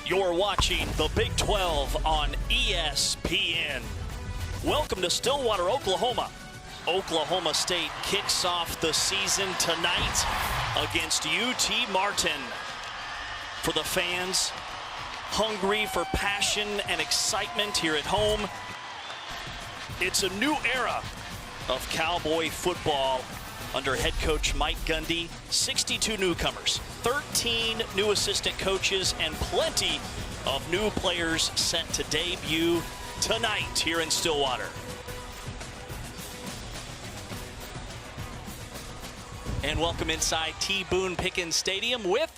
You're watching the Big 12 on ESPN. Welcome to Stillwater, Oklahoma. Oklahoma State kicks off the season tonight against UT Martin. For the fans hungry for passion and excitement here at home, it's a new era of Cowboy football under head coach Mike Gundy. 62 newcomers, 13 new assistant coaches, and plenty of new players set to debut tonight here in Stillwater. And welcome inside T. Boone Pickens Stadium with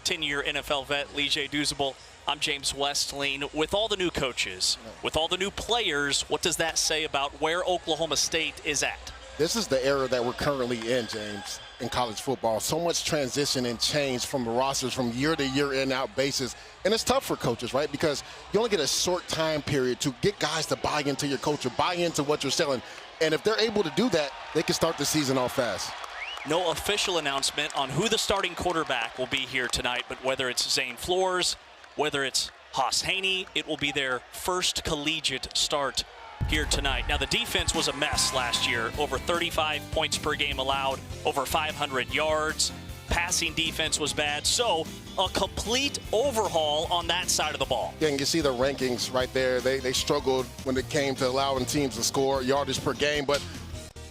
10-year NFL vet Lige Douzable. I'm James Westling. With all the new coaches, with all the new players, what does that say about where Oklahoma State is at? This is the era that we're currently in, James, in college football. So much transition and change from the rosters from year to year in out basis. And it's tough for coaches, right? Because you only get a short time period to get guys to buy into your culture, buy into what you're selling. And if they're able to do that, they can start the season off fast. No official announcement on who the starting quarterback will be here tonight, but whether it's Zane Flores, whether it's Haas Haney, it will be their first collegiate start here tonight. Now, the defense was a mess last year. Over 35 points per game allowed, over 500 yards. Passing defense was bad. So a complete overhaul on that side of the ball. Yeah, and you see the rankings right there. They struggled when it came to allowing teams to score yardage per game, but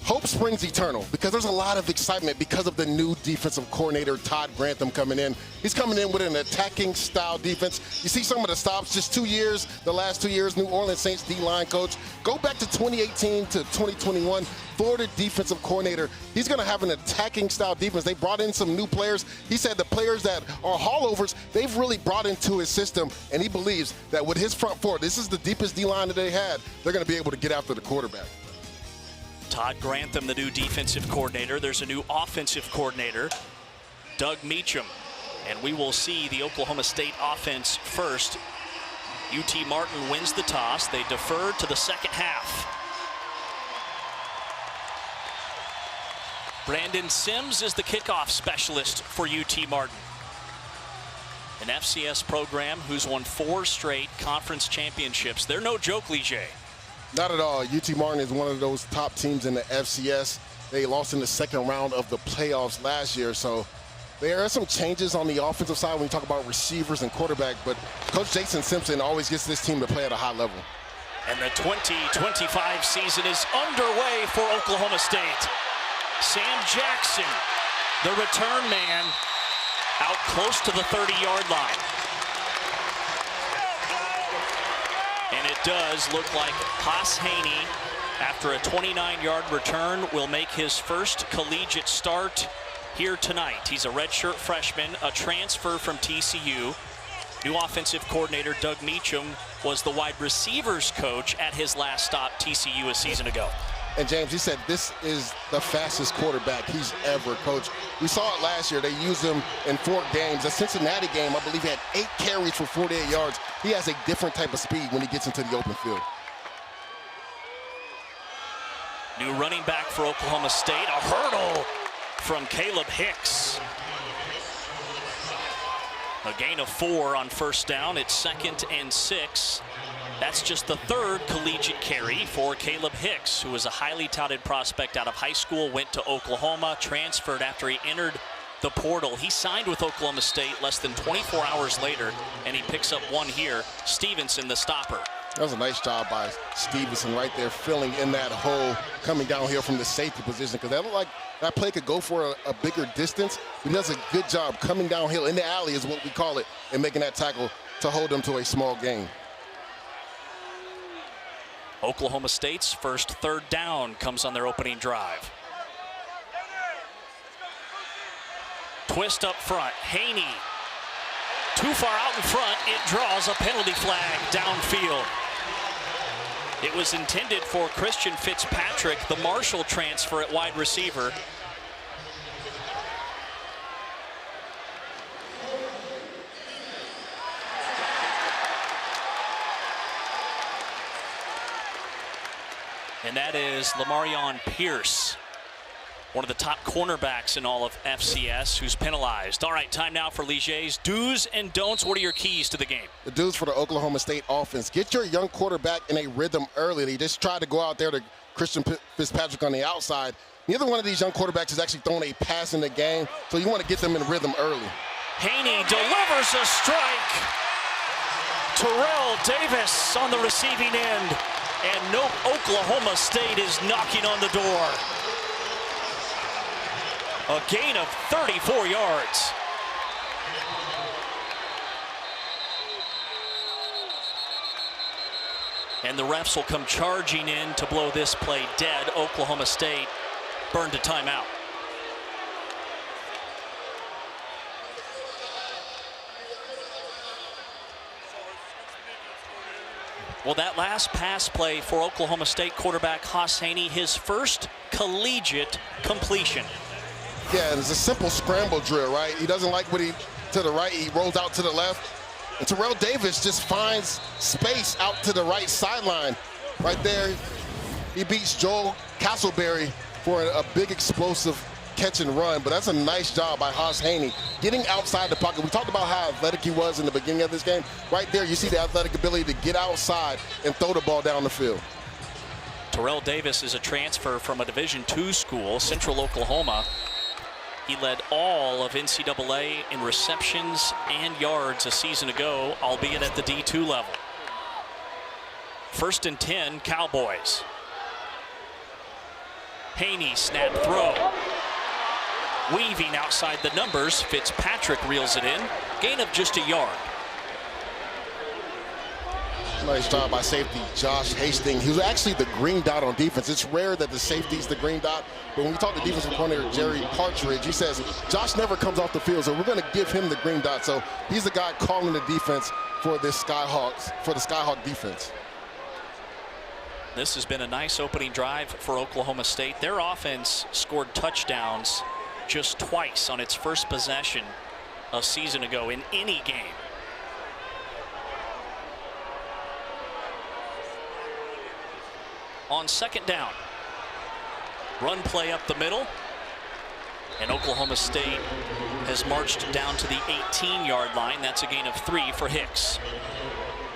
hope springs eternal because there's a lot of excitement because of the new defensive coordinator, Todd Grantham, coming in. He's coming in with an attacking style defense. You see some of the stops, just 2 years, the last 2 years, New Orleans Saints D-line coach. Go back to 2018 to 2021, Florida defensive coordinator. He's going to have an attacking style defense. They brought in some new players. He said the players that are haulovers, they've really brought into his system, and he believes that with his front four, this is the deepest D-line that they had, they're going to be able to get after the quarterback. Todd Grantham, the new defensive coordinator. There's a new offensive coordinator, Doug Meacham. And we will see the Oklahoma State offense first. UT Martin wins the toss. They defer to the second half. Brandon Sims is the kickoff specialist for UT Martin. An FCS program who's won 4 straight conference championships. They're no joke, Lige. Not at all. UT Martin is one of those top teams in the FCS. They lost in the second round of the playoffs last year, so there are some changes on the offensive side when you talk about receivers and quarterback, but Coach Jason Simpson always gets this team to play at a high level. And the 2025 season is underway for Oklahoma State. Sam Jackson, the return man, out close to the 30-yard line. And it does look like Haas Haney, after a 29-yard return, will make his first collegiate start here tonight. He's a redshirt freshman, a transfer from TCU. New offensive coordinator Doug Meacham was the wide receivers coach at his last stop, TCU, a season ago. And James, he said this is the fastest quarterback he's ever coached. We saw it last year. They used him in 4 games. The Cincinnati game, I believe he had 8 carries for 48 yards. He has a different type of speed when he gets into the open field. New running back for Oklahoma State, a hurdle from Caleb Hicks. A gain of 4 on first down. It's 2nd and 6. That's just the 3rd collegiate carry for Caleb Hicks, who was a highly touted prospect out of high school, went to Oklahoma, transferred after he entered the portal. He signed with Oklahoma State less than 24 hours later, and he picks up 1 here. Stevenson, the stopper. That was a nice job by Stevenson right there, filling in that hole, coming down here from the safety position, because that looked like that play could go for a bigger distance. He does a good job coming downhill in the alley is what we call it, and making that tackle to hold them to a small gain. Oklahoma State's first 3rd down comes on their opening drive. Twist up front, Haney. Too far out in front, it draws a penalty flag downfield. It was intended for Christian Fitzpatrick, the Marshall transfer at wide receiver. And that is Lamarion Pierce. one of the top cornerbacks in all of FCS, who's penalized. All right, time now for Legier's do's and don'ts. What are your keys to the game? The do's for the Oklahoma State offense. Get your young quarterback in a rhythm early. They just tried to go out there to Christian Fitzpatrick on the outside. Neither one of these young quarterbacks has actually thrown a pass in the game, so you want to get them in rhythm early. Haney delivers a strike. Terrell Davis on the receiving end. And no, Oklahoma State is knocking on the door. A gain of 34 yards. And the refs will come charging in to blow this play dead. Oklahoma State burned a timeout. Well, that last pass play for Oklahoma State quarterback Haas Haney, his first collegiate completion. Yeah, and it's a simple scramble drill, right? He doesn't like what he to the right, he rolls out to the left. And Terrell Davis just finds space out to the right sideline. Right there, he beats Joel Castleberry for a big explosive catch and run, but that's a nice job by Haas Haney getting outside the pocket. We talked about how athletic he was in the beginning of this game. Right there, you see the athletic ability to get outside and throw the ball down the field. Terrell Davis is a transfer from a Division II school, Central Oklahoma. He led all of NCAA in receptions and yards a season ago, albeit at the D2 level. 1st and 10, Cowboys. Haney snap throw. Weaving outside the numbers, Fitzpatrick reels it in. Gain of just a yard. Nice job by safety Josh Hastings. He was actually the green dot on defense. It's rare that the safety's the green dot, but when we talk to defensive coordinator Jerry Partridge, he says Josh never comes off the field, so we're going to give him the green dot. So he's the guy calling the defense for the Skyhawk defense. This has been a nice opening drive for Oklahoma State. Their offense scored touchdowns just twice on its first possession a season ago in any game. On 2nd down, run play up the middle, and Oklahoma State has marched down to the 18-yard line. That's a gain of 3 for Hicks.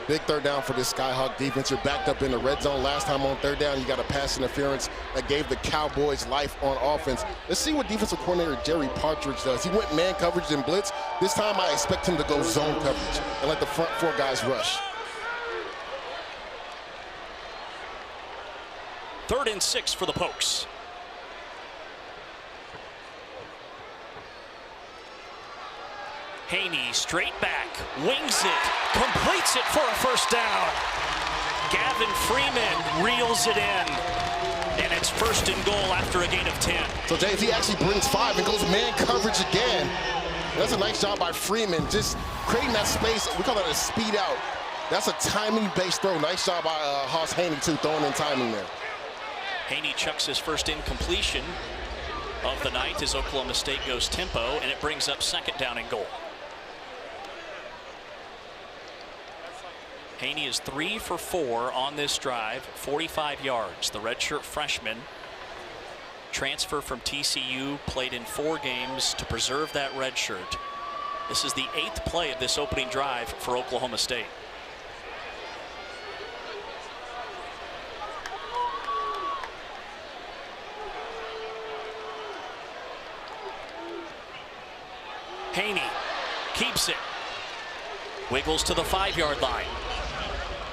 Big 3rd down for this Skyhawk defense. You're backed up in the red zone. Last time on 3rd down, you got a pass interference that gave the Cowboys life on offense. Let's see what defensive coordinator Jerry Partridge does. He went man coverage and blitz. This time I expect him to go zone coverage and let the front 4 guys rush. 3rd and 6 for the Pokes. Haney straight back, wings it, completes it for a 1st down. Gavin Freeman reels it in, and it's 1st and goal after a gain of 10. So James, he actually brings 5 and goes man coverage again. That's a nice job by Freeman, just creating that space. We call that a speed out. That's a timing-based throw. Nice job by Haas Haney, too, throwing in timing there. Haney chucks his first incompletion of the night as Oklahoma State goes tempo, and it brings up 2nd down and goal. Haney is 3 for 4 on this drive, 45 yards. The redshirt freshman, transfer from TCU, played in 4 games to preserve that red shirt. This is the 8th play of this opening drive for Oklahoma State. Haney keeps it. Wiggles to the 5-yard line.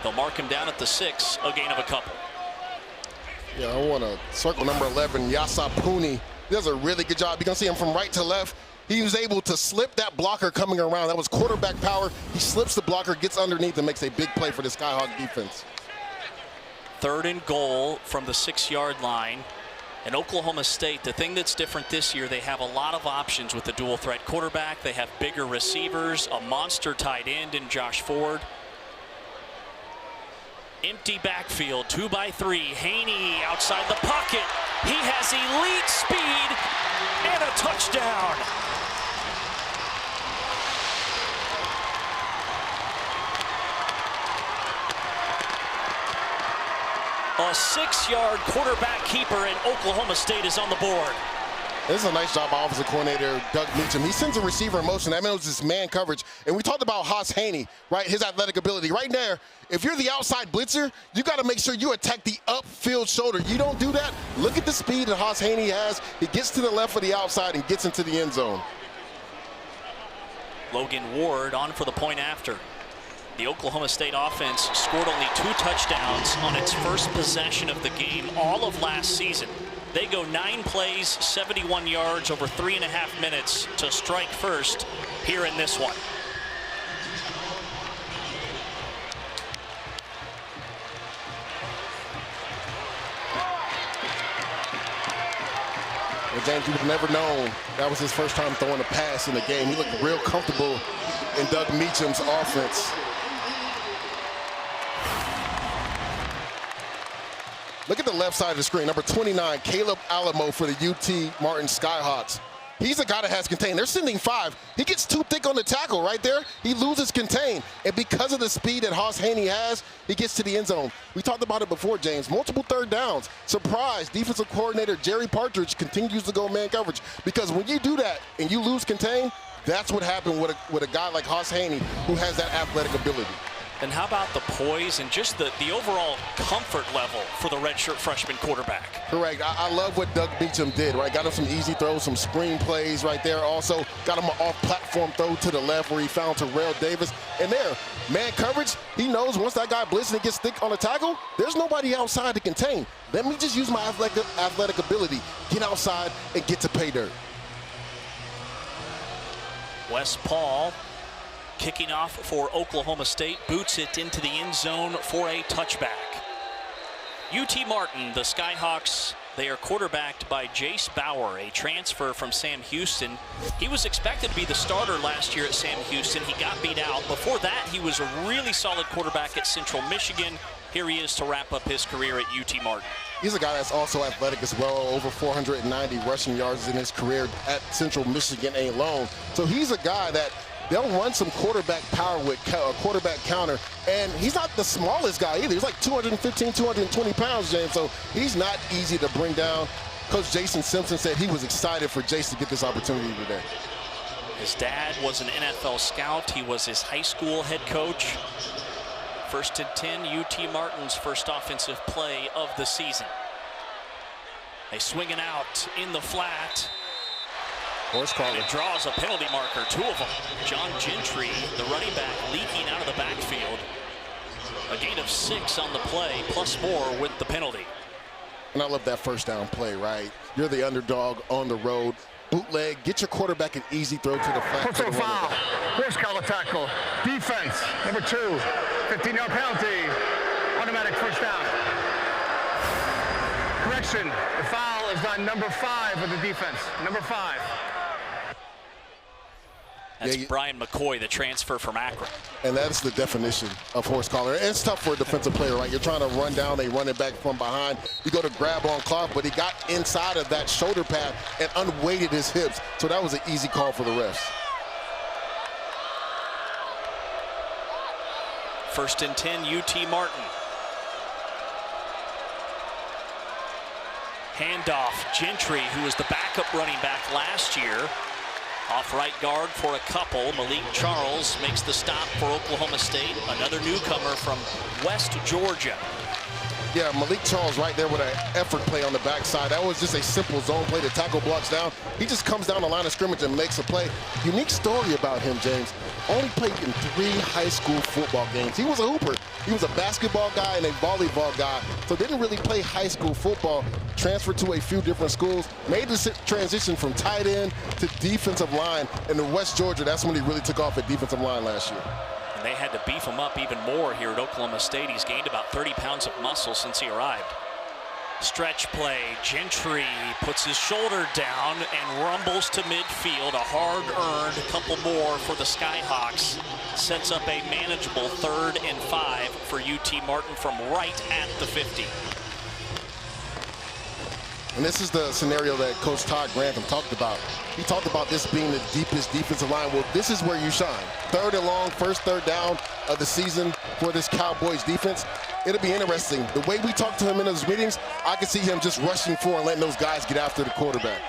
They'll mark him down at the 6, a gain of a couple. Yeah, I want to circle number 11, Yasa Pooney. He does a really good job. You can see him from right to left. He was able to slip that blocker coming around. That was quarterback power. He slips the blocker, gets underneath, and makes a big play for the Skyhawk defense. 3rd and goal from the 6-yard line. And Oklahoma State, the thing that's different this year, they have a lot of options with the dual threat quarterback. They have bigger receivers, a monster tight end in Josh Ford. Empty backfield, 2-by-3. Haney outside the pocket. He has elite speed and a touchdown. A 6-yard quarterback keeper, and Oklahoma State is on the board. This is a nice job by offensive coordinator Doug Meacham. He sends a receiver in motion. That means it's man coverage. And we talked about Haas Haney, right? His athletic ability. Right there, if you're the outside blitzer, you got to make sure you attack the upfield shoulder. You don't do that. Look at the speed that Haas Haney has. He gets to the left of the outside and gets into the end zone. Logan Ward on for the point after. The Oklahoma State offense scored only 2 touchdowns on its first possession of the game all of last season. They go 9 plays, 71 yards over 3.5 minutes to strike first here in this one. Well, James, you would have never known that was his first time throwing a pass in the game. He looked real comfortable in Doug Meacham's offense. Look at the left side of the screen. Number 29, Caleb Alamo for the UT Martin Skyhawks. He's a guy that has contain. They're sending 5. He gets too thick on the tackle right there. He loses contain. And because of the speed that Haas Haney has, he gets to the end zone. We talked about it before, James. Multiple third downs. Surprise, defensive coordinator Jerry Partridge continues to go man coverage. Because when you do that and you lose contain, that's what happened with a guy like Haas Haney who has that athletic ability. And how about the poise and just the overall comfort level for the redshirt freshman quarterback? Correct. I love what Doug Meacham did, right? Got him some easy throws, some screen plays right there. Also got him an off-platform throw to the left where he found Terrell Davis. And there, man coverage, he knows once that guy blitzes and gets thick on the tackle, there's nobody outside to contain. Let me just use my athletic ability, get outside and get to pay dirt. Wes Paul kicking off for Oklahoma State, boots it into the end zone for a touchback. UT Martin, the Skyhawks, they are quarterbacked by Jace Bauer, a transfer from Sam Houston. He was expected to be the starter last year at Sam Houston. He got beat out. Before that, he was a really solid quarterback at Central Michigan. Here he is to wrap up his career at UT Martin. He's a guy that's also athletic as well, over 490 rushing yards in his career at Central Michigan alone. So he's a guy that they'll run some quarterback power with quarterback counter, and he's not the smallest guy either. He's like 215, 220 pounds, James, so he's not easy to bring down. Coach Jason Simpson said he was excited for Jace to get this opportunity today. His dad was an NFL scout. He was his high school head coach. 1st and 10, UT Martin's first offensive play of the season. They swing it out in the flat. And it draws a penalty marker, 2 of them. John Gentry, the running back, leaking out of the backfield. A gain of 6 on the play, plus more with the penalty. And I love that first down play, right? You're the underdog on the road. Bootleg, get your quarterback an easy throw to the flat. Personal foul, horse collar tackle, defense, number 2, 15-yard penalty, automatic first down. Correction, the foul is on number 5 of the defense, number 5. That's Brian McCoy, the transfer from Akron. And that's the definition of horse collar. And it's tough for a defensive player, right? You're trying to run down, they run it back from behind. You go to grab on Clark, but he got inside of that shoulder pad and unweighted his hips. So that was an easy call for the refs. 1st and 10, UT Martin. Handoff, Gentry, who was the backup running back last year. Off right guard for a couple. Malik Charles makes the stop for Oklahoma State. Another newcomer from West Georgia. Yeah, Malik Charles right there with an effort play on the backside. That was just a simple zone play. The tackle blocks down. He just comes down the line of scrimmage and makes a play. Unique story about him, James. Only played in 3 high school football games. He was a hooper. He was a basketball guy and a volleyball guy. So didn't really play high school football. Transferred to a few different schools. Made the transition from tight end to defensive line. And in West Georgia, that's when he really took off at defensive line last year. And they had to beef him up even more here at Oklahoma State. He's gained about 30 pounds of muscle since he arrived. Stretch play, Gentry puts his shoulder down and rumbles to midfield. A hard-earned couple more for the Skyhawks. Sets up a manageable 3rd and 5 for UT Martin from right at the 50. And this is the scenario that Coach Todd Grantham talked about. He talked about this being the deepest defensive line. Well, this is where you shine. 3rd and long, first 3rd down of the season for this Cowboys defense. It'll be interesting. The way we talk to him in those meetings, I can see him just rushing for and letting those guys get after the quarterback.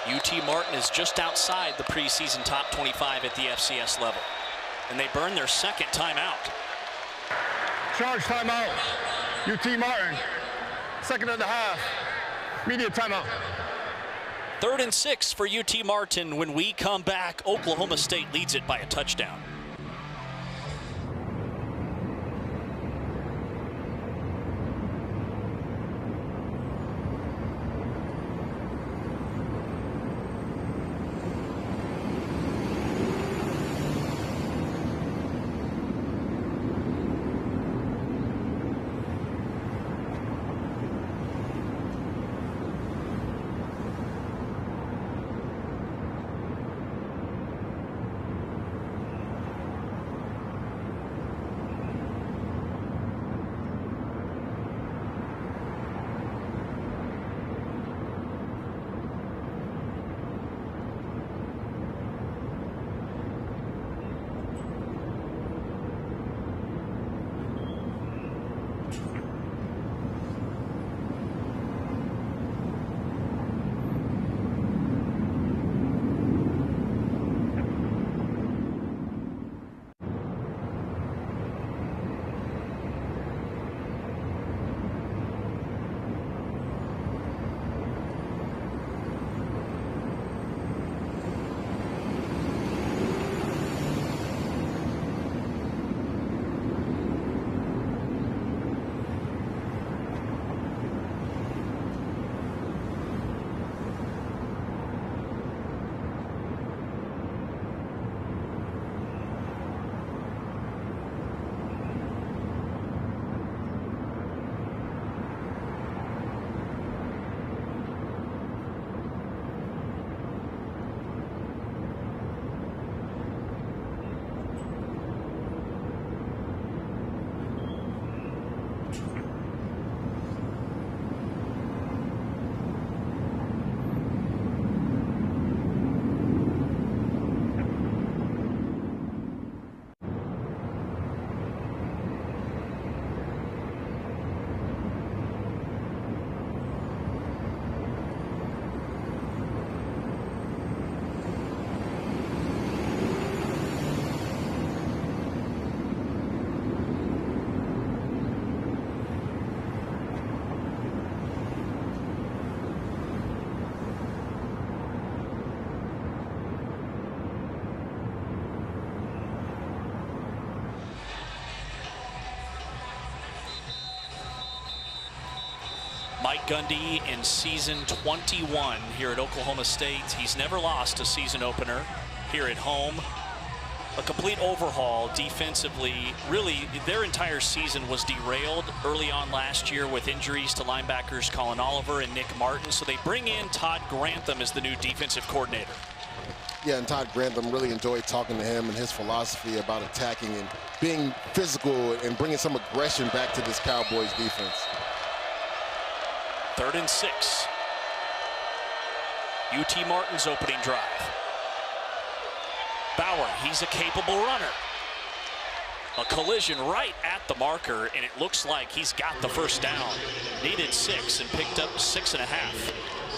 UT Martin is just outside the preseason top 25 at the FCS level. And they burn their second timeout. Charge timeout. UT Martin. Second and a half. Media timeout. 3rd and 6 for UT Martin. When we come back, Oklahoma State leads it by a touchdown. Mike Gundy in season 21 here at Oklahoma State. He's never lost a season opener here at home. A complete overhaul defensively. Really, their entire season was derailed early on last year with injuries to linebackers Colin Oliver and Nick Martin. So they bring in Todd Grantham as the new defensive coordinator. Yeah, and Todd Grantham, really enjoyed talking to him and his philosophy about attacking and being physical and bringing some aggression back to this Cowboys defense. 3rd and 6. UT Martin's opening drive. Bauer, he's a capable runner. A collision right at the marker, and it looks like he's got the first down. Needed 6 and picked up 6.5.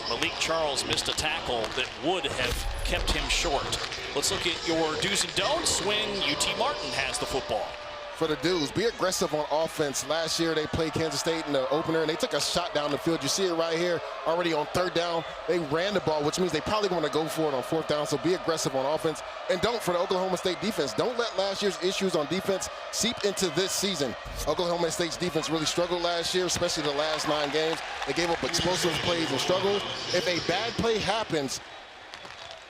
Malik Charles missed a tackle that would have kept him short. Let's look at your do's and don'ts when UT Martin has the football. For the dudes, be aggressive on offense. Last year they played Kansas State in the opener and they took a shot down the field. You see it right here already on 3rd down. They ran the ball, which means they probably want to go for it on 4th down. So be aggressive on offense. And don't, for the Oklahoma State defense, don't let last year's issues on defense seep into this season. Oklahoma State's defense really struggled last year, especially the last 9 games. They gave up explosive plays and struggled. If a bad play happens,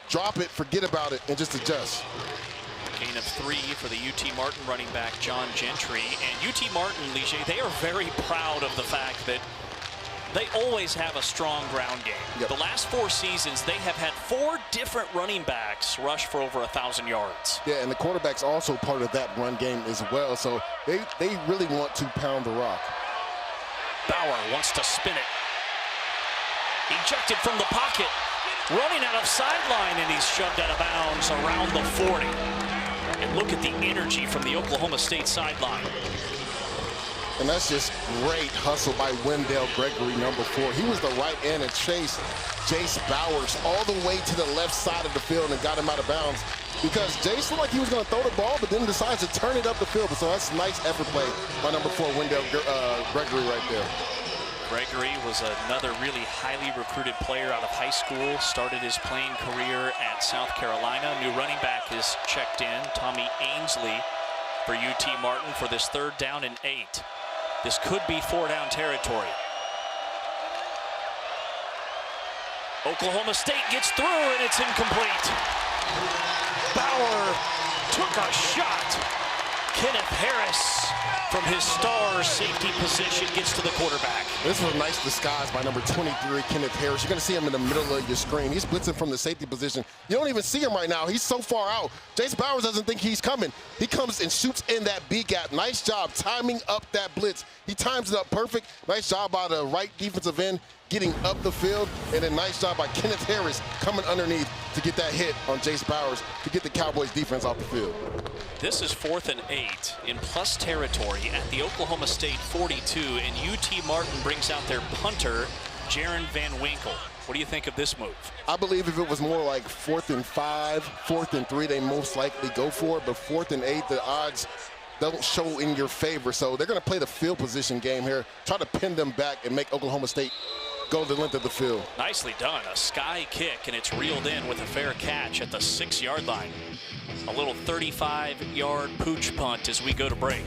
drop it, forget about it, and just adjust. Gain of 3 for the UT Martin running back, John Gentry. And UT Martin, Lige, they are very proud of the fact that they always have a strong ground game. Yep. The last 4 seasons, they have had 4 different running backs rush for over 1,000 yards. Yeah, and the quarterback's also part of that run game as well. So they really want to pound the rock. Bauer wants to spin it. Ejected from the pocket. Running out of sideline, and he's shoved out of bounds around the 40. And look at the energy from the Oklahoma State sideline. And that's just great hustle by Wendell Gregory, number 4. He was the right end and chased Jace Bowers all the way to the left side of the field and got him out of bounds because Jace looked like he was going to throw the ball, but then decides to turn it up the field. So that's a nice effort play by number 4, Wendell Gregory right there. Gregory was another really highly recruited player out of high school, started his playing career at South Carolina. New running back is checked in, Tommy Ainsley for UT Martin for this 3rd down and 8. This could be 4-down territory. Oklahoma State gets through and it's incomplete. Bauer took a shot. Kenneth Harris from his star safety position gets to the quarterback. This was a nice disguise by number 23, Kenneth Harris. You're going to see him in the middle of your screen. He's blitzing from the safety position. You don't even see him right now. He's so far out. Jace Bowers doesn't think he's coming. He comes and shoots in that B gap. Nice job timing up that blitz. He times it up perfect. Nice job by the right defensive end getting up the field. And then nice job by Kenneth Harris coming underneath to get that hit on Jace Bowers to get the Cowboys defense off the field. This is 4th and 8 in plus territory at the Oklahoma State 42, and UT Martin brings out their punter, Jaron Van Winkle. What do you think of this move? I believe if it was more like 4th and 5, 4th and 3, they most likely go for it, but 4th and 8, the odds don't show in your favor. So they're going to play the field position game here, try to pin them back and make Oklahoma State go the length of the field. Nicely done. A sky kick, and it's reeled in with a fair catch at the 6-yard line. A little 35-yard pooch punt as we go to break.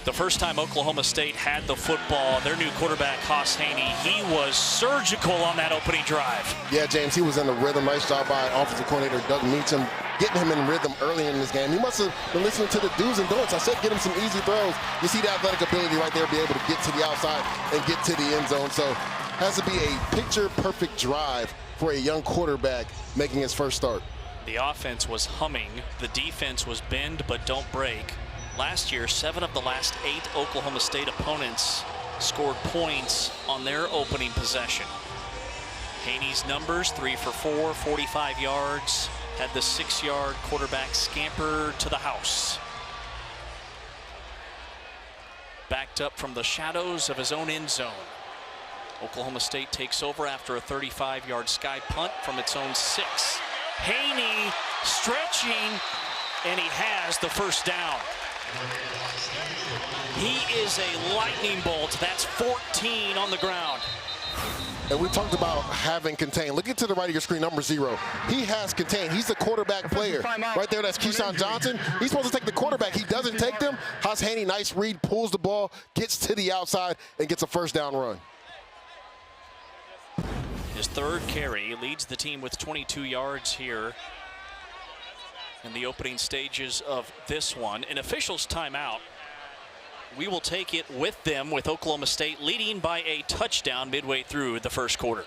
The first time Oklahoma State had the football, their new quarterback, Haas Haney, he was surgical on that opening drive. Yeah, James, he was in the rhythm. Nice job by offensive coordinator Doug Meacham, getting him in rhythm early in this game. He must have been listening to the do's and don'ts. I said get him some easy throws. You see the athletic ability right there, be able to get to the outside and get to the end zone. So has to be a picture-perfect drive for a young quarterback making his first start. The offense was humming. The defense was bend but don't break. Last year, 7 of the last 8 Oklahoma State opponents scored points on their opening possession. Haney's numbers, 3 for 4, 45 yards, had the 6-yard quarterback scamper to the house. Backed up from the shadows of his own end zone. Oklahoma State takes over after a 35-yard sky punt from its own 6. Haney stretching, and he has the first down. He is a lightning bolt. That's 14 on the ground. And we talked about having contain. Look to the right of your screen, number 0. He has contain. He's the quarterback player. Right there, that's Keyshawn Johnson. He's supposed to take the quarterback. He doesn't take them. Haas Haney, nice read, pulls the ball, gets to the outside, and gets a first down run. His 3rd carry leads the team with 22 yards here in the opening stages of this one. An official's timeout. We will take it with them, with Oklahoma State leading by a touchdown midway through the first quarter.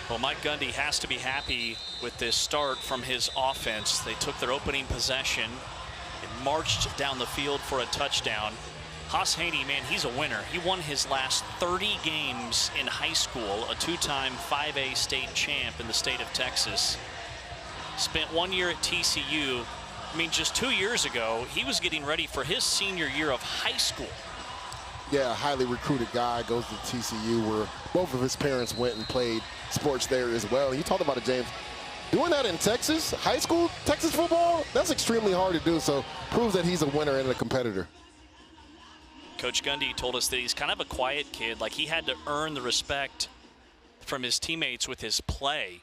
Well, Mike Gundy has to be happy with this start from his offense. They took their opening possession and marched down the field for a touchdown. Haas Haney, man, he's a winner. He won his last 30 games in high school, a 2-time 5A state champ in the state of Texas. Spent 1 year at TCU. I mean, just 2 years ago, he was getting ready for his senior year of high school. Yeah, a highly recruited guy, goes to TCU where both of his parents went and played sports there as well. You talked about it, James. Doing that in Texas, high school Texas football, that's extremely hard to do, so proves that he's a winner and a competitor. Coach Gundy told us that he's kind of a quiet kid. Like, he had to earn the respect from his teammates with his play.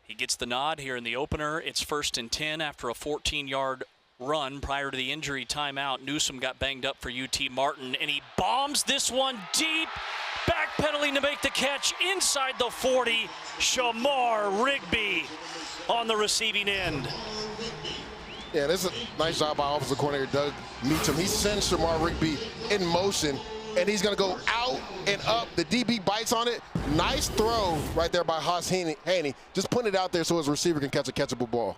He gets the nod here in the opener. It's 1st and 10 after a 14-yard run prior to the injury timeout. Newsome got banged up for UT Martin, and he bombs this one deep, backpedaling to make the catch inside the 40. Shamar Rigby on the receiving end. Yeah, this is a nice job by offensive coordinator Doug Meacham. He sends Shamar Rigby in motion, and he's going to go out and up. The DB bites on it. Nice throw right there by Haas Haney. Just putting it out there so his receiver can catch a catchable ball.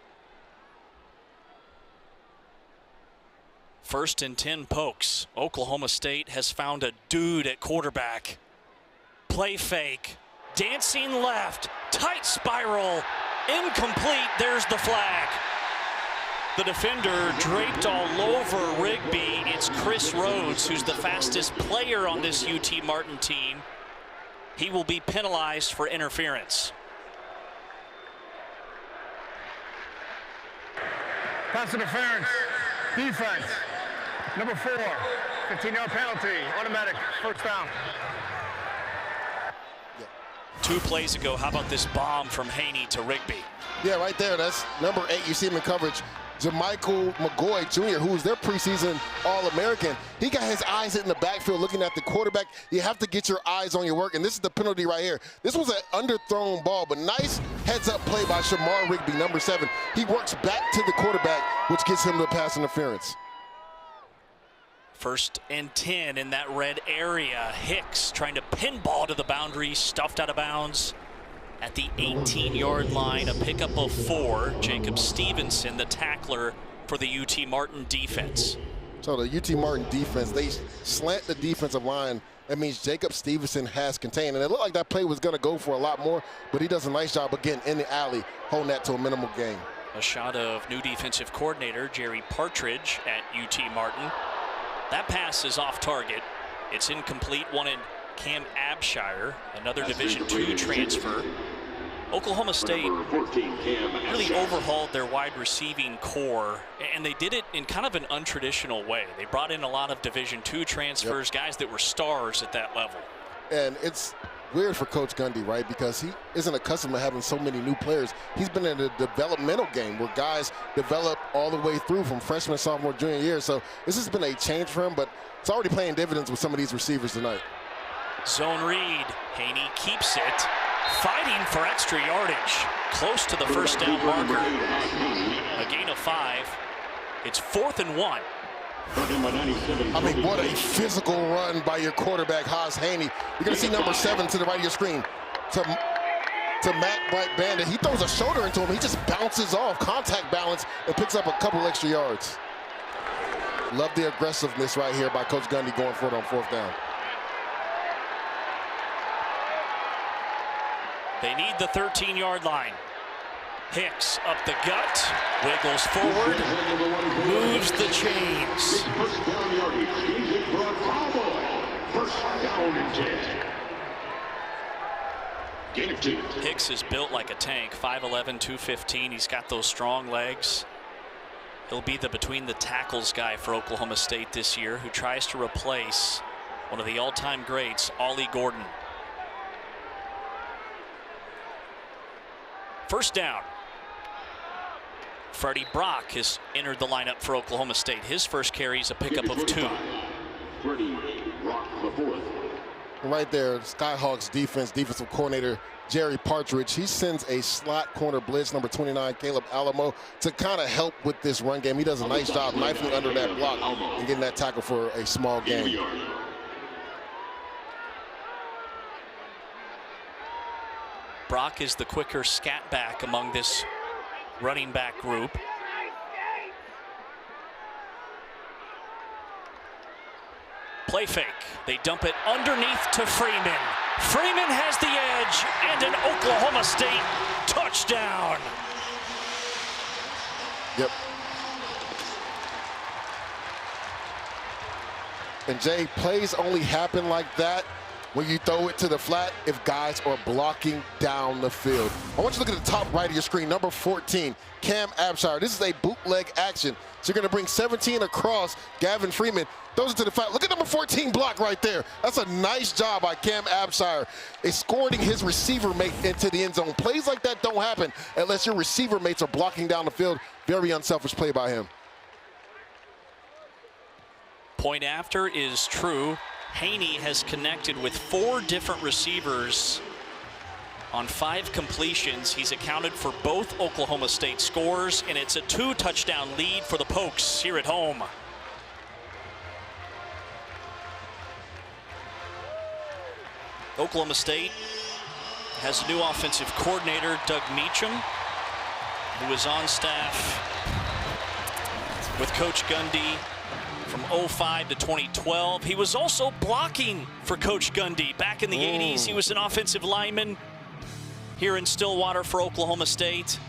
1st and 10 Pokes. Oklahoma State has found a dude at quarterback. Play fake. Dancing left. Tight spiral. Incomplete. There's the flag. The defender draped all over Rigby. It's Chris Rhodes, who's the fastest player on this UT Martin team. He will be penalized for interference. Pass interference. Defense. Number 4. 15-yard penalty. Automatic. First down. 2 plays ago, how about this bomb from Haney to Rigby? Yeah, right there. That's number 8. You see him in coverage. Jermichael McGoy Jr., who was their preseason All-American, he got his eyes in the backfield looking at the quarterback. You have to get your eyes on your work, and this is the penalty right here. This was an underthrown ball, but nice heads-up play by Shamar Rigby, number 7. He works back to the quarterback, which gets him the pass interference. 1st and 10 in that red area. Hicks trying to pinball to the boundary, stuffed out of bounds at the 18-yard line. A pickup of 4. Jacob Stevenson, the tackler for the UT Martin defense. So the UT Martin defense, they slant the defensive line. That means Jacob Stevenson has contained. And it looked like that play was going to go for a lot more, but he does a nice job again in the alley, holding that to a minimal gain. A shot of new defensive coordinator Jerry Partridge at UT Martin. That pass is off target. It's incomplete. Wanted Cam Abshire, another Division II transfer. Oklahoma State really overhauled their wide receiving core, and they did it in kind of an untraditional way. They brought in a lot of Division II transfers, guys that were stars at that level. And it's weird for Coach Gundy, right? Because he isn't accustomed to having so many new players. He's been in a developmental game where guys develop all the way through from freshman, sophomore, junior year. So this has been a change for him, but it's already paying dividends with some of these receivers tonight. Zone read. Haney keeps it. Fighting for extra yardage. Close to the first down marker. A gain of 5. It's 4th and 1. I mean, what a physical run by your quarterback, Haas Haney. You're going to see number 7 to the right of your screen. To Matt Bright Bandit. He throws a shoulder into him. He just bounces off, contact balance, and picks up a couple extra yards. Love the aggressiveness right here by Coach Gundy going for it on 4th down. They need the 13-yard line. Hicks up the gut, wiggles forward, moves the chains. First down yardage. Easy for a Cowboy. First down and 10. Gain of 2. Hicks is built like a tank, 5'11", 215. He's got those strong legs. He'll be the between the tackles guy for Oklahoma State this year, who tries to replace one of the all-time greats, Ollie Gordon. First down. Freddie Brock has entered the lineup for Oklahoma State. His first carry is a pickup of 2. Freddie Brock, the 4th. Right there, Skyhawks defensive coordinator Jerry Partridge. He sends a slot corner blitz, number 29, Caleb Alamo, to kind of help with this run game. He does a nice job knifing under that block and getting that tackle for a small gain. Brock is the quicker scat back among this running back group. Play fake. They dump it underneath to Freeman. Freeman has the edge and an Oklahoma State touchdown. Yep. And Jay, plays only happen like that when you throw it to the flat if guys are blocking down the field. I want you to look at the top right of your screen, number 14, Cam Abshire. This is a bootleg action. So you're going to bring 17 across. Gavin Freeman throws it to the flat. Look at number 14 block right there. That's a nice job by Cam Abshire, escorting his receiver mate into the end zone. Plays like that don't happen unless your receiver mates are blocking down the field. Very unselfish play by him. Point after is true. Haney has connected with 4 different receivers on 5 completions. He's accounted for both Oklahoma State scores, and it's a 2-touchdown lead for the Pokes here at home. Oklahoma State has a new offensive coordinator, Doug Meacham, who was on staff with Coach Gundy from 05 to 2012. He was also blocking for Coach Gundy back in the 80s. He was an offensive lineman here in Stillwater for Oklahoma State.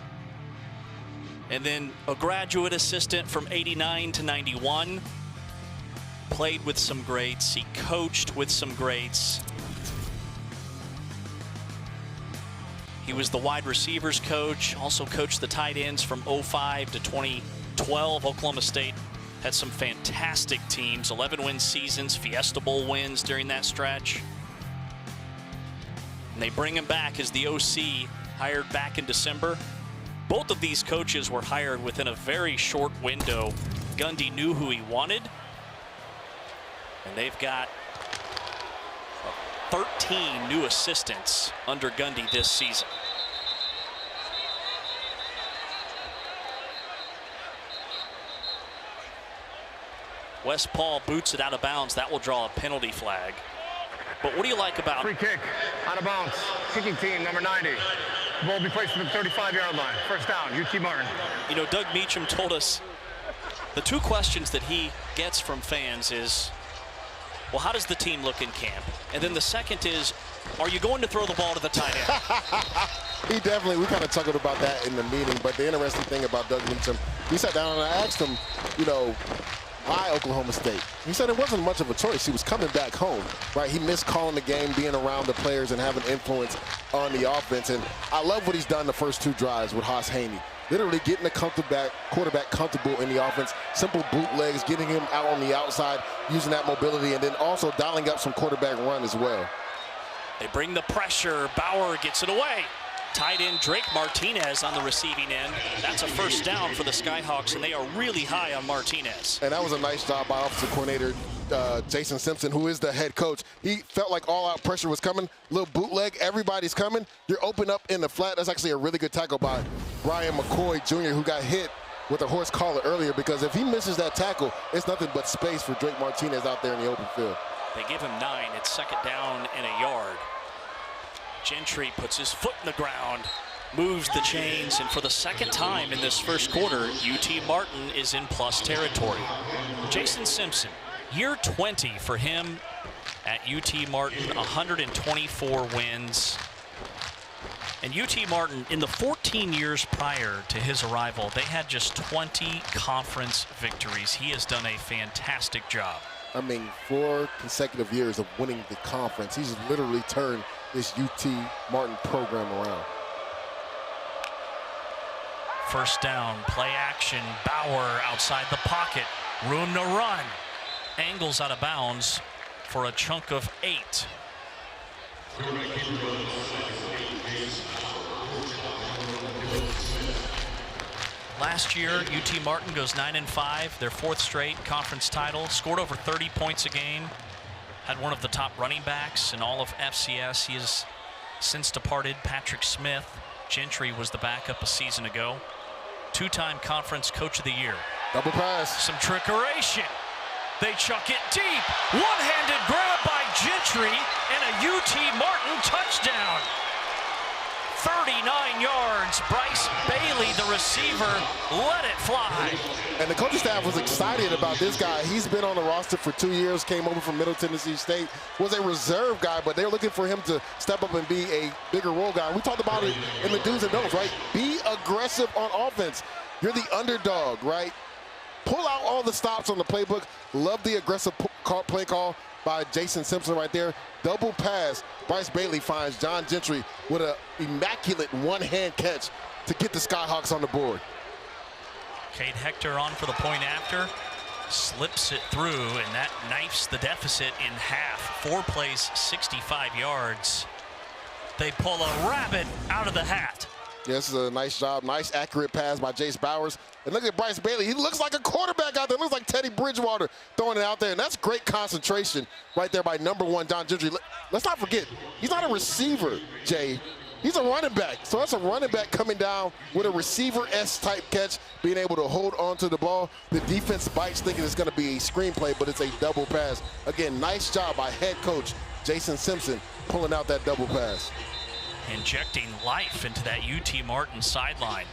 And then a graduate assistant from 89 to 91. Played with some greats. He coached with some greats. He was the wide receivers coach, also coached the tight ends from 05 to 2012. 12, Oklahoma State had some fantastic teams, 11-win seasons, Fiesta Bowl wins during that stretch. And they bring him back as the OC, hired back in December. Both of these coaches were hired within a very short window. Gundy knew who he wanted. And they've got 13 new assistants under Gundy this season. West Paul boots it out of bounds. That will draw a penalty flag. But what do you like about... Free kick, out of bounds. Kicking team, number 90. The ball will be placed at the 35-yard line. First down, UT Martin. You know, Doug Meacham told us the two questions that he gets from fans is, well, how does the team look in camp? And then the second is, are you going to throw the ball to the tight end? We kind of chuckled about that in the meeting, but the interesting thing about Doug Meacham, he sat down and I asked him, you know, why Oklahoma State? He said it wasn't much of a choice. He was coming back home, right? He missed calling the game, being around the players and having influence on the offense. And I love what he's done the first two drives with Haas Haney. Literally getting the quarterback comfortable in the offense, simple bootlegs, getting him out on the outside, using that mobility, and then also dialing up some quarterback run as well. They bring the pressure. Bauer gets it away. Tight end Drake Martinez on the receiving end. That's a first down for the Skyhawks, and they are really high on Martinez. And that was a nice job by offensive coordinator Jason Simpson, who is the head coach. He felt like all-out pressure was coming. Little bootleg, everybody's coming. You're open up in the flat. That's actually a really good tackle by Brian McCoy Jr., who got hit with a horse collar earlier, because if he misses that tackle, it's nothing but space for Drake Martinez out there in the open field. They give him 9. It's second down and a yard. Gentry puts his foot in the ground, moves the chains, and for the second time in this first quarter, UT Martin is in plus territory. Jason Simpson, year 20 for him at UT Martin, 124 wins. And UT Martin, in the 14 years prior to his arrival, they had just 20 conference victories. He has done a fantastic job. I mean, 4 consecutive years of winning the conference. He's literally turned this UT Martin program around. First down, play action, Bauer outside the pocket, room to run. Angles out of bounds for a chunk of 8. Last year, UT Martin goes 9-5, their 4th straight conference title, scored over 30 points a game, had one of the top running backs in all of FCS. He has since departed. Patrick Smith. Gentry was the backup a season ago. 2-time conference coach of the year. Double pass. Some trickeration. They chuck it deep. One-handed grab by Gentry and a UT Martin touchdown. 39 yards. Bryce Bailey, the receiver, let it fly. And the coaching staff was excited about this guy. He's been on the roster for 2 years, came over from Middle Tennessee State, was a reserve guy, but they're looking for him to step up and be a bigger role guy. We talked about it in the do's and don'ts, right? Be aggressive on offense. You're the underdog, right? Pull out all the stops on the playbook. Love the aggressive play call by Jason Simpson right there. Double pass. Bryce Bailey finds John Gentry with an immaculate one-hand catch to get the Skyhawks on the board. Cade Hector on for the point after. Slips it through, and that knifes the deficit in half. 4 plays, 65 yards. They pull a rabbit out of the hat. Yeah, this is a nice job. Nice, accurate pass by Jace Bowers. And look at Bryce Bailey. He looks like a quarterback out there. Looks like Teddy Bridgewater throwing it out there. And that's great concentration right there by number 1, John Gentry. Let's not forget, he's not a receiver, Jay. He's a running back. So that's a running back coming down with a receiver-esque type catch, being able to hold on to the ball. The defense bites, thinking it's going to be a screenplay, but it's a double pass. Again, nice job by head coach Jason Simpson pulling out that double pass. Injecting life into that UT Martin sideline.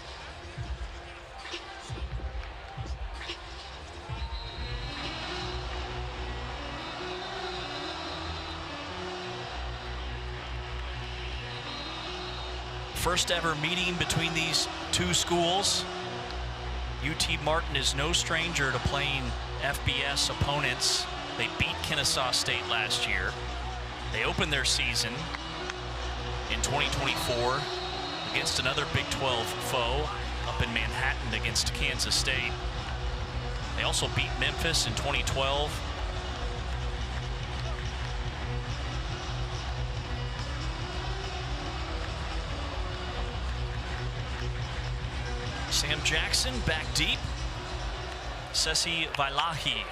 First ever meeting between these two schools. UT Martin is no stranger to playing FBS opponents. They beat Kennesaw State last year. They opened their season in 2024 against another Big 12 foe up in Manhattan against Kansas State. They also beat Memphis in 2012. Sam Jackson back deep. Sesi Vailahi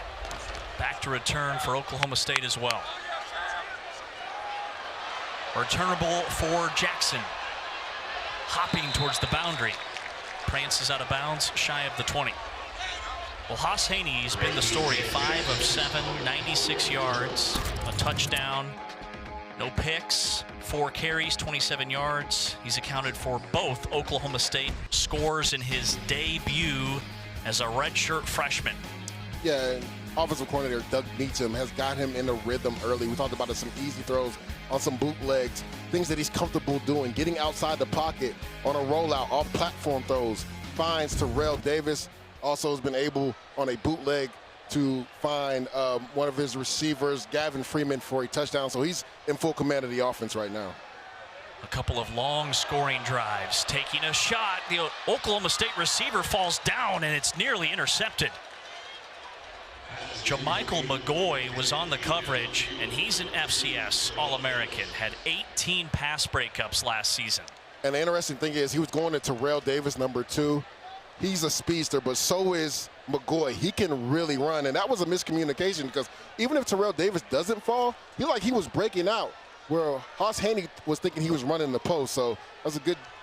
back to return for Oklahoma State as well. Returnable for Jackson. Hopping towards the boundary. Prances out of bounds, shy of the 20. Well, Haas Haney's been the story. 5 of 7, 96 yards, a touchdown, no picks, 4 carries, 27 yards. He's accounted for both Oklahoma State scores in his debut as a redshirt freshman. Yeah, offensive coordinator Doug Meacham has got him in the rhythm early. We talked about it, some easy throws on some bootlegs, things that he's comfortable doing, getting outside the pocket on a rollout, off-platform throws, finds Terrell Davis. Also has been able on a bootleg to find one of his receivers, Gavin Freeman, for a touchdown. So he's in full command of the offense right now. A couple of long scoring drives, taking a shot. The Oklahoma State receiver falls down and it's nearly intercepted. Jamichael McGoy was on the coverage, and he's an FCS All-American. Had 18 pass breakups last season. And the interesting thing is he was going to Terrell Davis, number 2. He's a speedster, but so is McGoy. He can really run, and that was a miscommunication because even if Terrell Davis doesn't fall, he was breaking out, where Haas Haney was thinking he was running the post. So that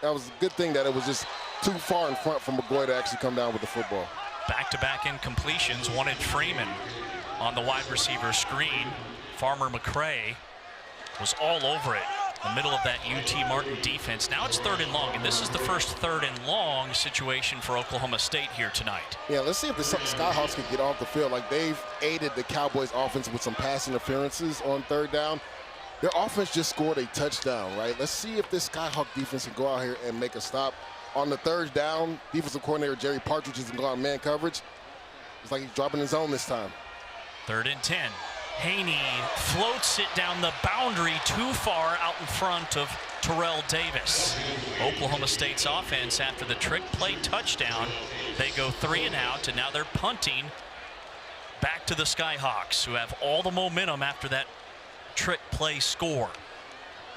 was a good thing that it was just too far in front for McGoy to actually come down with the football. Back-to-back incompletions, wanted Freeman on the wide receiver screen. Farmer McCray was all over it. The middle of that UT Martin defense. Now it's 3rd and long, and this is the first 3rd and long situation for Oklahoma State here tonight. Yeah, let's see if the Skyhawks can get off the field. Like, they've aided the Cowboys offense with some pass interferences on 3rd down. Their offense just scored a touchdown, right? Let's see if this Skyhawk defense can go out here and make a stop. On the 3rd down, defensive coordinator Jerry Partridge is going on man coverage. It's like he's dropping his own this time. 3rd and 10. Haney floats it down the boundary too far out in front of Terrell Davis. Oklahoma State's offense, after the trick play touchdown, they go 3 and out, and now they're punting back to the Skyhawks, who have all the momentum after that trick play score.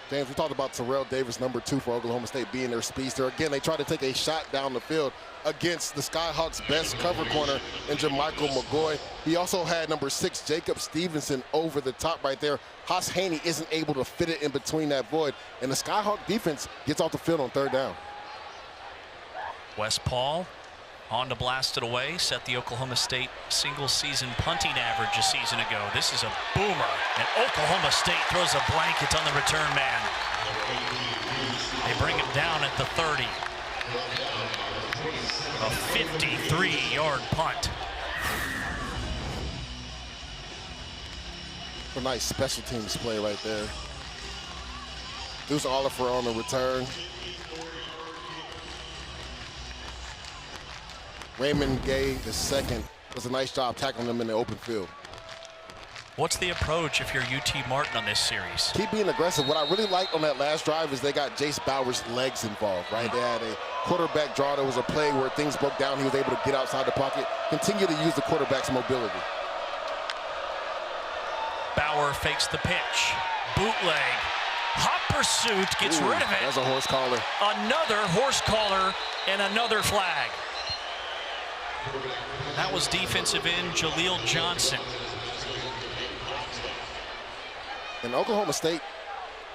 James, we talked about Terrell Davis, number 2 for Oklahoma State, being their speedster. Again, they tried to take a shot down the field against the Skyhawks' best cover corner in Jamichael McGoy. He also had number 6, Jacob Stevenson, over the top right there. Haas Haney isn't able to fit it in between that void, and the Skyhawk defense gets off the field on 3rd down. Wes Paul on to blast it away, set the Oklahoma State single-season punting average a season ago. This is a boomer, and Oklahoma State throws a blanket on the return man. They bring him down at the 30. A 53-yard punt. A nice special teams play right there. Deuce Oliver on the return. Raymond Gay, II, does a nice job tackling them in the open field. What's the approach if you're UT Martin on this series? Keep being aggressive. What I really liked on that last drive is they got Jace Bauer's legs involved, right? They had a quarterback draw. There was a play where things broke down. He was able to get outside the pocket, continue to use the quarterback's mobility. Bauer fakes the pitch. Bootleg. Hot pursuit, gets rid of it. That's a horse collar. Another horse collar and another flag. That was defensive end Jaleel Johnson. And Oklahoma State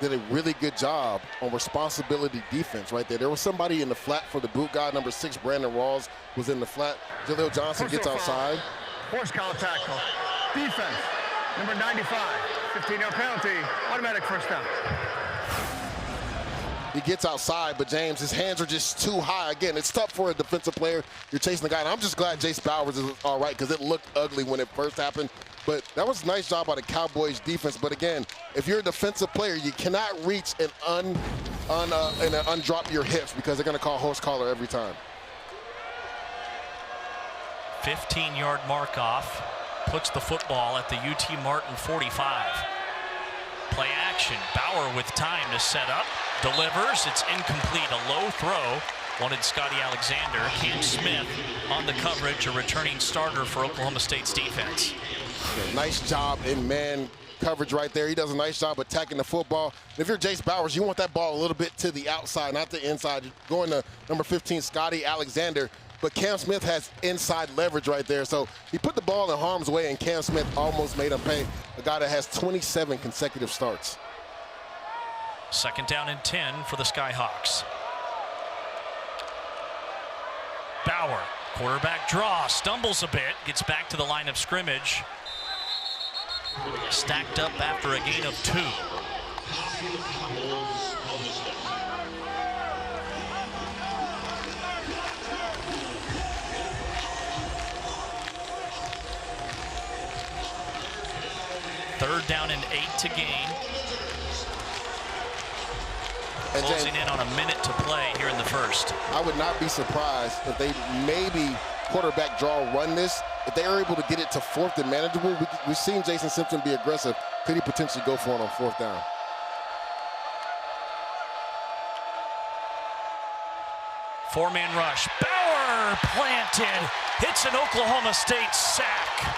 did a really good job on responsibility defense right there. There was somebody in the flat for the boot guy. Number 6, Brandon Rawls, was in the flat. Jaleel Johnson gets outside. Horse collar tackle. Defense. Number 95. 15-yard penalty. Automatic first down. He gets outside, but James, his hands are just too high. Again, it's tough for a defensive player. You're chasing the guy, and I'm just glad Jace Bowers is all right because it looked ugly when it first happened. But that was a nice job by the Cowboys defense. But again, if you're a defensive player, you cannot reach and undrop your hips because they're going to call horse collar every time. 15-yard mark off, puts the football at the UT Martin 45. Play action, Bauer with time to set up, delivers, it's incomplete, a low throw wanted Scotty Alexander. Cam Smith on the coverage, a returning starter for Oklahoma State's defense. Yeah, nice job in man coverage right there. He does a nice job attacking the football. If you're Jace Bowers, you want that ball a little bit to the outside, not the inside. Going to number 15, Scotty Alexander. But Cam Smith has inside leverage right there. So he put the ball in harm's way, and Cam Smith almost made him pay. A guy that has 27 consecutive starts. 2nd down and 10 for the Skyhawks. Bauer, quarterback draw, stumbles a bit, gets back to the line of scrimmage. Stacked up after a gain of 2. Third down and 8 to gain. And closing in on a minute to play here in the first. I would not be surprised if they maybe quarterback draw run this. If they are able to get it to 4th and manageable, we've seen Jason Simpson be aggressive. Could he potentially go for it on 4th down? Four-man rush. Bauer planted. Hits an Oklahoma State sack.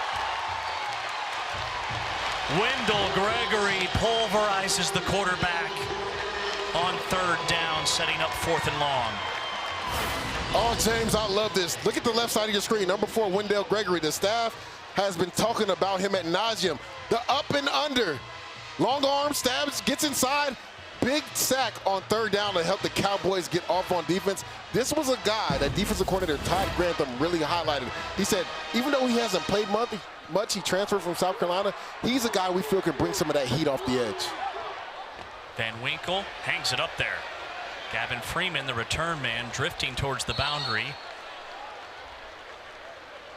Wendell Gregory pulverizes the quarterback on 3rd down, setting up 4th and long. Oh, James, I love this. Look at the left side of your screen. Number 4, Wendell Gregory. The staff has been talking about him ad nauseum. The up and under. Long arm, stabs, gets inside. Big sack on 3rd down to help the Cowboys get off on defense. This was a guy that defensive coordinator Todd Grantham really highlighted. He said, even though he hasn't played much, he transferred from South Carolina, he's a guy we feel can bring some of that heat off the edge. Van Winkle hangs it up there. Gavin Freeman, the return man, drifting towards the boundary.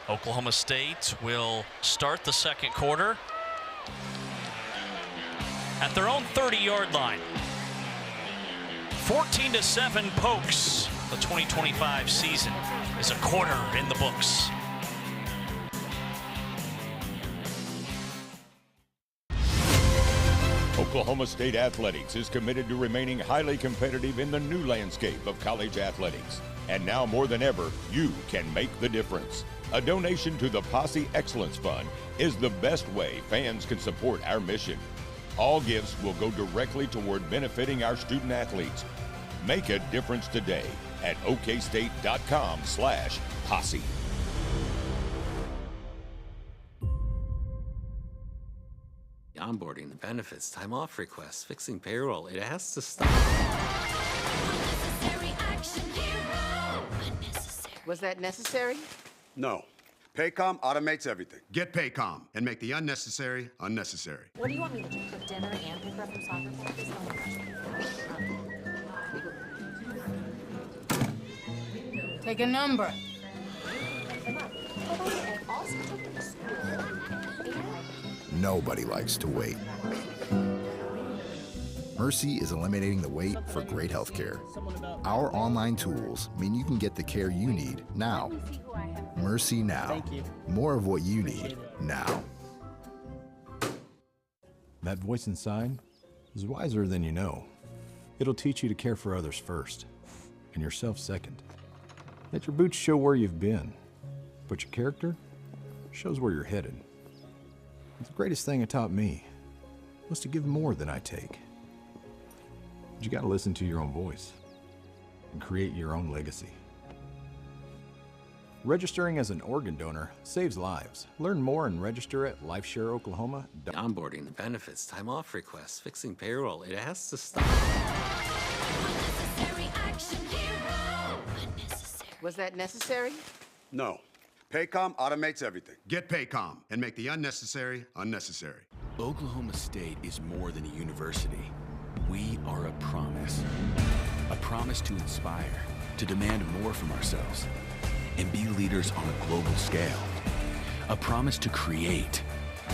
Oklahoma State will start the 2nd quarter at their own 30-yard line. 14-7 Pokes. The 2025 season is a quarter in the books. Oklahoma State Athletics is committed to remaining highly competitive in the new landscape of college athletics. And now more than ever, you can make the difference. A donation to the Posse Excellence Fund is the best way fans can support our mission. All gifts will go directly toward benefiting our student athletes. Make a difference today at okstate.com/posse. Onboarding, the benefits, time off requests, fixing payroll. It has to stop. Was that necessary? No. Paycom automates everything. Get Paycom and make the unnecessary unnecessary. What do you want me to do? Cook dinner and pick her up from soccer practice? Take a number. Nobody likes to wait. Mercy is eliminating the wait for great health care. Our online tools mean you can get the care you need now. Mercy Now. More of what you need now. That voice inside is wiser than you know. It'll teach you to care for others first, and yourself second. Let your boots show where you've been, but your character shows where you're headed. The greatest thing it taught me was to give more than I take. But you gotta listen to your own voice and create your own legacy. Registering as an organ donor saves lives. Learn more and register at LifeShareOklahoma. Onboarding, the benefits, time off requests, fixing payroll. It has to stop. Was that necessary? No. Paycom automates everything. Get Paycom and make the unnecessary unnecessary. Oklahoma State is more than a university. We are a promise. A promise to inspire, to demand more from ourselves, and be leaders on a global scale. A promise to create,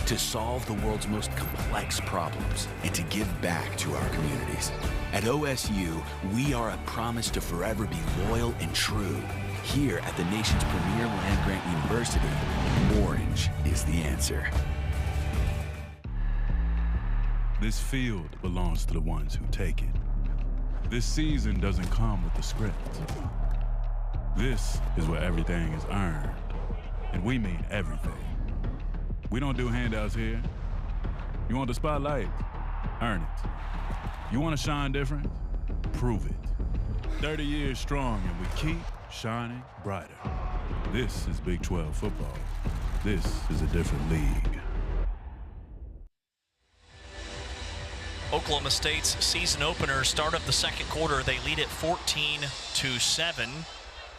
to solve the world's most complex problems, and to give back to our communities. At OSU, we are a promise to forever be loyal and true. Here at the nation's premier land-grant university, orange is the answer. This field belongs to the ones who take it. This season doesn't come with a script. This is where everything is earned. And we mean everything. We don't do handouts here. You want the spotlight? Earn it. You want to shine different? Prove it. 30 years strong, and we keep shining brighter. This is Big 12 football. This is a different league. Oklahoma State's season opener, start of the second quarter. They lead at 14-7.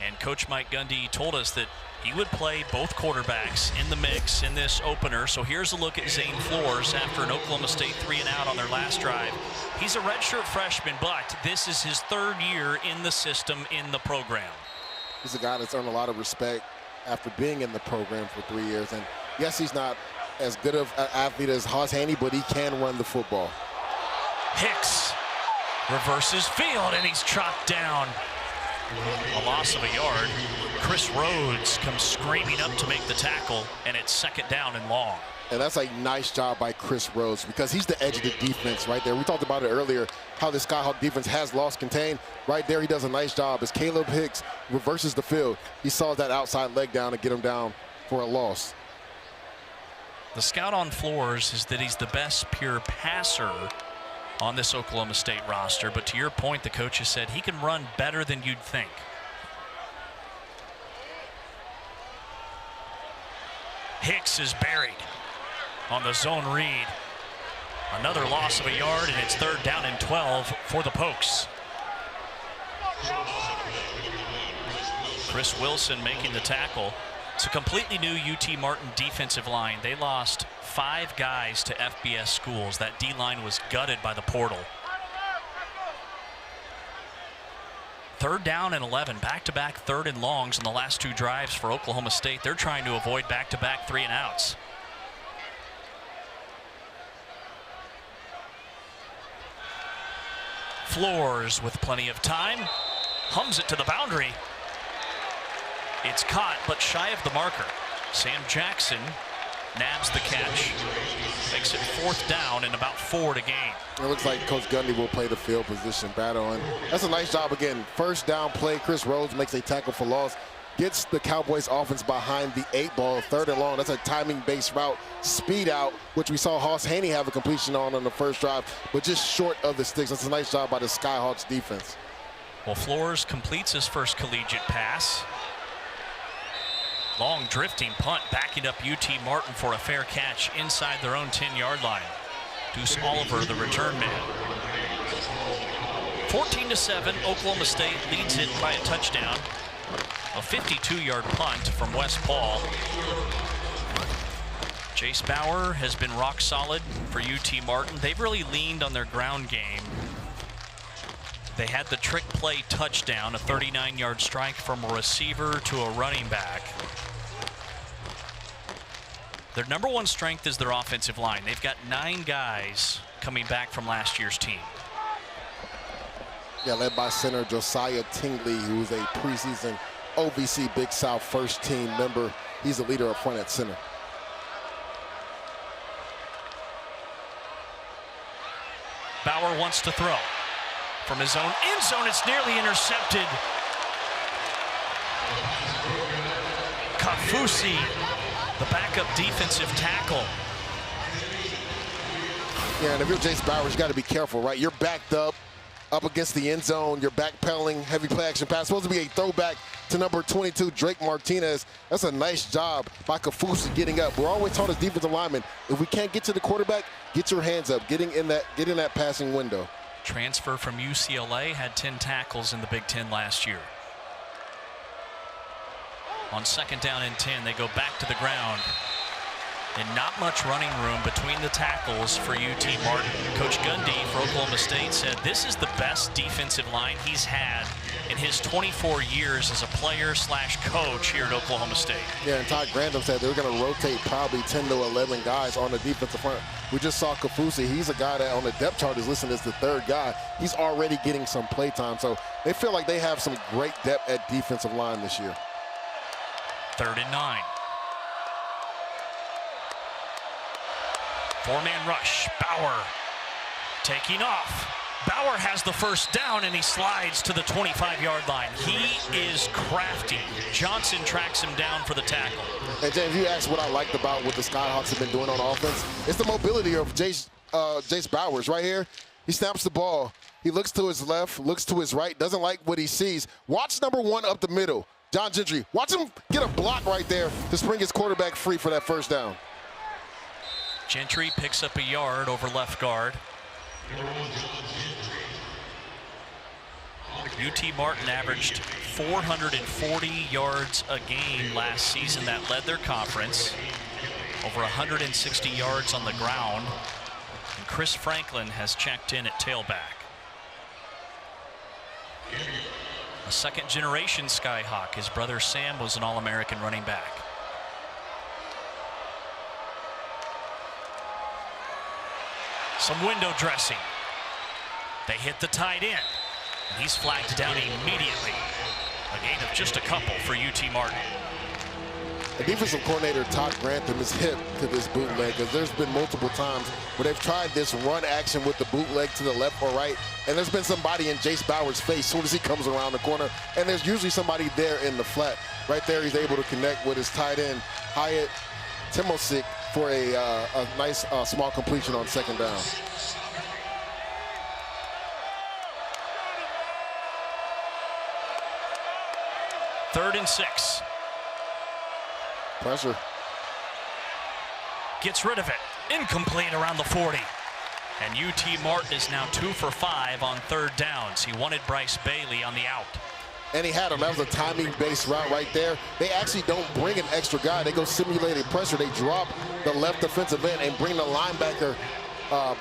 And Coach Mike Gundy told us that he would play both quarterbacks in the mix in this opener. So here's a look at Zane Flores after an Oklahoma State 3-and-out on their last drive. He's a redshirt freshman, but this is his third year in the system, in the program. He's a guy that's earned a lot of respect after being in the program for 3 years. And yes, he's not as good of an athlete as Haas Haney, but he can run the football. Hicks reverses field, and he's chopped down. A loss of a yard. Chris Rhodes comes screaming up to make the tackle, and it's second down and long. And that's a nice job by Chris Rhodes because he's the edge of the defense right there. We talked about it earlier, how the Skyhawk defense has lost contain. Right there, he does a nice job as Caleb Hicks reverses the field. He saw that outside leg down and get him down for a loss. The scout on Flores is that he's the best pure passer on this Oklahoma State roster, but to your point, the coach has said he can run better than you'd think. Hicks is buried on the zone read. Another loss of a yard, and it's third down and 12 for the Pokes. Chris Wilson making the tackle. It's a completely new UT Martin defensive line. They lost 5 guys to FBS schools. That D-line was gutted by the portal. Third down and 11, back-to-back third and longs in the last 2 drives for Oklahoma State. They're trying to avoid back-to-back 3-and-outs. Flores with plenty of time, hums it to the boundary. It's caught, but shy of the marker. Sam Jackson nabs the catch, makes it fourth down and about 4 to gain. It looks like Coach Gundy will play the field position battle, and that's a nice job again. First down play, Chris Rhodes makes a tackle for loss, gets the Cowboys offense behind the 8-ball, third and long. That's a timing-based route, speed out, which we saw Haas Haney have a completion on the first drive, but just short of the sticks. That's a nice job by the Skyhawks defense. Well, Flores completes his first collegiate pass. Long drifting punt, backing up UT Martin for a fair catch inside their own 10-yard line. Deuce Oliver, the return man. 14-7, Oklahoma State leads it by a touchdown. A 52-yard punt from Wes Paul. Jace Bauer has been rock solid for UT Martin. They've really leaned on their ground game. They had the trick play touchdown, a 39-yard strike from a receiver to a running back. Their number one strength is their offensive line. They've got 9 guys coming back from last year's team. Yeah, led by center Josiah Tingley, who's a preseason OVC Big South first team member. He's the leader up front at center. Bauer wants to throw. From his own end zone, it's nearly intercepted. Kafusi, the backup defensive tackle. Yeah, and if you're Jace Bowers, you got to be careful, right? You're backed up against the end zone. You're backpedaling, heavy play action pass. Supposed to be a throwback to number 22, Drake Martinez. That's a nice job by Kafusi getting up. We're always taught as defensive linemen, if we can't get to the quarterback, get your hands up, get in that passing window. Transfer from UCLA, had 10 tackles in the Big Ten last year. On second down and 10, they go back to the ground. And not much running room between the tackles for UT Martin. Coach Gundy for Oklahoma State said this is the best defensive line he's had in his 24 years as a player / coach here at Oklahoma State. Yeah, and Todd Grandam said they're going to rotate probably 10 to 11 guys on the defensive front. We just saw Kafusi. He's a guy that on the depth chart is listed as the 3rd guy. He's already getting some play time. So they feel like they have some great depth at defensive line this year. 3rd and 9. 4-man rush. Bauer taking off. Bauer has the first down, and he slides to the 25-yard line. He is crafty. Johnson tracks him down for the tackle. And James, you asked what I liked about what the Skyhawks have been doing on offense. It's the mobility of Jace Bowers right here. He snaps the ball. He looks to his left, looks to his right, doesn't like what he sees. Watch number 1 up the middle, John Gentry. Watch him get a block right there to spring his quarterback free for that first down. Gentry picks up a yard over left guard. UT Martin averaged 440 yards a game last season. That led their conference. Over 160 yards on the ground. And Chris Franklin has checked in at tailback. A second-generation Skyhawk. His brother Sam was an All-American running back. Some window dressing. They hit the tight end. And he's flagged down immediately. A gain of just a couple for UT Martin. The defensive coordinator, Todd Grantham, is hip to this bootleg because there's been multiple times where they've tried this run action with the bootleg to the left or right, and there's been somebody in Jace Bauer's face as soon as he comes around the corner, and there's usually somebody there in the flat. Right there, he's able to connect with his tight end, Hyatt Timosik, for a nice small completion on second down. Third and 6. Pressure. Gets rid of it. Incomplete around the 40. And UT Martin is now 2 for 5 on third downs. He wanted Bryce Bailey on the out. And he had him. That was a timing-based route right there. They actually don't bring an extra guy. They go simulated pressure. They drop the left defensive end and bring the linebacker,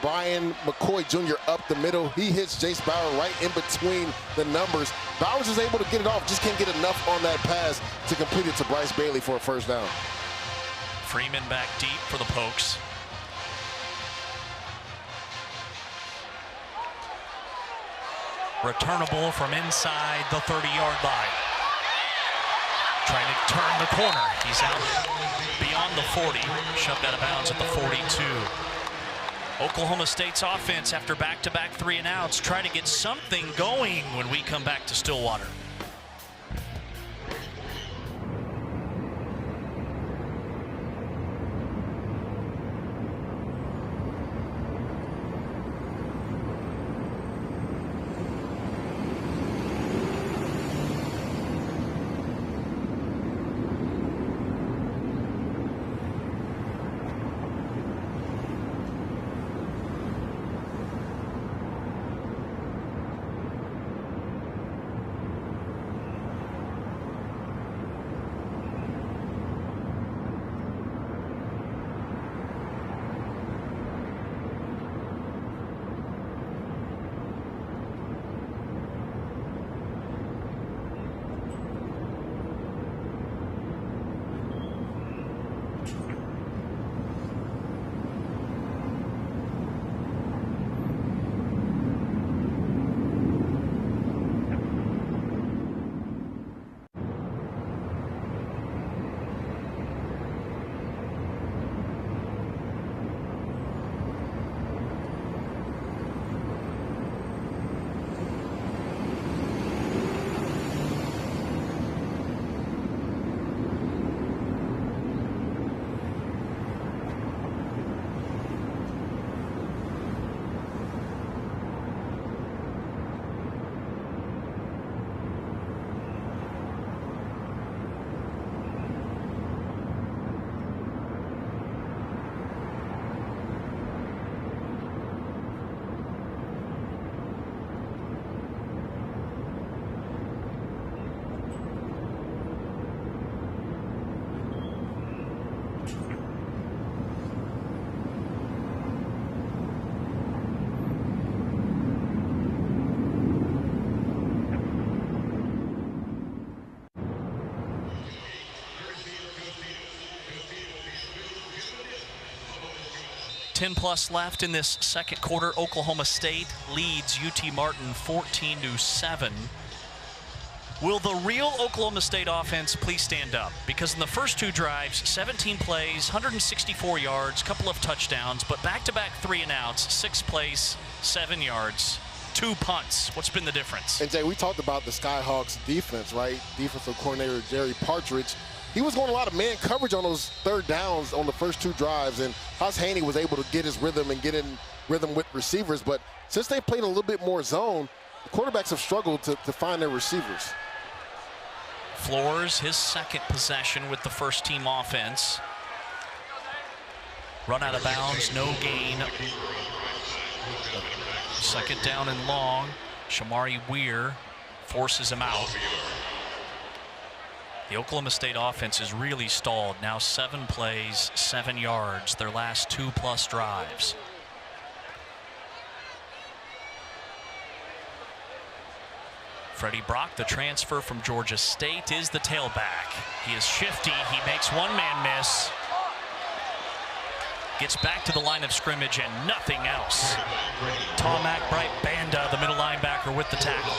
Brian McCoy Jr. up the middle. He hits Jace Bauer right in between the numbers. Bowers is able to get it off, just can't get enough on that pass to complete it to Bryce Bailey for a first down. Freeman back deep for the Pokes. Returnable from inside the 30-yard line. Trying to turn the corner. He's out beyond the 40, shoved out of bounds at the 42. Oklahoma State's offense, after back-to-back 3-and-outs, try to get something going when we come back to Stillwater. Plus left in this second quarter. Oklahoma State leads UT Martin 14-7. Will the real Oklahoma State offense please stand up? Because in the first two drives, 17 plays, 164 yards, couple of touchdowns, but back-to-back 3-and-outs, 6 plays, 7 yards. 2 punts. What's been the difference? And Jay, we talked about the Skyhawks defense, right? Defensive coordinator Jerry Partridge. He was going a lot of man coverage on those third downs on the first 2 drives, and Haas Haney was able to get his rhythm and get in rhythm with receivers. But since they played a little bit more zone, the quarterbacks have struggled to find their receivers. Flores, his second possession with the first team offense. Run out of bounds, no gain. Second down and long. Shamari Weir forces him out. The Oklahoma State offense is really stalled. Now 7 plays, 7 yards, their last 2+ drives. Freddie Brock, the transfer from Georgia State, is the tailback. He is shifty. He makes one man miss. Gets back to the line of scrimmage and nothing else. Tomac Bright Banda, the middle linebacker, with the tackle.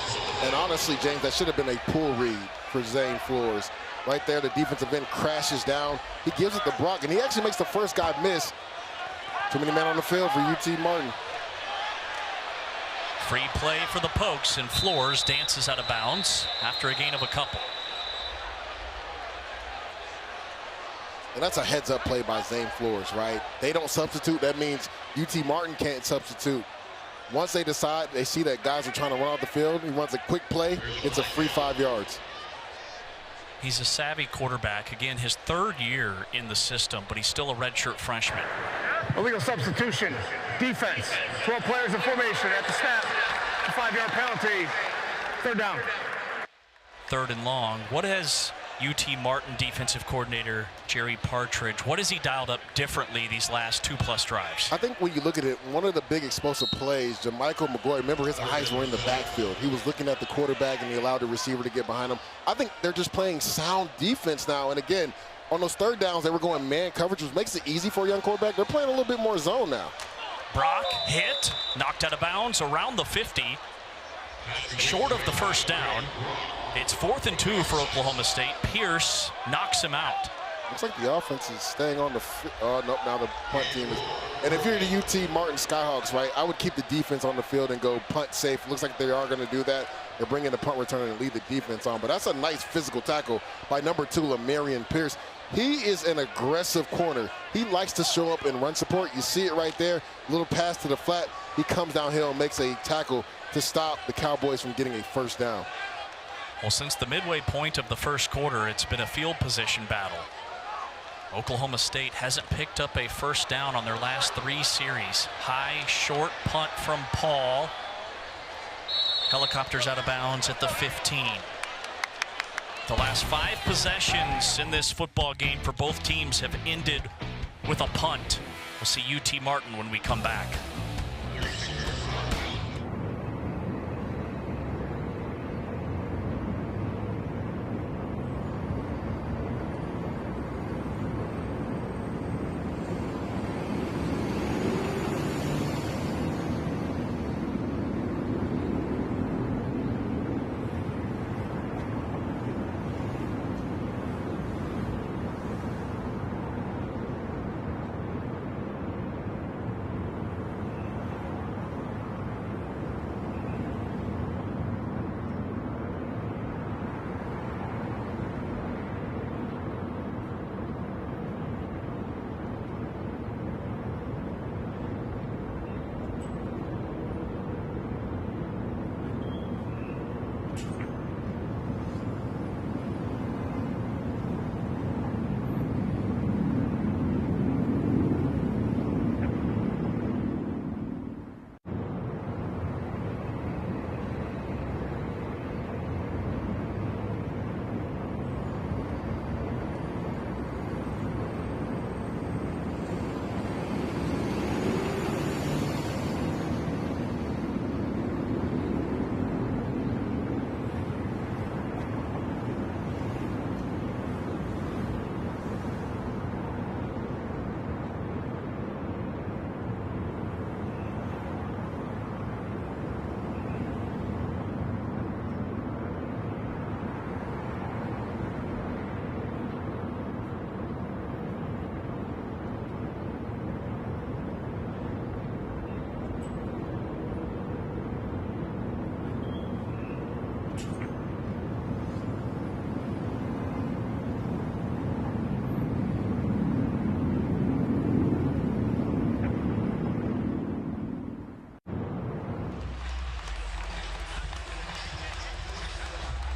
And honestly, James, that should have been a pull read for Zane Flores. Right there, the defensive end crashes down. He gives it to Brock, and he actually makes the first guy miss. Too many men on the field for UT Martin. Free play for the Pokes, and Flores dances out of bounds after a gain of a couple. And that's a heads-up play by Zane Flores, right? They don't substitute. That means UT Martin can't substitute. Once they decide, they see that guys are trying to run out the field, he runs a quick play, it's a free 5 yards. He's a savvy quarterback. Again, his 3rd year in the system, but he's still a redshirt freshman. Illegal substitution. Defense. 12 players in formation at the snap. A 5-yard penalty. 3rd down. 3rd and long. What has UT Martin defensive coordinator Jerry Partridge, what has he dialed up differently these last 2+ drives? I think when you look at it, one of the big explosive plays, Jermichael McGrory, remember his eyes were in the backfield. He was looking at the quarterback and he allowed the receiver to get behind him. I think they're just playing sound defense now. And again, on those 3rd downs, they were going man coverage, which makes it easy for a young quarterback. They're playing a little bit more zone now. Brock hit, knocked out of bounds around the 50, short of the first down. It's 4th and 2 for Oklahoma State. Pierce knocks him out. Looks like the offense is staying on the nope, now the punt team is. And if you're the UT Martin Skyhawks, right, I would keep the defense on the field and go punt safe. Looks like they are going to do that. They're bringing the punt return and lead the defense on. But that's a nice physical tackle by number 2, Lamarian Pierce. He is an aggressive corner. He likes to show up and run support. You see it right there. Little pass to the flat. He comes downhill and makes a tackle to stop the Cowboys from getting a first down. Well, since the midway point of the first quarter, it's been a field position battle. Oklahoma State hasn't picked up a first down on their last 3 series. High, short punt from Paul. Helicopters out of bounds at the 15. The last 5 possessions in this football game for both teams have ended with a punt. We'll see UT Martin when we come back.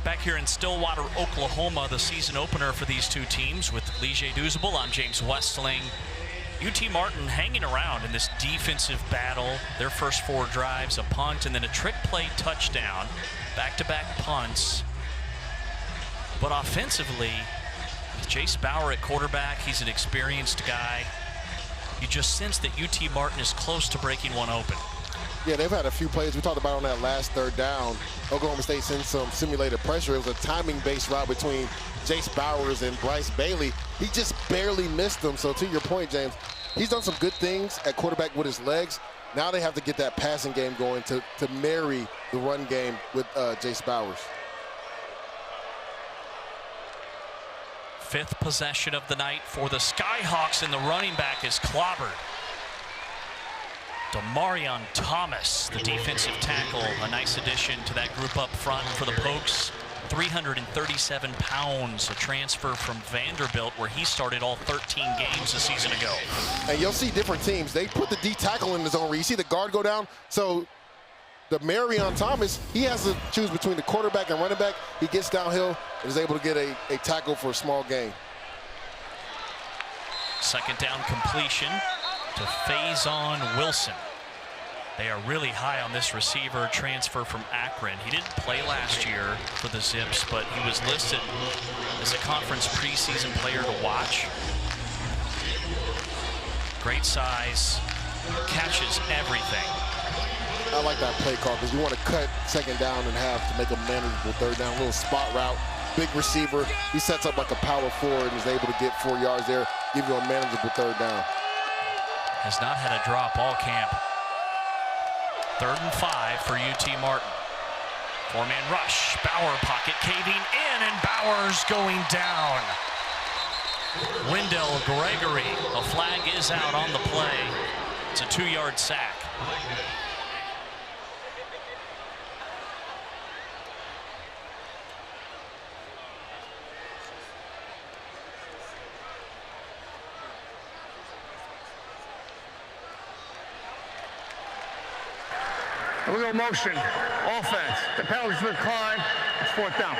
Back here in Stillwater, Oklahoma, the season opener for these two teams with Lige Douzable. I'm James Westling. UT Martin hanging around in this defensive battle. Their first 4 drives, a punt, and then a trick play touchdown. Back-to-back punts. But offensively, with Jace Bauer at quarterback, he's an experienced guy. You just sense that UT Martin is close to breaking one open. Yeah, they've had a few plays. We talked about on that last third down. Oklahoma State sent some simulated pressure. It was a timing-based route between Jace Bowers and Bryce Bailey. He just barely missed them. So to your point, James, he's done some good things at quarterback with his legs. Now they have to get that passing game going to marry the run game with Jace Bowers. 5th possession of the night for the Skyhawks, and the running back is clobbered. Demarion Thomas, the defensive tackle, a nice addition to that group up front for the Pokes. 337 pounds, a transfer from Vanderbilt, where he started all 13 games a season ago. And you'll see different teams. They put the D tackle in the zone where you see the guard go down. So the Demarion Thomas, he has to choose between the quarterback and running back. He gets downhill and is able to get a tackle for a small gain. 2nd down completion to Faison Wilson. They are really high on this receiver, transfer from Akron. He didn't play last year for the Zips, but he was listed as a conference preseason player to watch. Great size, catches everything. I like that play call because you want to cut 2nd down and have to make a manageable 3rd down. Little spot route, big receiver. He sets up like a power forward and is able to get 4 yards there, give you a manageable 3rd down. Has not had a drop all camp. 3rd and 5 for UT Martin. 4-man rush, Bauer pocket caving in, and Bauer's going down. Wendell Gregory, a flag is out on the play. It's a 2-yard sack. Illegal motion, offense. The penalty's been declined. It's 4th down.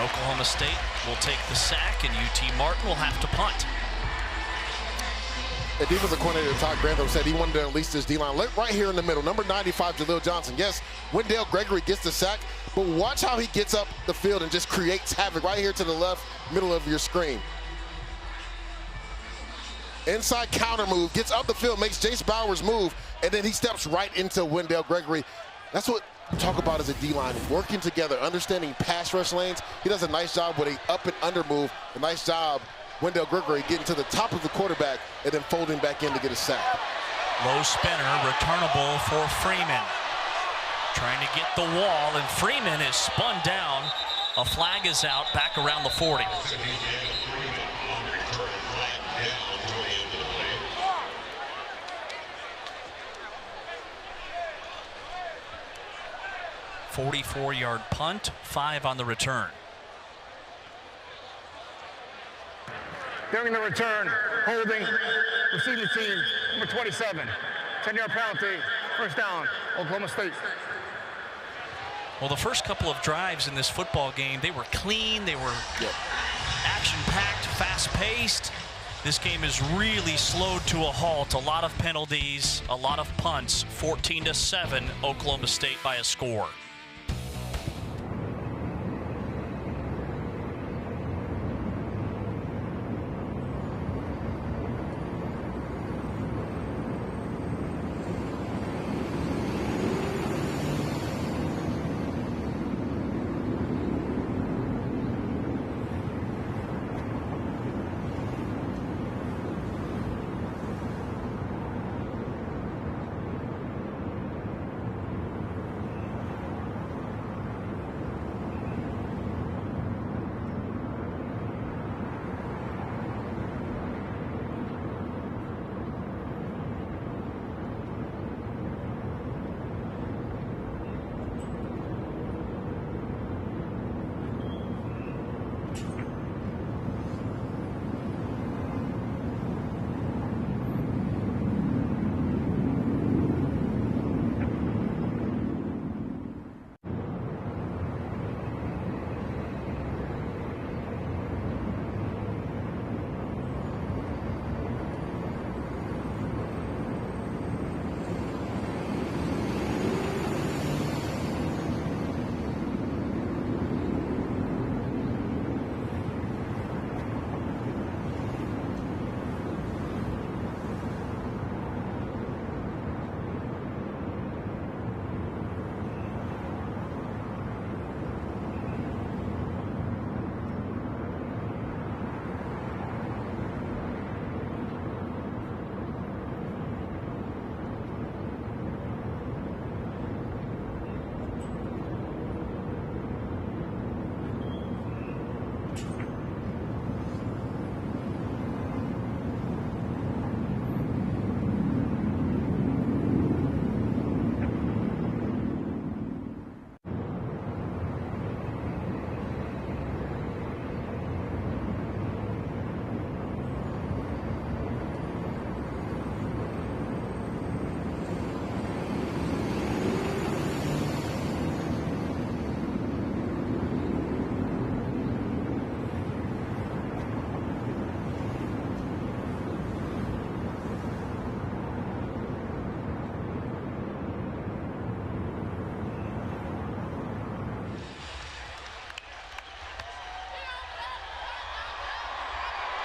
Oklahoma State will take the sack, and UT Martin will have to punt. The defensive coordinator, Todd Grantham, said he wanted to unleash this D-line right here in the middle. Number 95, Jaleel Johnson. Yes, Wendell Gregory gets the sack, but watch how he gets up the field and just creates havoc right here to the left, middle of your screen. Inside counter move, gets up the field, makes Jace Bowers move, and then he steps right into Wendell Gregory. That's what we talk about as a D-line, working together, understanding pass rush lanes. He does a nice job with a up and under move. A nice job, Wendell Gregory, getting to the top of the quarterback and then folding back in to get a sack. Low spinner, returnable for Freeman. Trying to get the wall, and Freeman is spun down. A flag is out back around the 40. .44-yard punt, 5 on the return. During the return, holding, receiving team, number 27. 10-yard penalty, 1st down, Oklahoma State. Well, the first couple of drives in this football game, they were clean, they were action-packed, fast-paced. This game is really slowed to a halt. A lot of penalties, a lot of punts. 14-7, Oklahoma State by a score.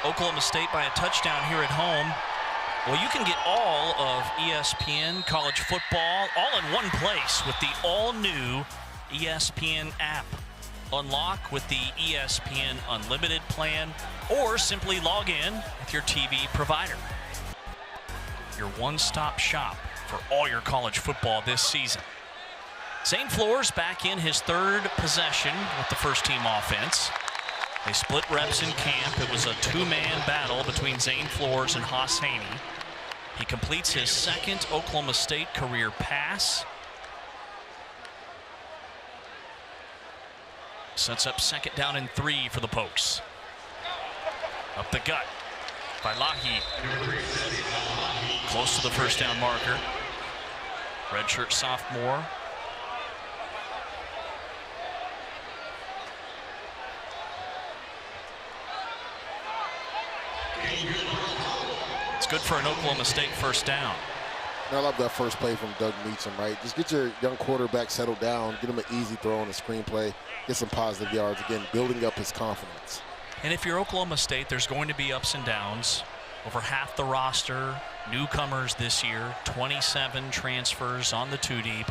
Oklahoma State by a touchdown here at home. Well, you can get all of ESPN college football all in one place with the all-new ESPN app. Unlock with the ESPN Unlimited plan or simply log in with your TV provider. Your one-stop shop for all your college football this season. Zane Flores back in his third possession with the first-team offense. They split reps in camp. It was a two-man battle between Zane Flores and Haas Haney. He completes his second Oklahoma State career pass. Sets up second down and 3 for the Pokes. Up the gut by Lahi. Close to the first down marker. Redshirt sophomore. It's good for an Oklahoma State first down. I love that first play from Doug Meacham, right? Just get your young quarterback settled down, get him an easy throw on the screenplay, get some positive yards, again, building up his confidence. And if you're Oklahoma State, there's going to be ups and downs. Over half the roster, newcomers this year, 27 transfers on the two deep.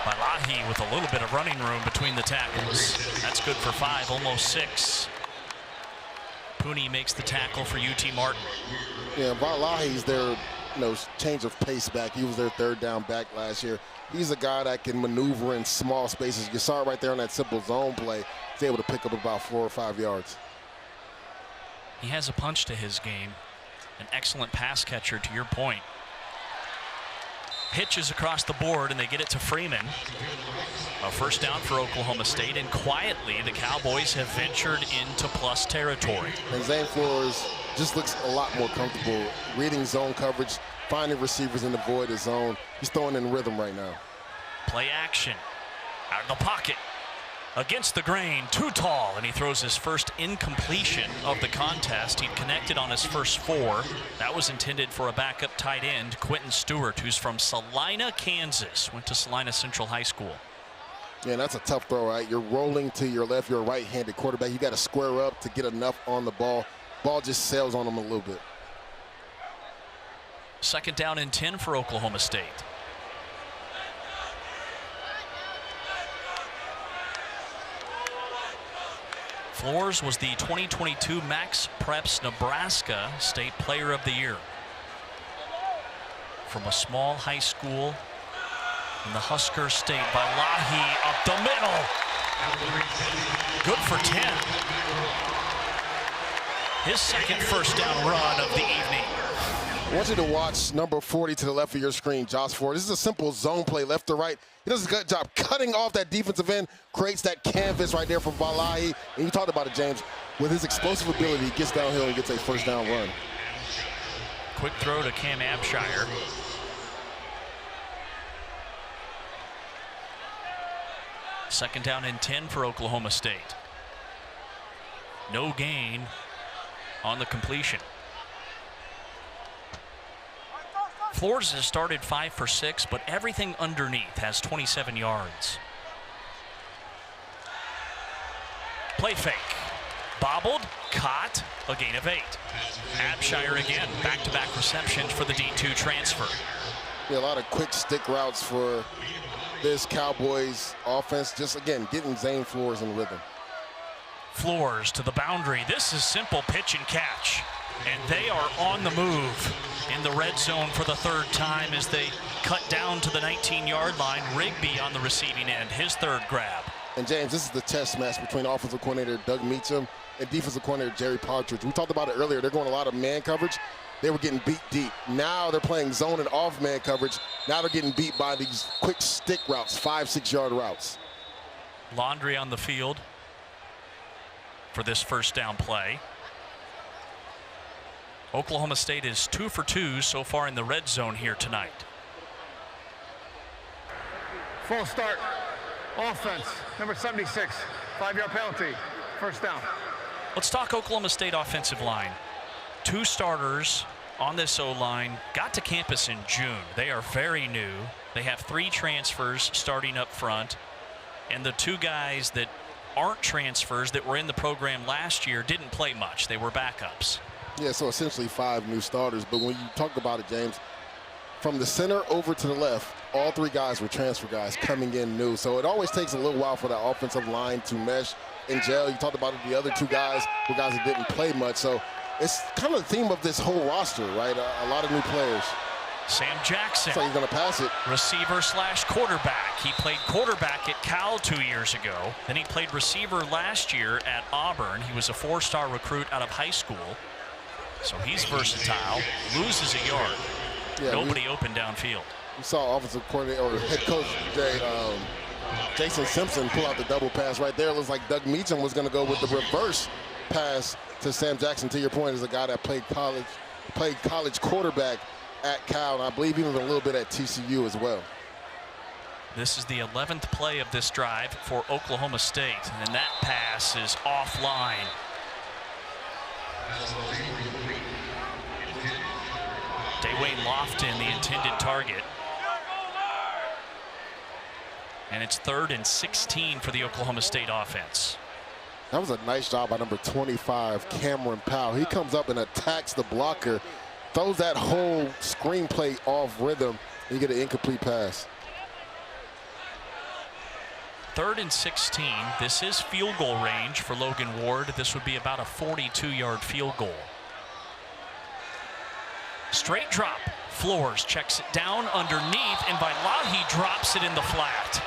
Balahi with a little bit of running room between the tackles. That's good for 5, almost 6. Pooney makes the tackle for UT Martin. Yeah, Balahi's their change of pace back. He was their third down back last year. He's a guy that can maneuver in small spaces. You saw it right there on that simple zone play. He's able to pick up about 4 or 5 yards. He has a punch to his game. An excellent pass catcher, to your point. Pitches across the board, and they get it to Freeman. A first down for Oklahoma State, and quietly the Cowboys have ventured into plus territory. And Zane Flores just looks a lot more comfortable reading zone coverage, finding receivers in the void of zone. He's throwing in rhythm right now. Play action. Out of the pocket. Against the grain, too tall, and he throws his first incompletion of the contest. He'd connected on his first 4. That was intended for a backup tight end, Quentin Stewart, who's from Salina, Kansas. Went to Salina Central High School. Yeah, that's a tough throw, right? You're rolling to your left, you're a right-handed quarterback. You got to square up to get enough on the ball. Ball just sails on him a little bit. Second down and 10 for Oklahoma State. Flores was the 2022 Max Preps Nebraska State Player of the Year. From a small high school in the Husker State, Balahi up the middle. Good for 10. His second first down run of the evening. I want you to watch number 40 to the left of your screen, Josh Ford. This is a simple zone play left to right. He does a good job cutting off that defensive end, creates that canvas right there for Balahi. And you talked about it, James. With his explosive ability, he gets downhill and gets a first down run. Quick throw to Cam Abshire. Second down and 10 for Oklahoma State. No gain on the completion. Flores has started 5 for 6, but everything underneath has 27 yards. Play fake. Bobbled, caught, a gain of 8. Abshire again, back-to-back receptions for the D2 transfer. Yeah, a lot of quick stick routes for this Cowboys offense. Just, again, getting Zane Flores in rhythm. Flores to the boundary. This is simple pitch and catch. And they are on the move in the red zone for the third time as they cut down to the 19-yard line. Rigby on the receiving end, his third grab. And James, this is the test match between offensive coordinator Doug Meacham and defensive coordinator Jerry Partridge. We talked about it earlier. They're going a lot of man coverage. They were getting beat deep. Now they're playing zone and off man coverage. Now they're getting beat by these quick stick routes, 5-6 yard routes. Laundry on the field for this first down play. Oklahoma State is 2 for 2 so far in the red zone here tonight. Full start. Offense, number 76, 5-yard penalty, first down. Let's talk Oklahoma State offensive line. 2 starters on this O-line got to campus in June. They are very new. They have 3 transfers starting up front. And the 2 guys that aren't transfers that were in the program last year didn't play much. They were backups. Yeah, so essentially 5 new starters. But when you talk about it, James, from the center over to the left, all 3 guys were transfer guys coming in new. So it always takes a little while for that offensive line to mesh and gel. You talked about it, the other 2 guys were guys that didn't play much. So it's kind of the theme of this whole roster, right? A lot of new players. Sam Jackson. So he's going to pass it. Receiver/quarterback. He played quarterback at Cal 2 years ago. Then he played receiver last year at Auburn. He was a 4-star recruit out of high school. So he's versatile. Loses a yard. Yeah, nobody open downfield. We saw offensive coordinator or head coach Jason Simpson pull out the double pass right there. It looks like Doug Meacham was going to go with the reverse pass to Sam Jackson. To your point, is a guy that played college quarterback at Cal, and I believe even a little bit at TCU as well. This is the 11th play of this drive for Oklahoma State, and that pass is offline. Dwayne Lofton, the intended target. And it's 3rd and 16 for the Oklahoma State offense. That was a nice job by number 25, Cameron Powell. He comes up and attacks the blocker, throws that whole screenplay off rhythm, and you get an incomplete pass. 3rd and 16. This is field goal range for Logan Ward. This would be about a 42-yard field goal. Straight drop. Flores checks it down underneath, and Vailahi drops it in the flat.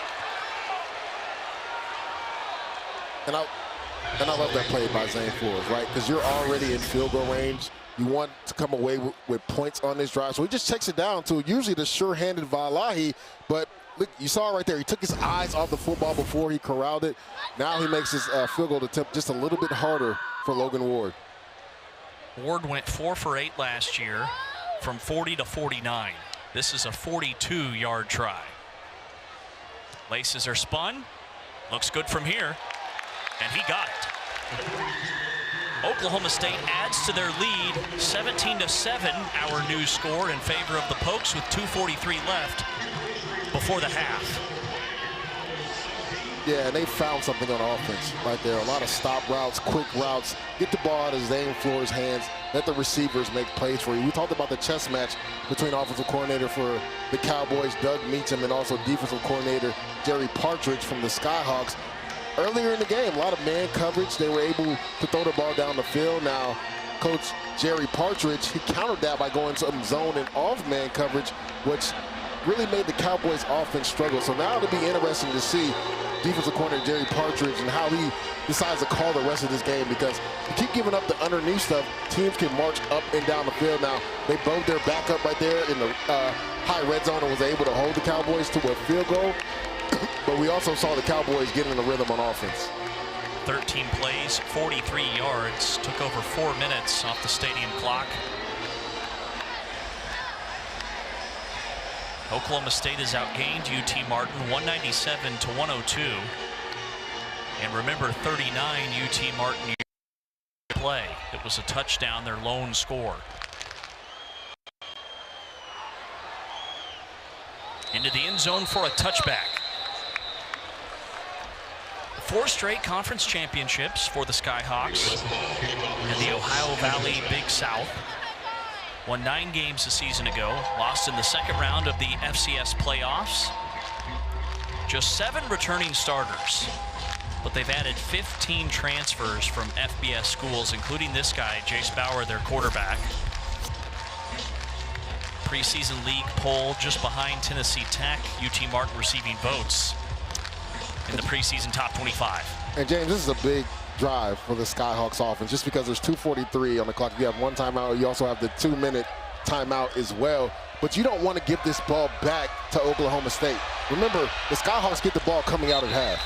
And I love that play by Zane Flores, right? Because you're already in field goal range. You want to come away with points on this drive. So he just checks it down to usually the sure-handed Vailahi. But look, you saw it right there. He took his eyes off the football before he corralled it. Now he makes his field goal attempt just a little bit harder for Logan Ward. Ward went 4 for 8 last year from 40 to 49. This is a 42-yard try. Laces are spun. Looks good from here. And he got it. Oklahoma State adds to their lead, 17-7, our new score in favor of the Pokes with 2:43 left before the half. Yeah, and they found something on offense right there. A lot of stop routes, quick routes. Get the ball out of Zane Flores' hands. Let the receivers make plays for you. We talked about the chess match between offensive coordinator for the Cowboys, Doug Meacham, and also defensive coordinator Jerry Partridge from the Skyhawks. Earlier in the game, a lot of man coverage. They were able to throw the ball down the field. Now, Coach Jerry Partridge, he countered that by going some zone and off man coverage, which really made the Cowboys offense struggle. So now it'll be interesting to see defensive coordinator Jerry Partridge and how he decides to call the rest of this game, because you keep giving up the underneath stuff, teams can march up and down the field. Now, they blowed their backup right there in the high red zone and was able to hold the Cowboys to a field goal. But we also saw the Cowboys get in the rhythm on offense. 13 plays, 43 yards. Took over 4 minutes off the stadium clock. Oklahoma State has outgained UT Martin 197 to 102. And remember, 39 UT Martin play. It was a touchdown, their lone score. Into the end zone for a touchback. 4 straight conference championships for the Skyhawks in the Ohio Valley Big South. Won 9 games a season ago, lost in the second round of the FCS playoffs. Just 7 returning starters, but they've added 15 transfers from FBS schools, including this guy, Jace Bauer, their quarterback. Preseason league poll just behind Tennessee Tech, UT Martin receiving votes in the preseason top 25. And James, this is a big drive for the Skyhawks offense, just because there's 2:43 on the clock. You have 1 timeout. You also have the 2-minute timeout as well. But you don't want to give this ball back to Oklahoma State. Remember, the Skyhawks get the ball coming out at half.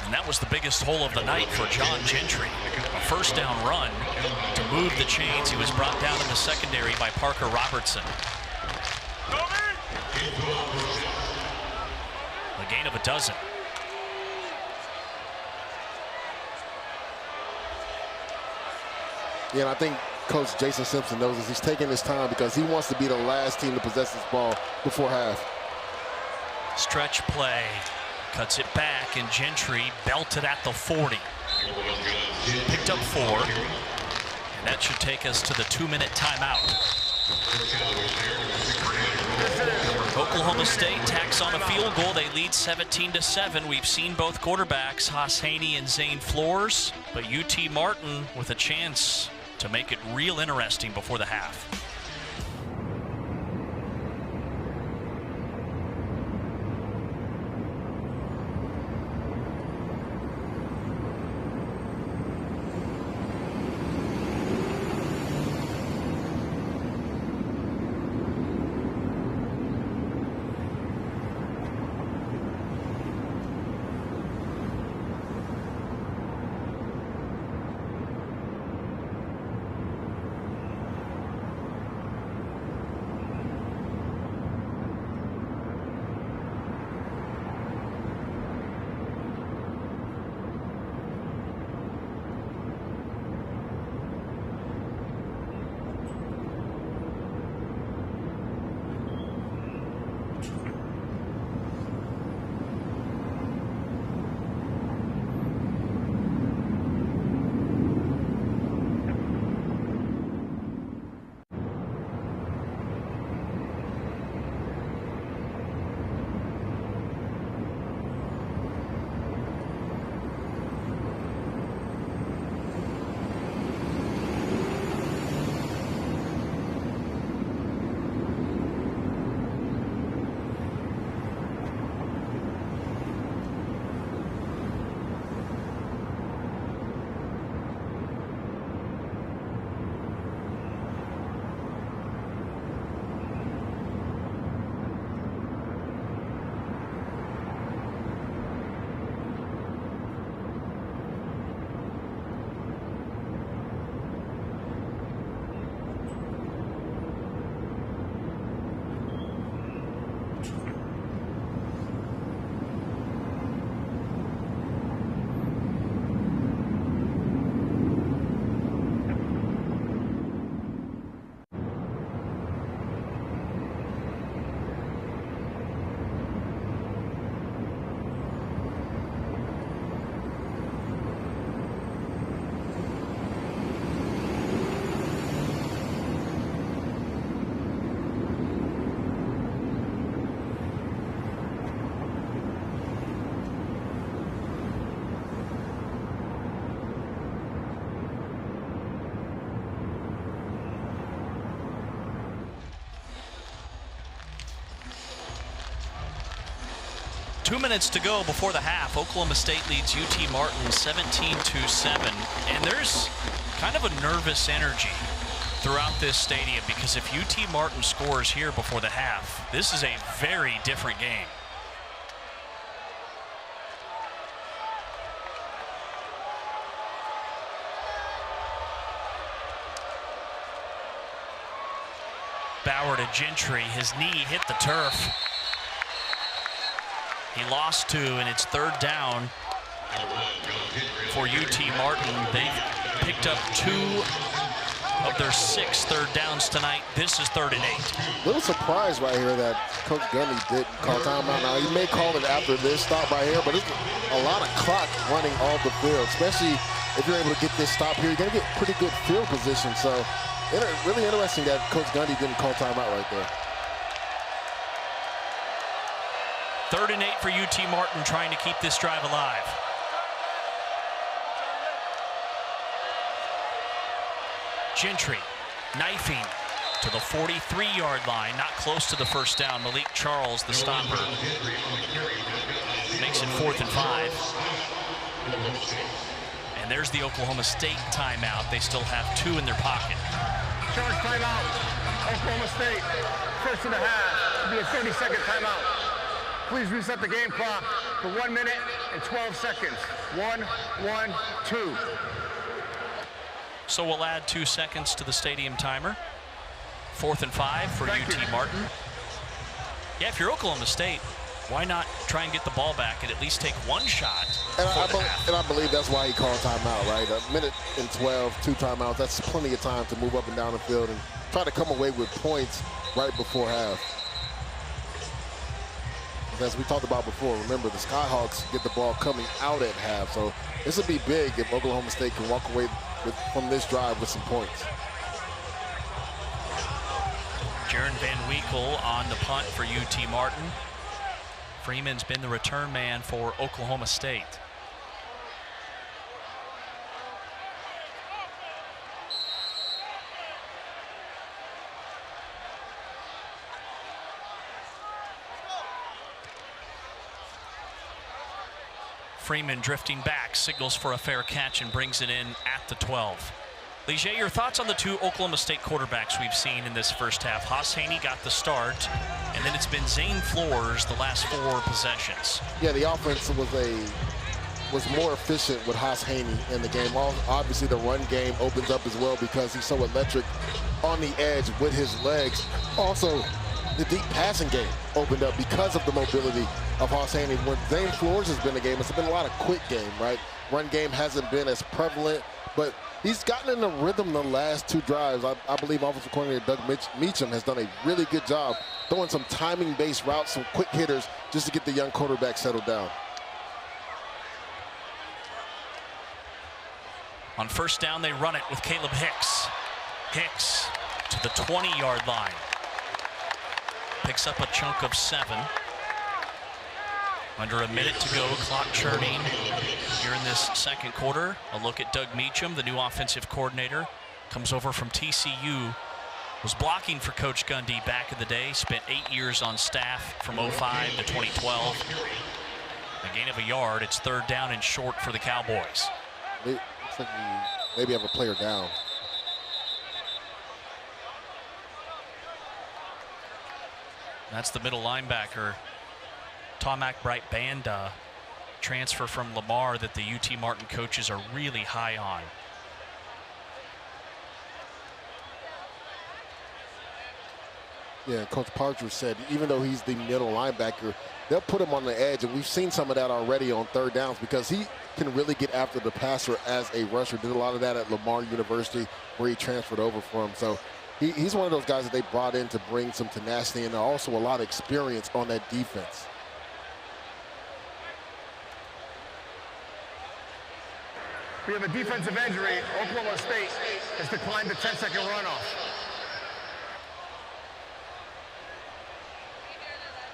And that was the biggest hole of the night for John Gentry. A first down run to move the chains. He was brought down in the secondary by Parker Robertson. A gain of 12. Yeah, and I think Coach Jason Simpson knows this. He's taking his time because he wants to be the last team to possess this ball before half. Stretch play. Cuts it back, and Gentry belted at the 40. Picked up 4. And that should take us to the 2-minute timeout. Oklahoma State tacks on a field goal. They lead 17-7. We've seen both quarterbacks, Haas Haney and Zane Flores, but UT Martin with a chance to make it real interesting before the half. Two minutes to go before the half. Oklahoma State leads UT Martin 17-7. And there's kind of a nervous energy throughout this stadium because if UT Martin scores here before the half, this is a very different game. Bauer to Gentry. His knee hit the turf. He lost 2, and it's 3rd down for UT Martin. They've picked up 2 of their 6 third downs tonight. This is 3rd and 8. Little surprise right here that Coach Gundy didn't call timeout. Now, he may call it after this stop right here, but it's a lot of clock running off the field, especially if you're able to get this stop here. You're going to get pretty good field position. So, really interesting that Coach Gundy didn't call timeout right there. 3rd and 8 for UT Martin, trying to keep this drive alive. Gentry knifing to the 43-yard line, not close to the first down. Malik Charles, the stopper, makes it 4th and 5. And there's the Oklahoma State timeout. They still have 2 in their pocket. Charge timeout. Oklahoma State, first and a half. It'll be a 30-second timeout. Please reset the game clock for 1 minute and 12 seconds. 1, 1, 2. So we'll add 2 seconds to the stadium timer. 4th and 5 for UT Martin. Yeah, if you're Oklahoma State, why not try and get the ball back and at least take 1 shot? And I believe that's why he called timeout, right? 1 minute and 12, 2 timeouts. That's plenty of time to move up and down the field and try to come away with points right before half. as we talked about before, remember the Skyhawks get the ball coming out at half. So this would be big if Oklahoma State can walk away from this drive with some points. Jaron Van Wiegel on the punt for UT Martin. Freeman's been the return man for Oklahoma State. Freeman drifting back, signals for a fair catch and brings it in at the 12. Leger, your thoughts on the two Oklahoma State quarterbacks we've seen in this first half? Haas Haney got the start, and then it's been Zane Flores the last 4 possessions. Yeah, the offense was more efficient with Haas Haney in the game. Obviously, the run game opens up as well because he's so electric on the edge with his legs. Also, the deep passing game opened up because of the mobility of Haas Haney. When Zane Flores has been in the game, it's been a lot of quick game, right? Run game hasn't been as prevalent, but he's gotten in the rhythm the last 2 drives. I believe offensive coordinator Doug Meacham has done a really good job throwing some timing-based routes, some quick hitters, just to get the young quarterback settled down. On first down, they run it with Caleb Hicks. Hicks to the 20-yard line. Picks up a chunk of 7. Under a minute to go, clock churning here in this second quarter. A look at Doug Meacham, the new offensive coordinator. Comes over from TCU. Was blocking for Coach Gundy back in the day. Spent 8 years on staff from 05 to 2012. A gain of a yard. It's third down and short for the Cowboys. Looks like we maybe have a player down. That's the middle linebacker, Tomac Bright Banda, transfer from Lamar that the UT Martin coaches are really high on. Yeah, Coach Parker said even though he's the middle linebacker, they'll put him on the edge, and we've seen some of that already on third downs because he can really get after the passer as a rusher. Did a lot of that at Lamar University where he transferred over from. So he's one of those guys that they brought in to bring some tenacity and also a lot of experience on that defense. We have a defensive injury. Oklahoma State has declined the 10-second runoff.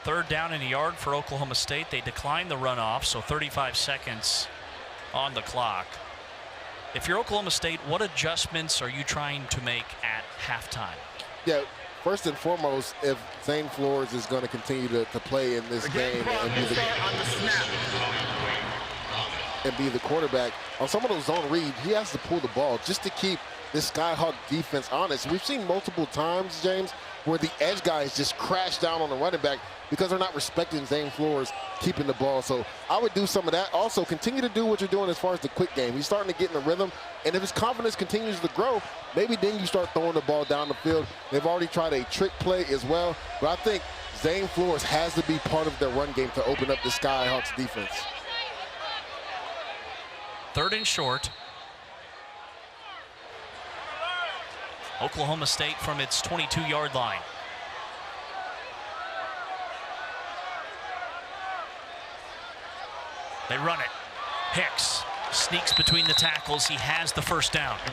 Third down and a yard for Oklahoma State. They declined the runoff, so 35 seconds on the clock. If you're Oklahoma State, what adjustments are you trying to make at halftime? Yeah, first and foremost, if Zane Flores is going to continue to play in this game and be the quarterback, on some of those zone reads, he has to pull the ball just to keep this Skyhawk defense honest. We've seen multiple times, James, where the edge guys just crash down on the running back because they're not respecting Zane Flores keeping the ball. So I would do some of that. Also, continue to do what you're doing as far as the quick game. He's starting to get in the rhythm, and if his confidence continues to grow, maybe then you start throwing the ball down the field. They've already tried a trick play as well, but I think Zane Flores has to be part of their run game to open up the Skyhawks defense. Third and short. Oklahoma State from its 22-yard line. They run it. Hicks sneaks between the tackles. He has the first down. A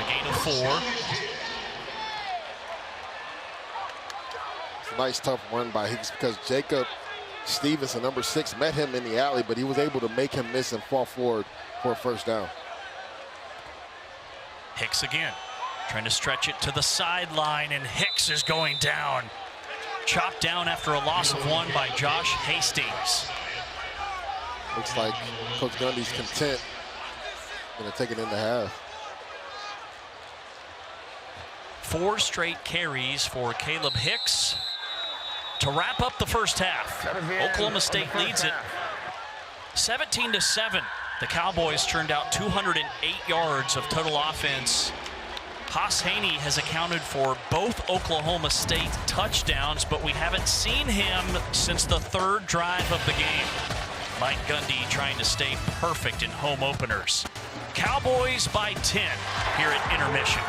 gain of 4. It's a nice, tough run by Hicks because Jacob Stevenson, number 6, met him in the alley, but he was able to make him miss and fall forward for a first down. Hicks again, trying to stretch it to the sideline, and Hicks is going down. Chopped down after a loss of 1 by Josh Hastings. Looks like Coach Gundy's content. Going to take it in the half. 4 straight carries for Caleb Hicks to wrap up the first half. Oklahoma State leads it 17-7. The Cowboys turned out 208 yards of total offense. Haas Haney has accounted for both Oklahoma State touchdowns, but we haven't seen him since the 3rd drive of the game. Mike Gundy trying to stay perfect in home openers. Cowboys by 10 here at intermission.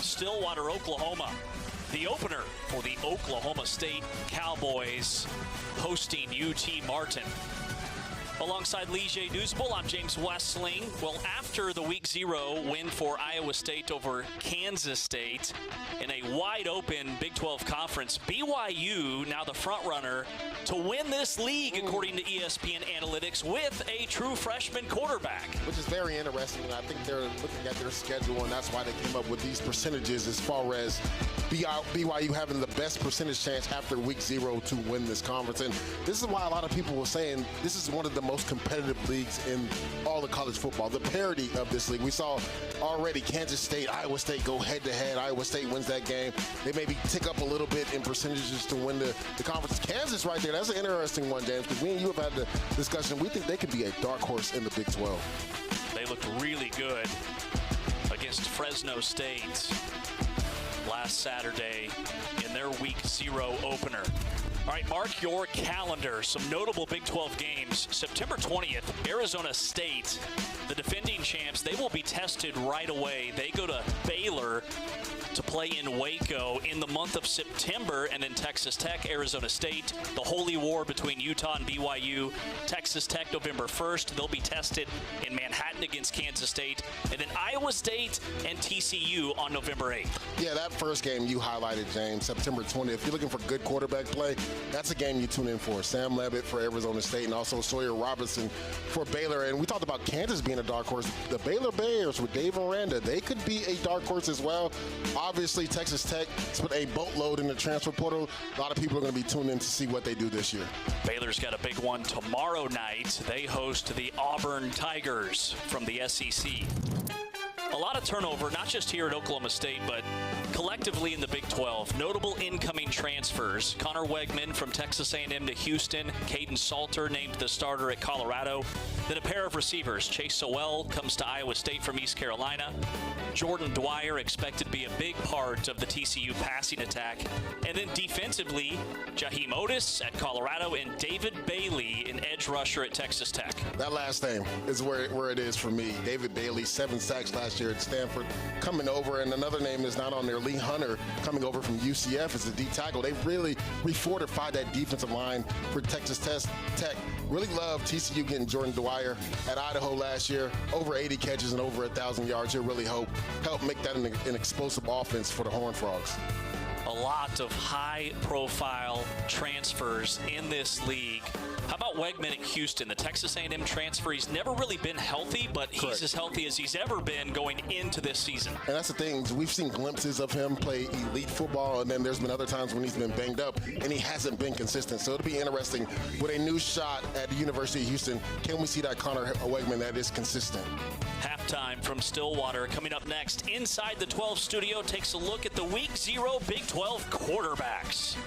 Stillwater, Oklahoma. The opener for the Oklahoma State Cowboys hosting UT Martin. Alongside Lige Newsable, I'm James Westling. Well, after the Week 0 win for Iowa State over Kansas State in a wide-open Big 12 conference, BYU now the front-runner to win this league, according to ESPN Analytics, with a true freshman quarterback. Which is very interesting. I think they're looking at their schedule, and that's why they came up with these percentages as far as BYU having the best percentage chance after Week 0 to win this conference. And this is why a lot of people were saying this is one of the most competitive leagues in all of college football. The parity of this league. We saw already Kansas State, Iowa State go head-to-head. Iowa State wins that game. They maybe tick up a little bit in percentages to win the conference. Kansas right there, that's an interesting one, James, because me and you have had the discussion. We think they could be a dark horse in the Big 12. They looked really good against Fresno State last Saturday in their Week 0 opener. All right, mark your calendar. Some notable Big 12 games. September 20th, Arizona State, the defending champs, they will be tested right away. They go to Baylor to play in Waco in the month of September, and then Texas Tech, Arizona State, the holy war between Utah and BYU. Texas Tech November 1st, they'll be tested in Manhattan against Kansas State, and then Iowa State and TCU on November 8th. Yeah, that first game you highlighted, James, September 20th. If you're looking for good quarterback play, that's a game you tune in for. Sam Levitt for Arizona State and also Sawyer Robertson for Baylor. And we talked about Kansas being a dark horse. The Baylor Bears with Dave Aranda, they could be a dark horse as well. Obviously, Texas Tech put a boatload in the transfer portal. A lot of people are going to be tuned in to see what they do this year. Baylor's got a big one tomorrow night. They host the Auburn Tigers from the SEC. A lot of turnover, not just here at Oklahoma State, but collectively in the Big 12. Notable incoming transfers. Connor Wegman from Texas A&M to Houston. Caden Salter named the starter at Colorado. Then a pair of receivers. Chase Sowell comes to Iowa State from East Carolina. Jordan Dwyer expected to be a big part of the TCU passing attack. And then defensively, Jaheim Otis at Colorado and David Bailey, an edge rusher at Texas Tech. That last name is where it is for me. David Bailey, 7 sacks last year at Stanford, coming over. And another name is not on there, Lee Hunter, coming over from UCF as a D tackle. They've really refortified that defensive line for Texas Tech. Really love TCU getting Jordan Dwyer at Idaho last year. Over 80 catches and over 1,000 yards. He'll really help make that an explosive offense for the Horned Frogs. A lot of high-profile transfers in this league. How about Wegman at Houston, the Texas A&M transfer? He's never really been healthy, but he's as healthy as he's ever been going into this season. And that's the thing. We've seen glimpses of him play elite football, and then there's been other times when he's been banged up, and he hasn't been consistent. So it'll be interesting. With a new shot at the University of Houston, can we see that Connor Wegman that is consistent? Halftime from Stillwater. Coming up next, Inside the 12 studio takes a look at the Week 0 Big 12 quarterbacks.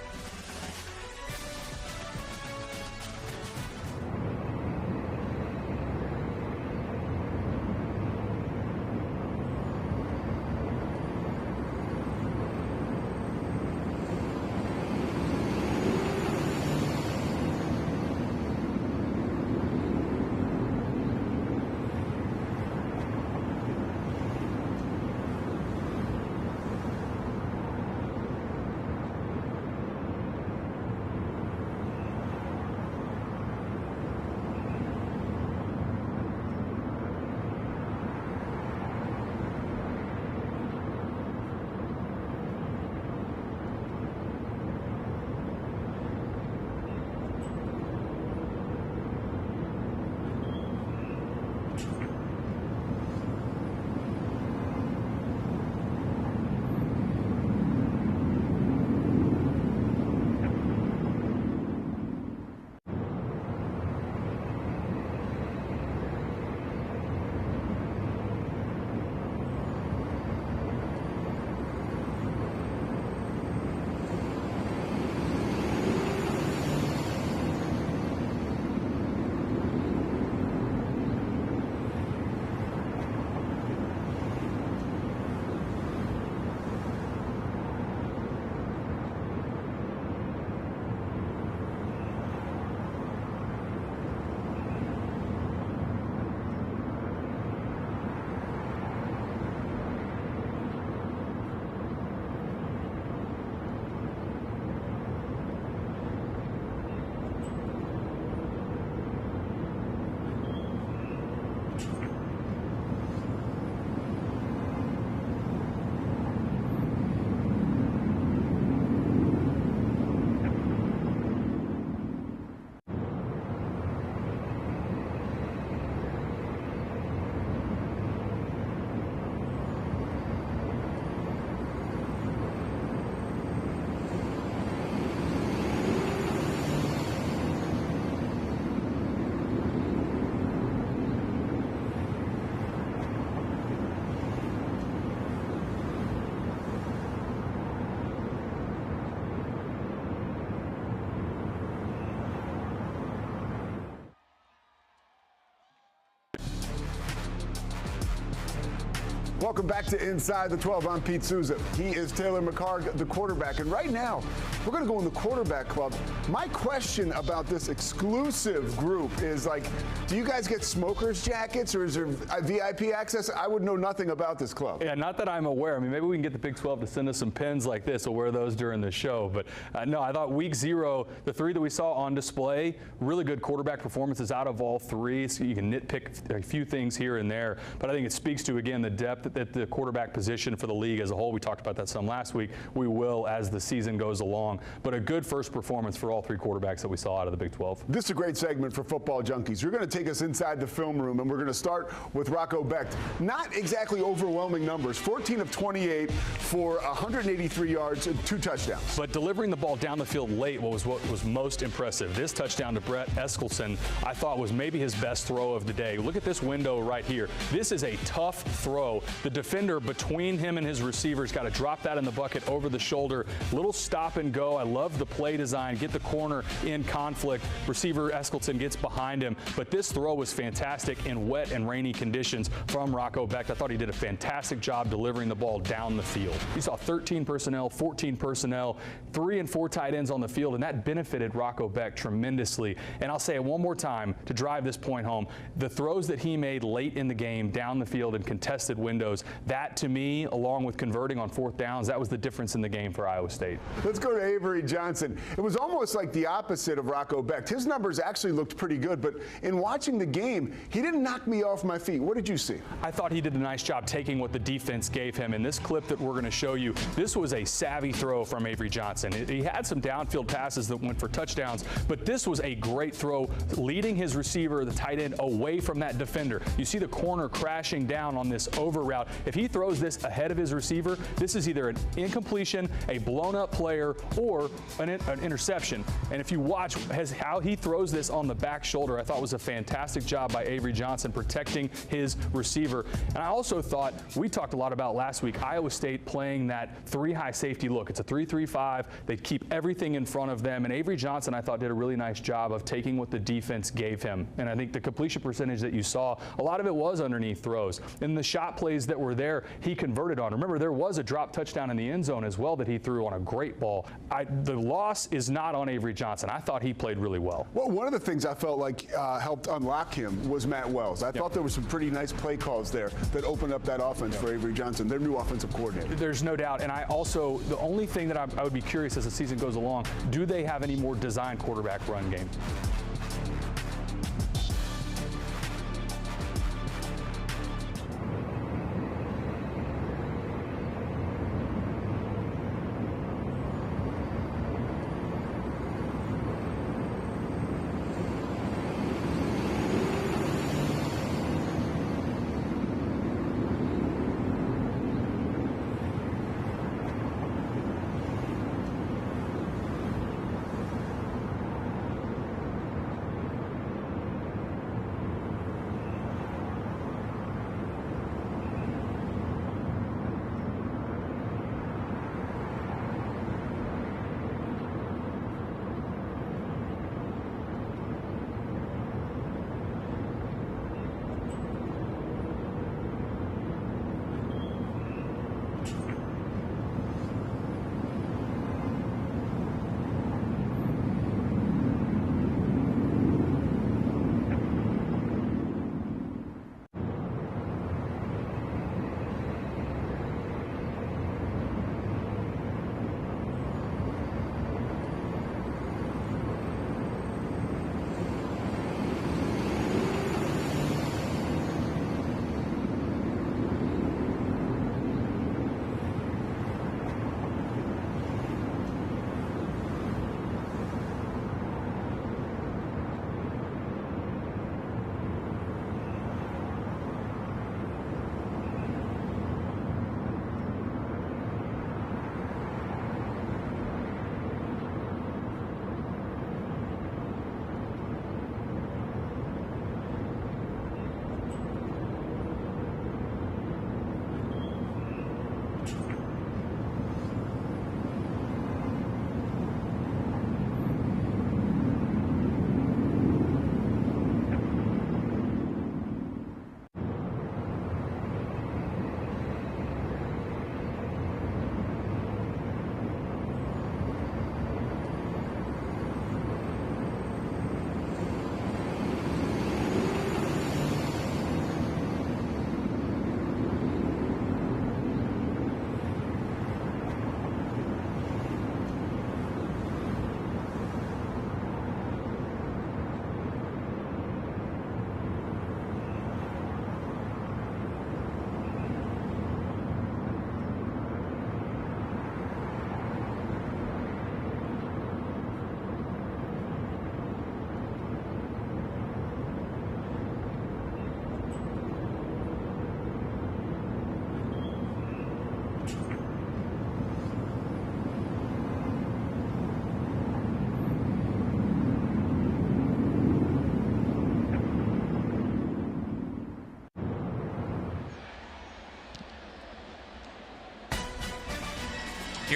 Welcome back to Inside the 12. I'm Pete Souza. He is Taylor McHargue, the quarterback. And right now, we're going to go in the quarterback club. My question about this exclusive group is, like, do you guys get smokers jackets or is there VIP access? I would know nothing about this club. Yeah, not that I'm aware. I mean, maybe we can get the Big 12 to send us some pins like this. We'll wear those during the show. But no, I thought week 0, the 3 that we saw on display, really good quarterback performances out of all 3. So you can nitpick a few things here and there. But I think it speaks to, again, the depth at the quarterback position for the league as a whole. We talked about that some last week. We will as the season goes along. But a good first performance for all 3 quarterbacks that we saw out of the Big 12. This is a great segment for football junkies. You're going to take us inside the film room, and we're going to start with Rocco Becht. Not exactly overwhelming numbers. 14 of 28 for 183 yards and 2 touchdowns. But delivering the ball down the field late what was most impressive. This touchdown to Brett Eskelson, I thought was maybe his best throw of the day. Look at this window right here. This is a tough throw. The defender between him and his receiver's got to drop that in the bucket over the shoulder. Little stop and go. I love the play design. Get the corner in conflict. Receiver Eskelson gets behind him. But this throw was fantastic in wet and rainy conditions from Rocco Becht. I thought he did a fantastic job delivering the ball down the field. You saw 13 personnel, 14 personnel, 3 and 4 tight ends on the field, and that benefited Rocco Becht tremendously. And I'll say it one more time to drive this point home. The throws that he made late in the game down the field in contested windows, that to me, along with converting on 4th downs, that was the difference in the game for Iowa State. Let's go to Avery Johnson. It was almost like the opposite of Rocco Becht. His numbers actually looked pretty good, but in watching the game, he didn't knock me off my feet. What did you see? I thought he did a nice job taking what the defense gave him. In this clip that we're going to show you, this was a savvy throw from Avery Johnson. He had some downfield passes that went for touchdowns, but this was a great throw, leading his receiver, the tight end, away from that defender. You see the corner crashing down on this over route. If he throws this ahead of his receiver, this is either an incompletion, a blown-up player, or an interception. And if you watch how he throws this on the back shoulder, I thought was a fantastic job by Avery Johnson protecting his receiver. And I also thought, we talked a lot about last week, Iowa State playing that 3 high safety look. It's a 3-3-5. They keep everything in front of them. And Avery Johnson, I thought, did a really nice job of taking what the defense gave him. And I think the completion percentage that you saw, a lot of it was underneath throws. And the shot plays that were there, he converted on. Remember, there was a drop touchdown in the end zone as well that he threw on a great ball. The loss is not on Avery Johnson. I thought he played really well. Well, one of the things I felt like helped unlock him was Matt Wells. I thought there were some pretty nice play calls there that opened up that offense for Avery Johnson, their new offensive coordinator. There's no doubt. And I also, the only thing that I would be curious as the season goes along, do they have any more designed quarterback run game?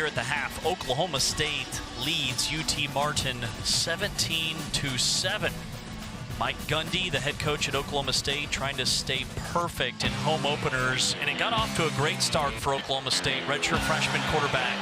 here at the half. Oklahoma State leads UT Martin 17-7. Mike Gundy, the head coach at Oklahoma State, trying to stay perfect in home openers, and it got off to a great start for Oklahoma State. Redshirt freshman quarterback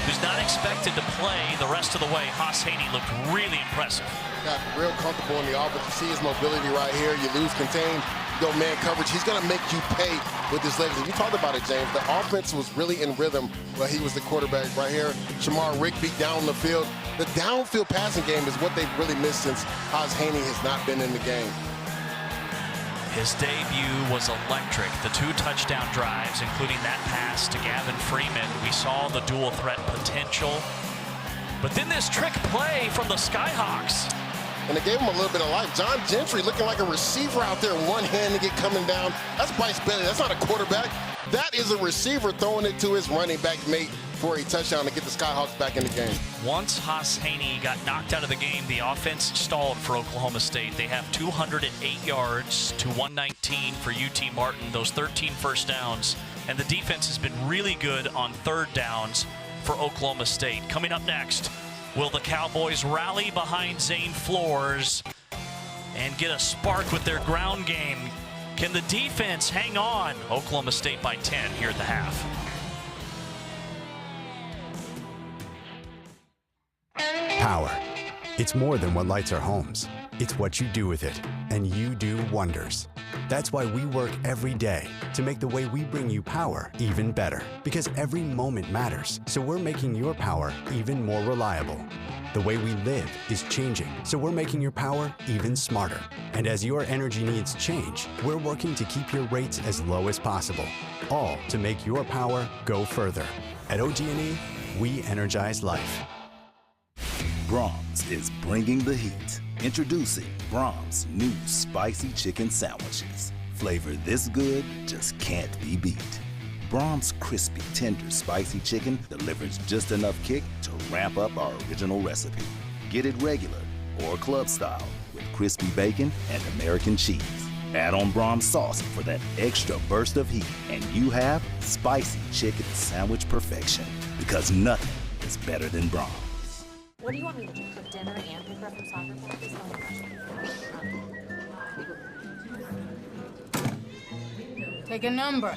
who's not expected to play the rest of the way. Haas Haney looked really impressive. Got real comfortable in the offense. You see his mobility right here. You lose contain, you go man coverage. He's going to make you pay with his legs. And you talked about it, James. The offense was really in rhythm while he was the quarterback right here. Shamar Rigby down the field. The downfield passing game is what they've really missed since Haas Haney has not been in the game. His debut was electric. The 2 touchdown drives, including that pass to Gavin Freeman. We saw the dual threat potential. But then this trick play from the Skyhawks. And it gave him a little bit of life. John Gentry looking like a receiver out there, one hand to get coming down. That's Bryce Bailey. That's not a quarterback. That is a receiver throwing it to his running back mate for a touchdown to get the Skyhawks back in the game. Once Haas Haney got knocked out of the game, the offense stalled for Oklahoma State. They have 208 yards to 119 for UT Martin, those 13 first downs. And the defense has been really good on third downs for Oklahoma State. Coming up next, will the Cowboys rally behind Zane Flores and get a spark with their ground game? Can the defense hang on? Oklahoma State by 10 here at the half. Power. It's more than what lights our homes. It's what you do with it, and you do wonders. That's why we work every day to make the way we bring you power even better. Because every moment matters, so we're making your power even more reliable. The way we live is changing, so we're making your power even smarter. And as your energy needs change, we're working to keep your rates as low as possible. All to make your power go further. At OG&E, we energize life. Brahms is bringing the heat. Introducing Brahms' new spicy chicken sandwiches. Flavor this good just can't be beat. Brahms' crispy, tender, spicy chicken delivers just enough kick to ramp up our original recipe. Get it regular or club style with crispy bacon and American cheese. Add on Brahms sauce for that extra burst of heat, and you have spicy chicken sandwich perfection. Because nothing is better than Brahms. What do you want me to do? Cook dinner and pick her up from soccer practice? Take a number.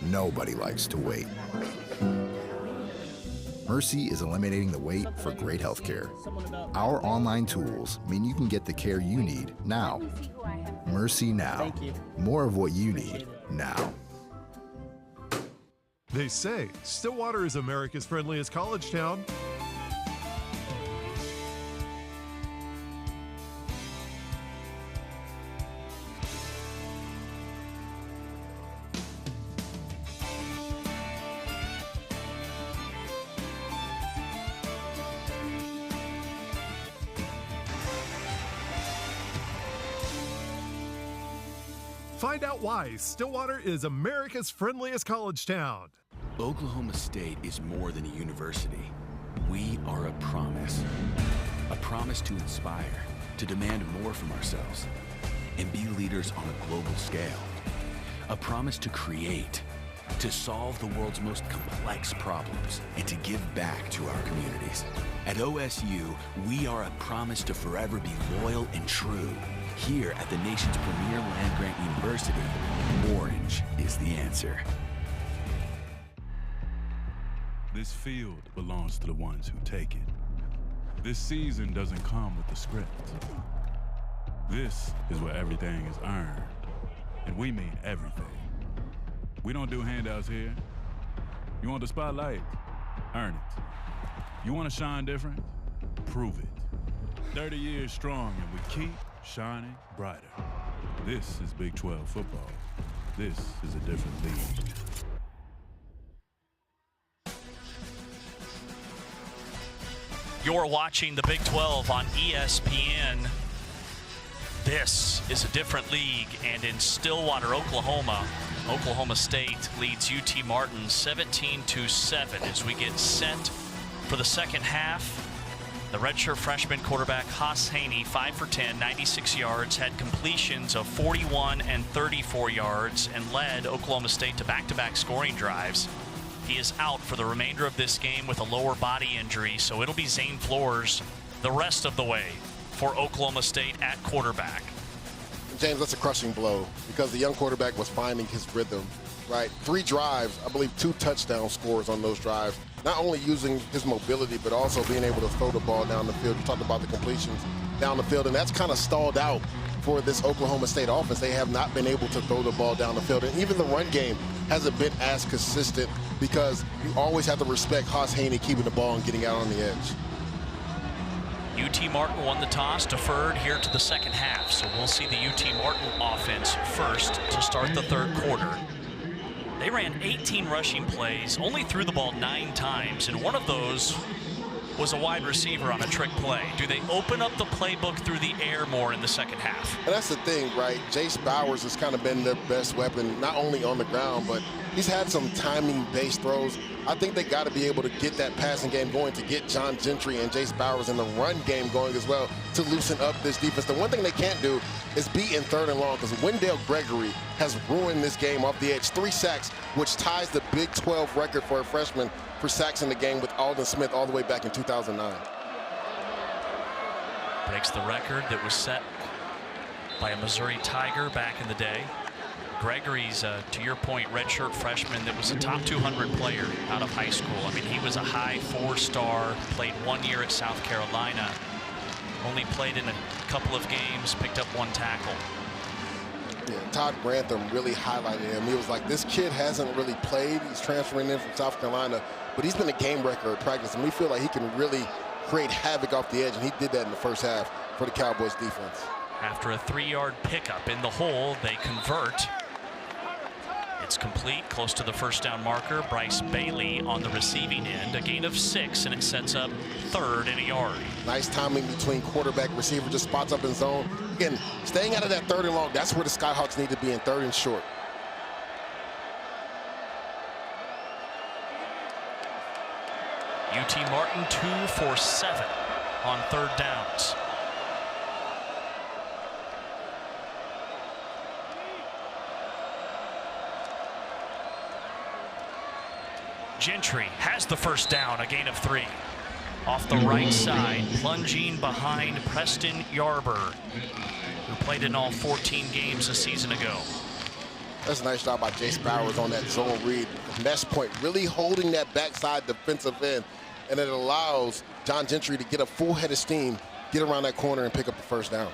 Nobody likes to wait. Mercy is eliminating the wait for great health care. Our online tools mean you can get the care you need now. Mercy Now. More of what you need now. They say Stillwater is America's friendliest college town. Find out why Stillwater is America's friendliest college town. Oklahoma State is more than a university. We are a promise to inspire, to demand more from ourselves, and be leaders on a global scale. A promise to create, to solve the world's most complex problems, and to give back to our communities. At OSU, we are a promise to forever be loyal and true. Here at the nation's premier land-grant university, orange is the answer. This field belongs to the ones who take it. This season doesn't come with the script. This is where everything is earned, and we mean everything. We don't do handouts here. You want the spotlight? Earn it. You want to shine different? Prove it. 30 years strong, and we keep shining brighter. This is Big 12 football. This is a different league. You're watching the Big 12 on ESPN. This is a different league, and in Stillwater, Oklahoma, Oklahoma State leads UT Martin 17-7 as we get set for the second half. The redshirt freshman quarterback Haas Haney, 5 for 10, 96 yards, had completions of 41 and 34 yards, and led Oklahoma State to back-to-back scoring drives. He is out for the remainder of this game with a lower body injury, so it'll be Zane Flores the rest of the way for Oklahoma State at quarterback. James, that's a crushing blow because the young quarterback was finding his rhythm, right? 3 drives, I believe 2 touchdown scores on those drives. Not only using his mobility, but also being able to throw the ball down the field. You talked about the completions down the field, and that's kind of stalled out for this Oklahoma State offense. They have not been able to throw the ball down the field, and even the run game hasn't been as consistent because you always have to respect Haas Haney keeping the ball and getting out on the edge. UT Martin won the toss, deferred here to the second half, so we'll see the UT Martin offense first to start the third quarter. They ran 18 rushing plays, only threw the ball 9 times, and one of those was a wide receiver on a trick play. Do they open up the playbook through the air more in the second half? And that's the thing, right? Jace Bowers has kind of been their best weapon, not only on the ground, but he's had some timing-based throws. I think they got to be able to get that passing game going, to get John Gentry and Jace Bowers in the run game going as well, to loosen up this defense. The one thing they can't do is be in 3rd and long, because Wendell Gregory has ruined this game off the edge. 3 sacks, which ties the Big 12 record for a freshman for sacks in the game with Alden Smith all the way back in 2009. Breaks the record that was set by a Missouri Tiger back in the day. Gregory's, to your point, redshirt freshman that was a top 200 player out of high school. I mean, he was a high 4-star, played 1 year at South Carolina, only played in a couple of games, picked up 1 tackle. Yeah, Todd Grantham really highlighted him. He was like, this kid hasn't really played. He's transferring in from South Carolina, but he's been a game wrecker at practice, and we feel like he can really create havoc off the edge, and he did that in the first half for the Cowboys defense. After a 3-yard pickup in the hole, they convert. It's complete, close to the first down marker. Bryce Bailey on the receiving end, a gain of 6, and it sets up 3rd and a yard. Nice timing between quarterback, receiver, just spots up in zone. Again, staying out of that 3rd and long, that's where the Skyhawks need to be, in 3rd and short. UT Martin 2 for 7 on 3rd downs. Gentry has the first down, a gain of 3. Off the right side, plunging behind Preston Yarber, who played in all 14 games a season ago. That's a nice job by Jace Bowers on that zone read. Mesh point, really holding that backside defensive end, and it allows John Gentry to get a full head of steam, get around that corner, and pick up the first down.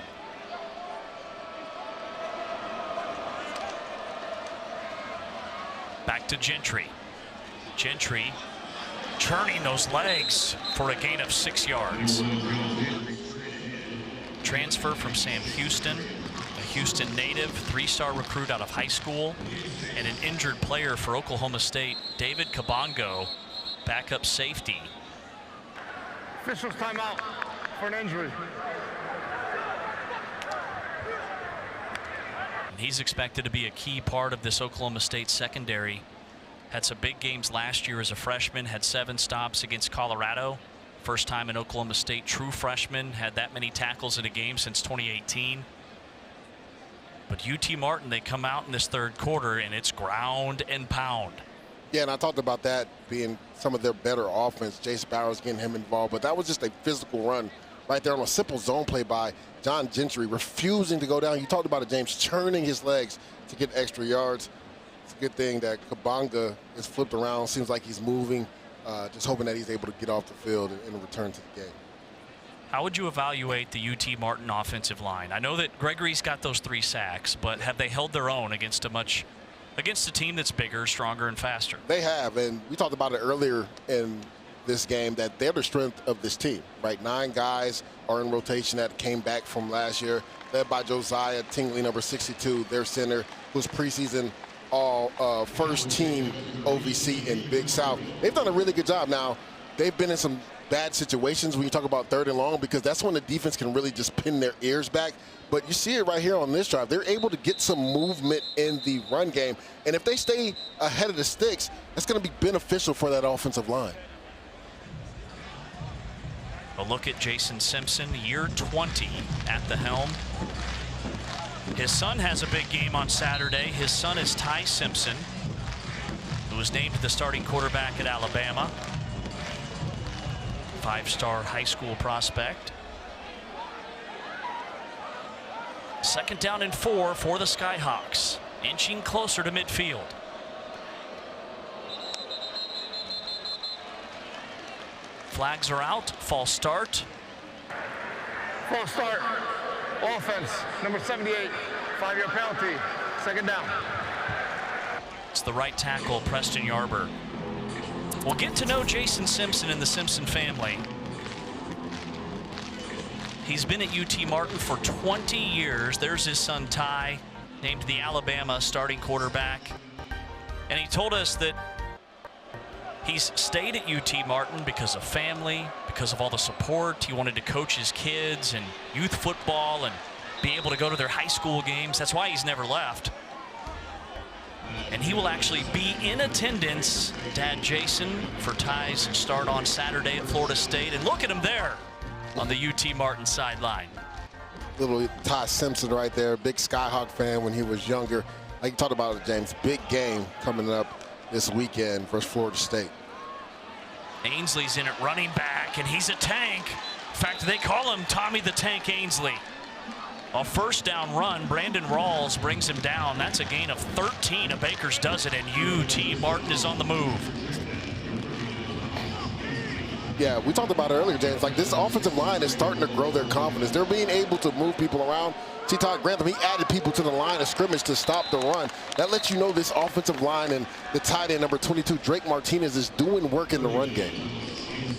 Back to Gentry. Gentry churning those legs for a gain of 6 yards. Transfer from Sam Houston, a Houston native, 3-star recruit out of high school, and an injured player for Oklahoma State, David Kabongo, backup safety. Officials timeout for an injury. He's expected to be a key part of this Oklahoma State secondary. Had some big games last year as a freshman, had 7 stops against Colorado. First time an Oklahoma State true freshman had that many tackles in a game since 2018. But UT Martin, they come out in this 3rd quarter, and it's ground and pound. Yeah, and I talked about that being some of their better offense, Jace Bowers getting him involved, but that was just a physical run right there on a simple zone play by John Gentry, refusing to go down. You talked about it, James, churning his legs to get extra yards. It's a good thing that Kabonga is flipped around, seems like he's moving, just hoping that he's able to get off the field and return to the game. How would you evaluate the UT Martin offensive line? I know that Gregory's got those 3 sacks, but have they held their own against a team that's bigger, stronger, and faster? They have, and we talked about it earlier in this game, that they're the strength of this team, right? 9 guys are in rotation that came back from last year, led by Josiah Tingley, number 62, their center, who's preseason all first team OVC in Big South. They've done a really good job. Now, they've been in some bad situations when you talk about 3rd and long, because that's when the defense can really just pin their ears back. But you see it right here on this drive. They're able to get some movement in the run game. And if they stay ahead of the sticks, that's going to be beneficial for that offensive line. A look at Jason Simpson, year 20 at the helm. His son has a big game on Saturday. His son is Ty Simpson, who was named the starting quarterback at Alabama. 5-star high school prospect. 2nd down and 4 for the Skyhawks, inching closer to midfield. Flags are out. False start. False start. Offense, number 78. 5-yard penalty. 2nd down. It's the right tackle, Preston Yarber. We'll get to know Jason Simpson and the Simpson family. He's been at UT Martin for 20 years. There's his son Ty, named the Alabama starting quarterback. And he told us that he's stayed at UT Martin because of family, because of all the support. He wanted to coach his kids and youth football and be able to go to their high school games. That's why he's never left. And he will actually be in attendance, Dad Jason, for Ty's start on Saturday at Florida State. And look at him there on the UT Martin sideline. Little Ty Simpson right there, big Skyhawk fan when he was younger. Like you talked about it, James, big game coming up this weekend versus Florida State. Ainsley's in at running back, and he's a tank. In fact, they call him Tommy the Tank Ainsley. A 1st down run, Brandon Rawls brings him down. That's a gain of 13. A Bakers does it, and UT Martin is on the move. Yeah, we talked about it earlier, James. Like, this offensive line is starting to grow their confidence. They're being able to move people around. See, Todd Grantham, he added people to the line of scrimmage to stop the run. That lets you know this offensive line and the tight end, number 22, Drake Martinez, is doing work in the run game.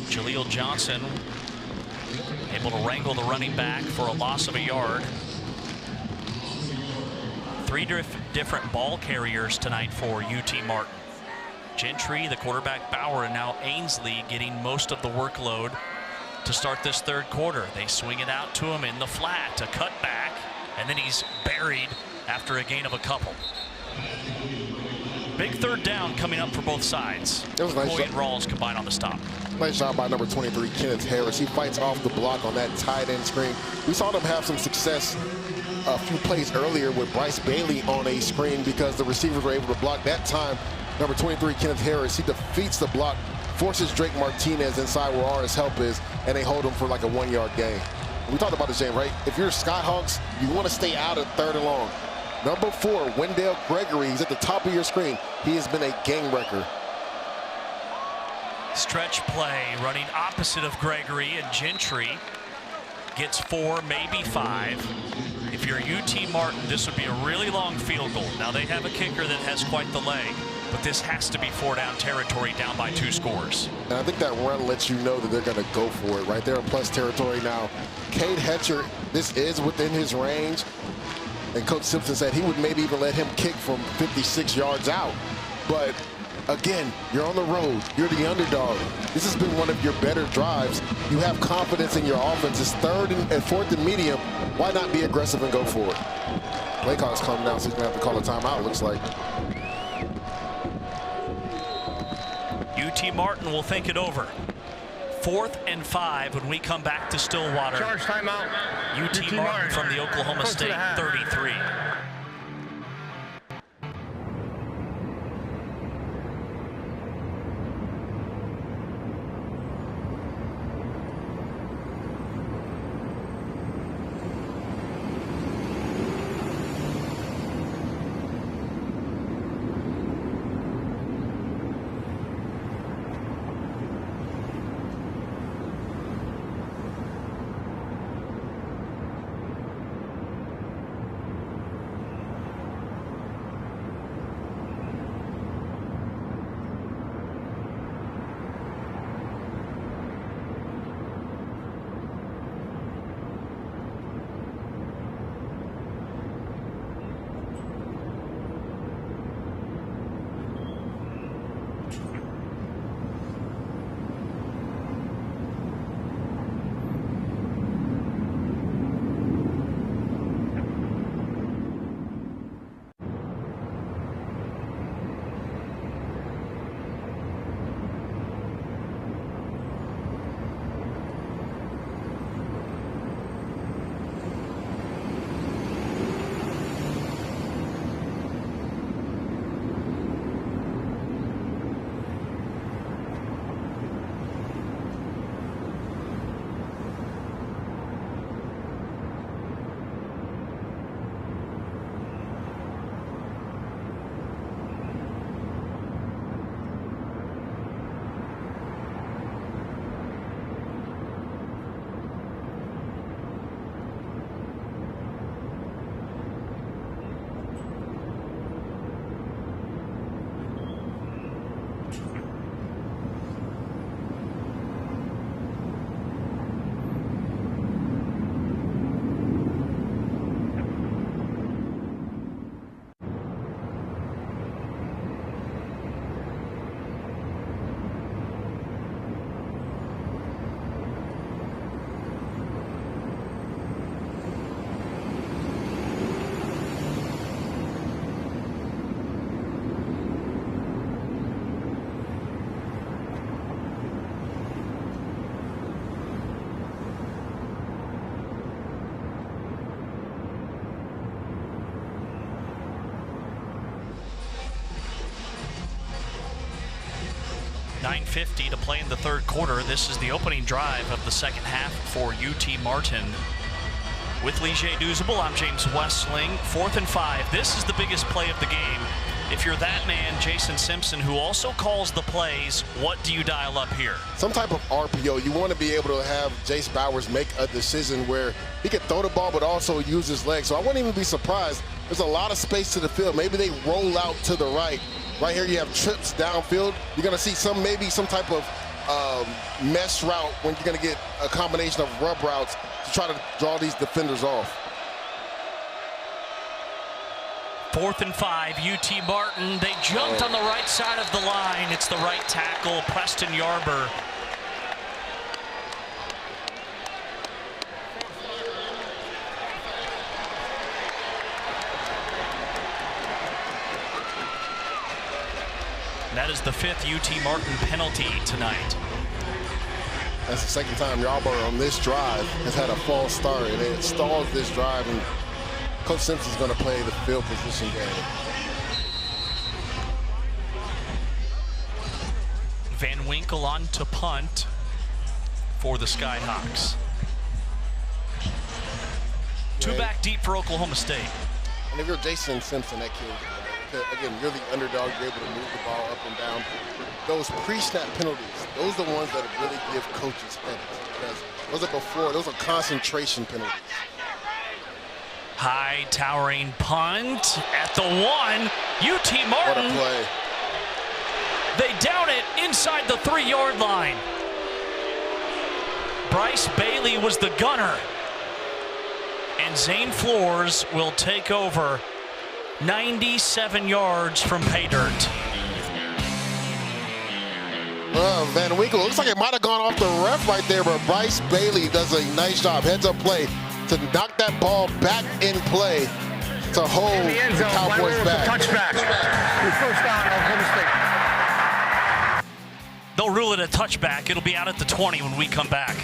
Jaleel Johnson able to wrangle the running back for a loss of a yard. 3 different ball carriers tonight for UT Martin. Gentry, the quarterback, Bauer, and now Ainsley getting most of the workload to start this 3rd quarter. They swing it out to him in the flat, a cutback, and then he's buried after a gain of a couple. Big 3rd down coming up for both sides. It was nice. McCoy and Rawls combine on the stop. Nice job by number 23, Kenneth Harris. He fights off the block on that tight end screen. We saw them have some success a few plays earlier with Bryce Bailey on a screen because the receivers were able to block. That time, number 23, Kenneth Harris, he defeats the block, forces Drake Martinez inside where all his help is, and they hold him for like a 1-yard gain. We talked about this, James, right? If you're Skyhawks, you want to stay out of 3rd and long. Number 4, Wendell Gregory, he's at the top of your screen. He has been a game wrecker. Stretch play running opposite of Gregory, and Gentry gets 4, maybe 5. If you're UT Martin, this would be a really long field goal. Now they have a kicker that has quite the leg, but this has to be 4-down territory, down by 2 scores. And I think that run lets you know that they're going to go for it right there in plus territory now. Cade Hetcher, this is within his range. And Coach Simpson said he would maybe even let him kick from 56 yards out. But again, you're on the road. You're the underdog. This has been one of your better drives. You have confidence in your offense. It's 3rd and 4th and medium. Why not be aggressive and go for it? Play call's coming down, so he's going to have to call a timeout, looks like. UT Martin will think it over. 4th and 5 when we come back to Stillwater. Charge timeout. UT Martin from the Oklahoma State 33. 9:50 to play in the third quarter. This is the opening drive of the second half for UT Martin. With Lige Duzable, I'm James Westling. 4th and 5. This is the biggest play of the game. If you're that man, Jason Simpson, who also calls the plays, what do you dial up here? Some type of RPO. You want to be able to have Jace Bowers make a decision where he can throw the ball but also use his legs. So I wouldn't even be surprised. There's a lot of space to the field. Maybe they roll out to the right. Right here you have trips downfield. You're going to see maybe some type of mesh route when you're going to get a combination of rub routes to try to draw these defenders off. 4th and 5, UT Martin. They jumped on the right side of the line. It's the right tackle, Preston Yarber. That is the 5th UT Martin penalty tonight. That's the second time Yarber on this drive has had a false start, and it stalls this drive, and Coach Simpson's going to play the field position game. Van Winkle on to punt for the Skyhawks. Two back deep for Oklahoma State. And if you're Jason Simpson, that kills you. Again, you're the underdog. You're able to move the ball up and down. Those pre-snap penalties, those are the ones that really give coaches headaches, because those are concentration penalties. High towering punt at the 1. UT Martin. What a play. They down it inside the 3-yard line. Bryce Bailey was the gunner. And Zane Flores will take over 97 yards from pay dirt. Van Winkle, looks like it might have gone off the ref right there, but Bryce Bailey does a nice job. Heads up play to knock that ball back in play to hold the Cowboys back. Touchback. First down, Oklahoma State. They'll rule it a touchback. It'll be out at the 20 when we come back.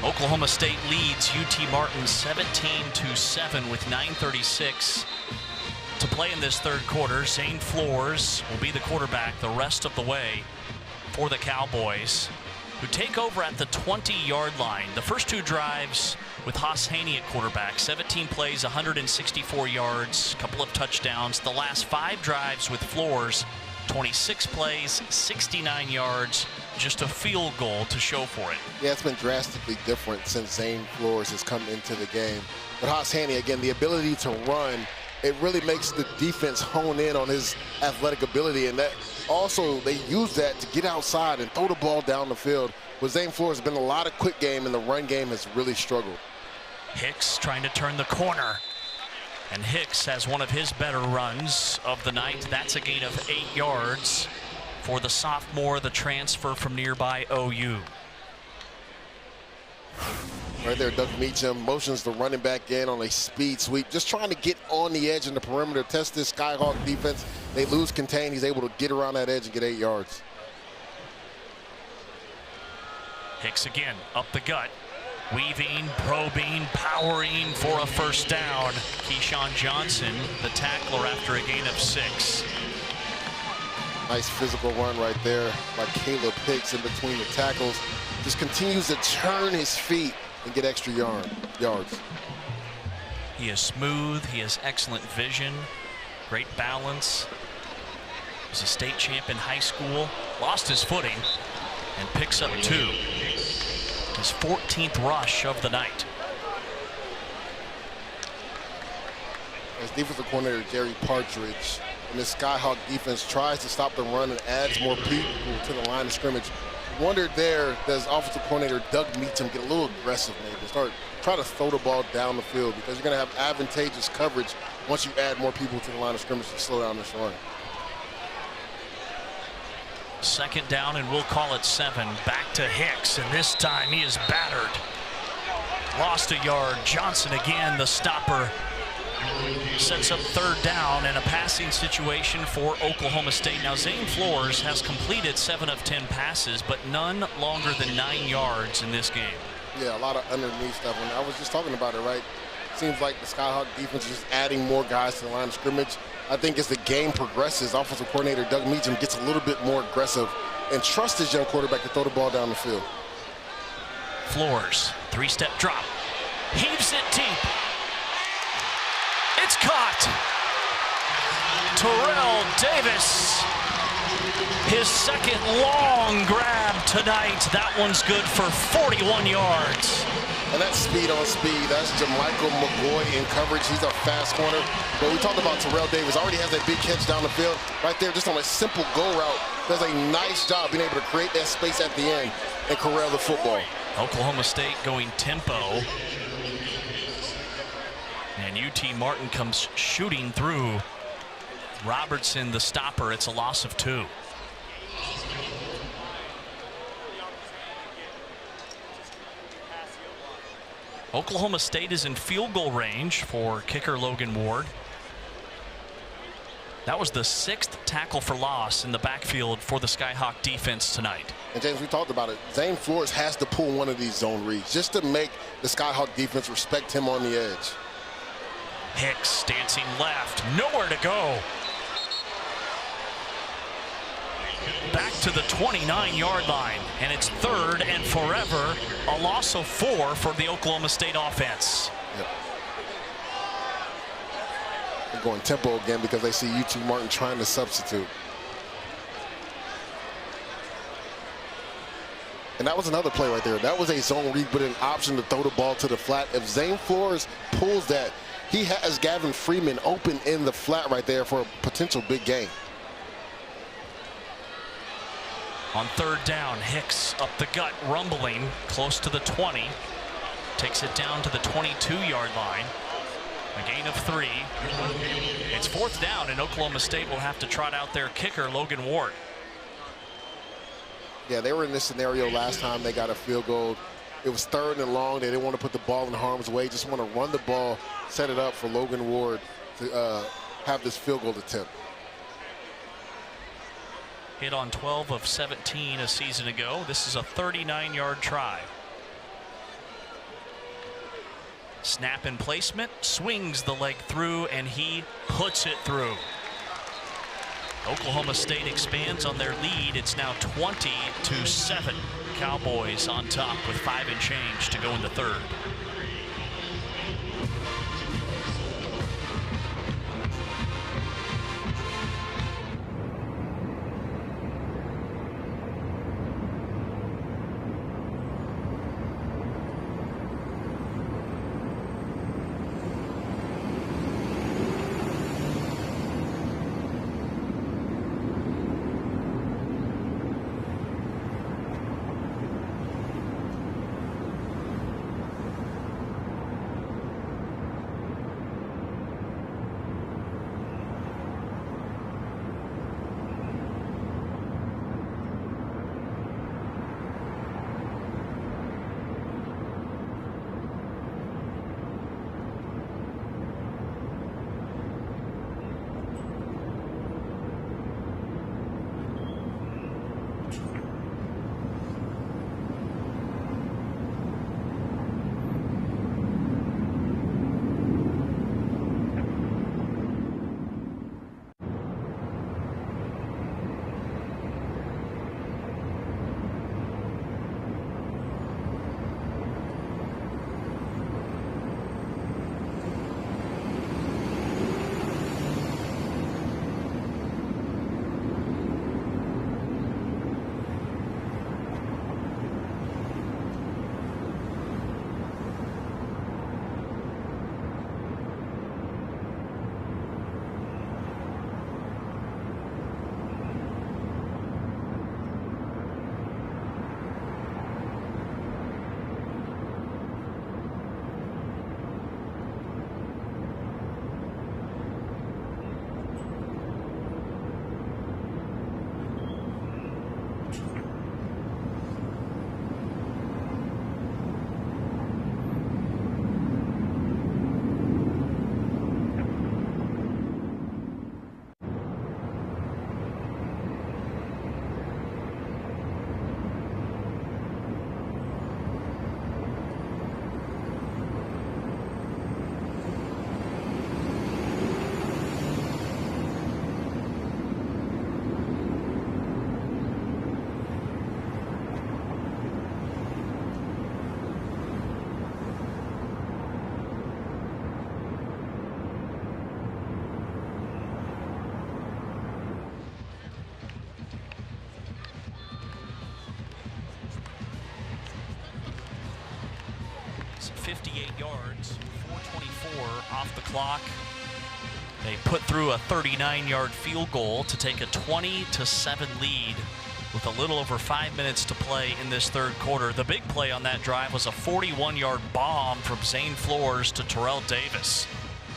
Oklahoma State leads UT Martin 17-7 with 9:36 to play in this third quarter. Zane Flores will be the quarterback the rest of the way for the Cowboys, who take over at the 20-yard line. The first two drives with Haas Haney at quarterback, 17 plays, 164 yards, a couple of touchdowns. The last 5 drives with Flores, 26 plays, 69 yards, just a field goal to show for it. Yeah, it's been drastically different since Zane Flores has come into the game. But Hassani, again, the ability to run, it really makes the defense hone in on his athletic ability. And that also, they use that to get outside and throw the ball down the field. With Zane Flores, has been a lot of quick game, and the run game has really struggled. Hicks trying to turn the corner. And Hicks has one of his better runs of the night. That's a gain of 8 yards for the sophomore, the transfer from nearby OU. Right there, Doug Meacham motions the running back in on a speed sweep, just trying to get on the edge in the perimeter, test this Skyhawk defense. They lose contain. He's able to get around that edge and get 8 yards. Hicks again, up the gut. Weaving, probing, powering for a first down. Keyshawn Johnson, the tackler, after a gain of 6. Nice physical run right there by Caleb Hicks in between the tackles. Just continues to turn his feet and get extra yards. He is smooth. He has excellent vision, great balance. He was a state champ in high school. Lost his footing and picks up 2. His 14th rush of the night. As defensive coordinator Jerry Partridge and this Skyhawk defense tries to stop the run and adds more people to the line of scrimmage. Wondered there, does offensive coordinator Doug Meacham get a little aggressive maybe, try to throw the ball down the field, because you're going to have advantageous coverage once you add more people to the line of scrimmage to slow down this run. Second down, and we'll call it 7. Back to Hicks, and this time he is battered. Lost a yard. Johnson again, the stopper. Sets up third down and a passing situation for Oklahoma State. Now, Zane Flores has completed 7 of 10 passes, but none longer than 9 yards in this game. Yeah, a lot of underneath stuff. And I was just talking about it, right? Seems like the Skyhawk defense is just adding more guys to the line of scrimmage. I think as the game progresses, offensive coordinator Doug Meacham gets a little bit more aggressive and trusts his young quarterback to throw the ball down the field. Flores, 3-step drop, heaves it deep. It's caught. Terrell Davis, his second long grab tonight. That one's good for 41 yards. And that's speed on speed. That's Jamichael McGoy in coverage. He's a fast corner. But we talked about Terrell Davis. Already has that big catch down the field. Right there, just on a simple go route. Does a nice job being able to create that space at the end and corral the football. Oklahoma State going tempo. And UT Martin comes shooting through. Robertson, the stopper. It's a loss of 2. Oklahoma State is in field goal range for kicker Logan Ward. That was the 6th tackle for loss in the backfield for the Skyhawk defense tonight. And James, we talked about it. Zane Flores has to pull one of these zone reads just to make the Skyhawk defense respect him on the edge. Hicks dancing left, nowhere to go. Back to the 29-yard line, and it's 3rd and forever. A loss of 4 for the Oklahoma State offense. Yep. They're going tempo again because they see UT Martin trying to substitute. And that was another play right there. That was a zone read, but an option to throw the ball to the flat. If Zane Flores pulls that, he has Gavin Freeman open in the flat right there for a potential big gain. On 3rd down, Hicks up the gut, rumbling close to the 20. Takes it down to the 22-yard line. A gain of 3. It's 4th down, and Oklahoma State will have to trot out their kicker, Logan Ward. Yeah, they were in this scenario last time they got a field goal. It was 3rd and long. They didn't want to put the ball in harm's way. Just want to run the ball, set it up for Logan Ward to have this field goal attempt. Hit on 12 of 17 a season ago. This is a 39-yard try. Snap and placement, swings the leg through, and he puts it through. Oklahoma State expands on their lead. It's now 20-7. Cowboys on top with 5 and change to go in the 3rd. 58 yards, 4:24 off the clock. They put through a 39-yard field goal to take a 20-7 lead with a little over 5 minutes to play in this third quarter. The big play on that drive was a 41-yard bomb from Zane Flores to Terrell Davis.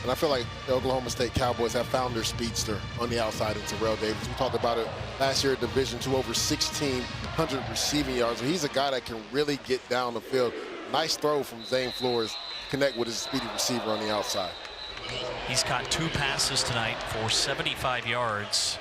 And I feel like the Oklahoma State Cowboys have found their speedster on the outside in Terrell Davis. We talked about it last year at Division II, over 1,600 receiving yards. So he's a guy that can really get down the field. Nice throw from Zane Flores to connect with his speedy receiver on the outside. He's caught 2 passes tonight for 75 yards.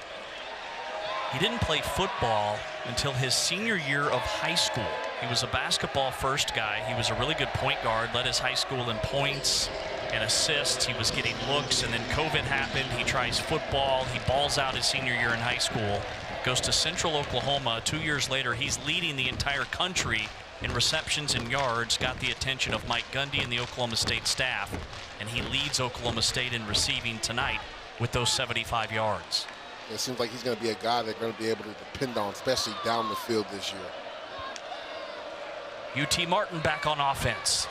He didn't play football until his senior year of high school. He was a basketball first guy. He was a really good point guard, led his high school in points and assists. He was getting looks, and then COVID happened. He tries football. He balls out his senior year in high school, goes to Central Oklahoma. 2 years later, he's leading the entire country in receptions and yards, got the attention of Mike Gundy and the Oklahoma State staff, and he leads Oklahoma State in receiving tonight with those 75 yards. It seems like he's going to be a guy they're going to be able to depend on, especially down the field this year. UT Martin back on offense.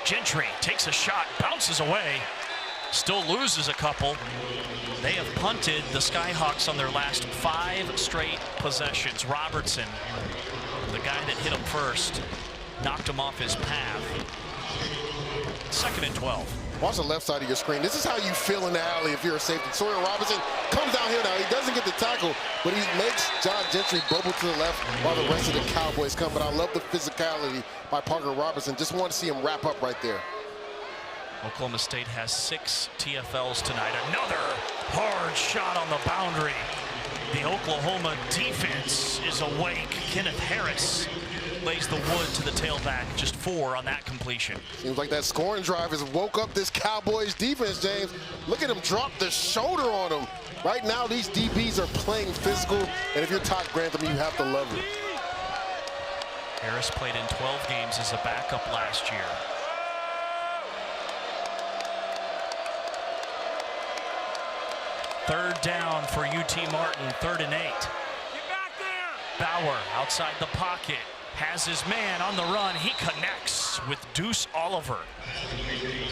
Gentry takes a shot, bounces away, still loses a couple. They have punted the Skyhawks on their last 5 straight possessions. Robertson, the guy that hit him first, knocked him off his path. 2nd and 12. Watch the left side of your screen. This is how you feel in the alley if you're a safety. Sawyer Robinson comes down here now. He doesn't get the tackle, but he makes John Gentry bubble to the left while the rest of the Cowboys come. But I love the physicality by Parker Robinson. Just want to see him wrap up right there. Oklahoma State has 6 TFLs tonight. Another hard shot on the boundary. The Oklahoma defense is awake. Kenneth Harris lays the wood to the tailback. Just 4 on that completion. Seems like that scoring drive has woke up this Cowboys defense, James. Look at him drop the shoulder on him. Right now, these DBs are playing physical, and if you're Todd Grantham, you have to love it. Harris played in 12 games as a backup last year. Third down for UT Martin, 3rd and 8. Get back there! Bauer outside the pocket, has his man on the run. He connects with Deuce Oliver,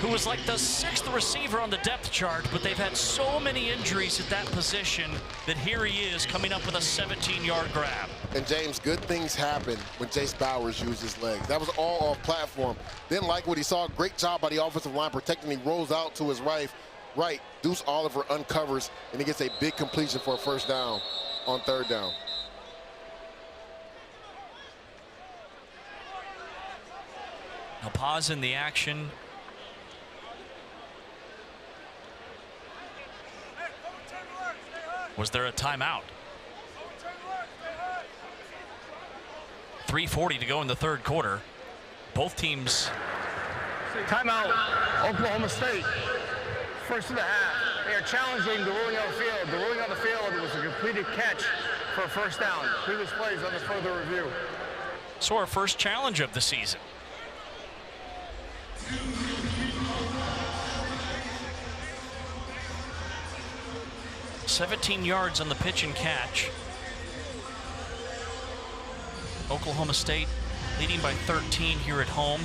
who was like the 6th receiver on the depth chart, but they've had so many injuries at that position that here he is coming up with a 17-yard grab. And James, good things happen when Jace Bowers used his legs. That was all off platform. Didn't like what he saw. Great job by the offensive line protecting. He rolls out to his right. Deuce Oliver uncovers, and he gets a big completion for a 1st down on 3rd down. Now pause in the action. Was there a timeout? 3:40 to go in the 3rd quarter. Both teams. Timeout, Oklahoma State. 1st of the half. They are challenging the ruling on the field. The ruling on the field was a completed catch for a 1st down. Previous plays under further review. So our first challenge of the season. $17 yards on the pitch and catch. Oklahoma State leading by 13 here at home.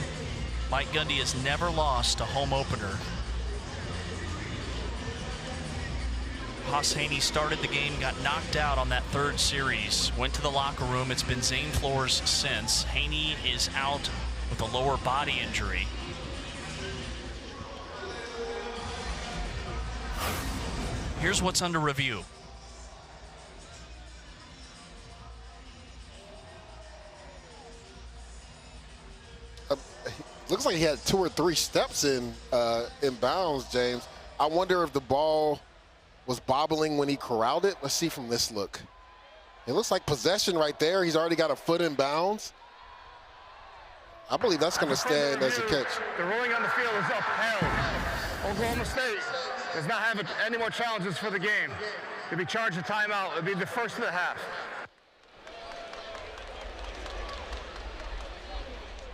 Mike Gundy has never lost a home opener. Haas Haney started the game, got knocked out on that 3rd series, went to the locker room. It's been Zane Flores since. Haney is out with a lower body injury. Here's what's under review. Looks like he had 2 or 3 steps in bounds, James. I wonder if the ball was bobbling when he corralled it. Let's see from this look. It looks like possession right there. He's already got a foot in bounds. I believe that's going to stand as a catch. The ruling on the field is upheld. Oklahoma State does not have any more challenges for the game. They'll be charged a timeout. It'll be the 1st of the half.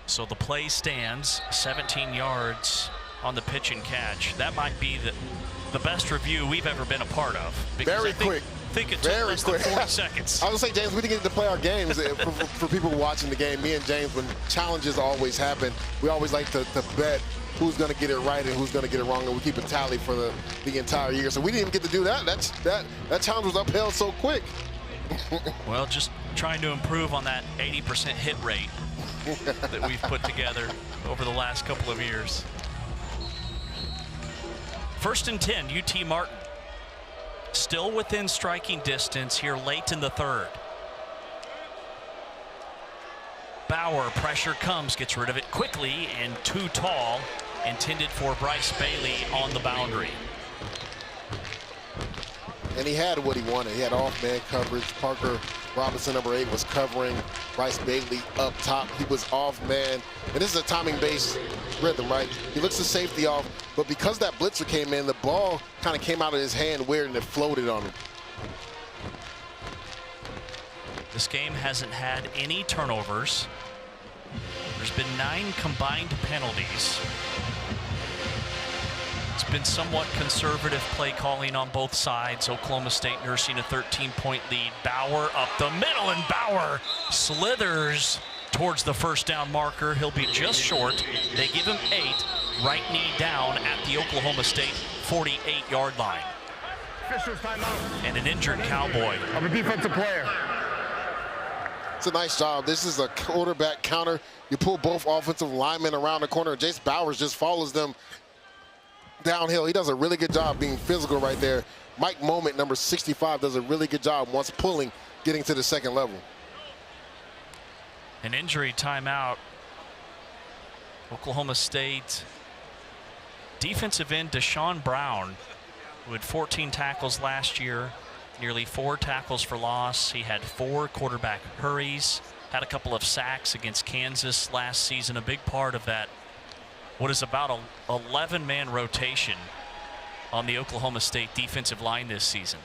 So the play stands, 17 yards on the pitch and catch. That might be the best review we've ever been a part of. Very quick. think it took less than 40 seconds. I was going to say, James, we didn't get to play our games. For people watching the game, me and James, when challenges always happen, we always like to bet who's going to get it right and who's going to get it wrong, and we keep a tally for the entire year. So we didn't even get to do that. That challenge was upheld so quick. Well, just trying to improve on that 80% hit rate that we've put together over the last couple of years. 1st and 10, UT Martin. Still within striking distance here late in the 3rd. Bauer, pressure comes, gets rid of it quickly, and too tall, intended for Bryce Bailey on the boundary. And he had what he wanted. He had off-man coverage. Parker Robinson, number 8, was covering Bryce Bailey up top. He was off-man. And this is a timing-based rhythm, right? He looks the safety off, but because that blitzer came in, the ball kind of came out of his hand weird and it floated on him. This game hasn't had any turnovers. There's been 9 combined penalties. It's been somewhat conservative play calling on both sides. Oklahoma State nursing a 13-point lead. Bauer up the middle, and Bauer slithers towards the first down marker. He'll be just short. They give him 8, right knee down at the Oklahoma State 48-yard line. Officials timeout. And an injured Cowboy. Of a defensive player. It's a nice job. This is a quarterback counter. You pull both offensive linemen around the corner. Jace Bowers just follows them downhill. He does a really good job being physical right there. Mike Moment, number 65, does a really good job once pulling, getting to the second level. An injury timeout. Oklahoma State defensive end Deshaun Brown, who had 14 tackles last year, nearly 4 tackles for loss. He had 4 quarterback hurries, had a couple of sacks against Kansas last season. A big part of that, what is about a 11-man rotation on the Oklahoma State defensive line this season.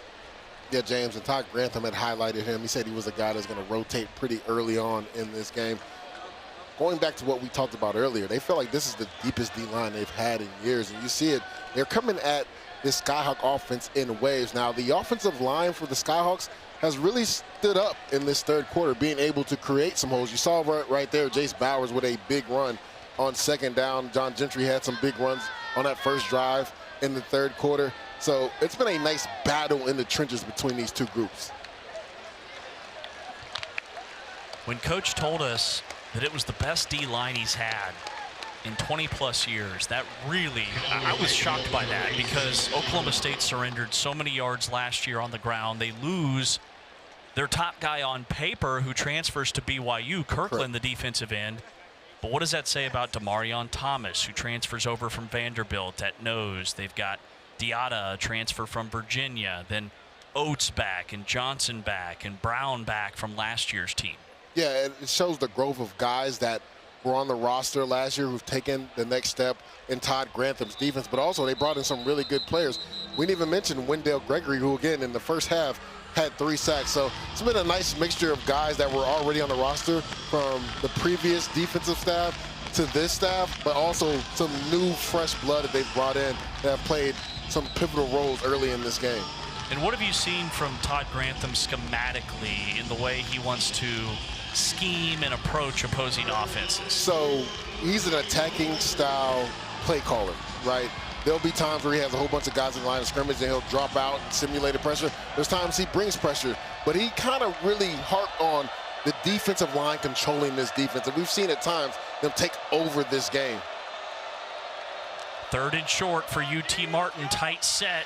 Yeah, James, and Todd Grantham had highlighted him. He said he was a guy that's going to rotate pretty early on in this game. Going back to what we talked about earlier, they feel like this is the deepest D-line they've had in years, and you see it. They're coming at this Skyhawk offense in waves. Now, the offensive line for the Skyhawks has really stood up in this 3rd quarter, being able to create some holes. You saw right there Jace Bowers with a big run on 2nd down. John Gentry had some big runs on that first drive in the 3rd quarter. So it's been a nice battle in the trenches between these two groups. When Coach told us that it was the best D-line he's had in 20-plus years, that really, I was shocked by that, because Oklahoma State surrendered so many yards last year on the ground. They lose their top guy on paper, who transfers to BYU, Kirkland, the defensive end. But what does that say about Demarion Thomas, who transfers over from Vanderbilt at nose? They've got Diatta, a transfer from Virginia, then Oates back, and Johnson back, and Brown back from last year's team. Yeah, it shows the growth of guys that were on the roster last year who've taken the next step in Todd Grantham's defense, but also they brought in some really good players. We didn't even mention Wendell Gregory, who, again, in the first half had 3 sacks. So it's been a nice mixture of guys that were already on the roster from the previous defensive staff to this staff, but also some new, fresh blood that they've brought in that have played some pivotal roles early in this game. And what have you seen from Todd Grantham schematically in the way he wants to scheme and approach opposing offenses? So he's an attacking style play caller, right? There'll be times where he has a whole bunch of guys in the line of scrimmage and he'll drop out and simulate a pressure. There's times he brings pressure, but he kind of really harped on the defensive line controlling this defense. And we've seen at times them take over this game. 3rd and short for UT Martin, tight set.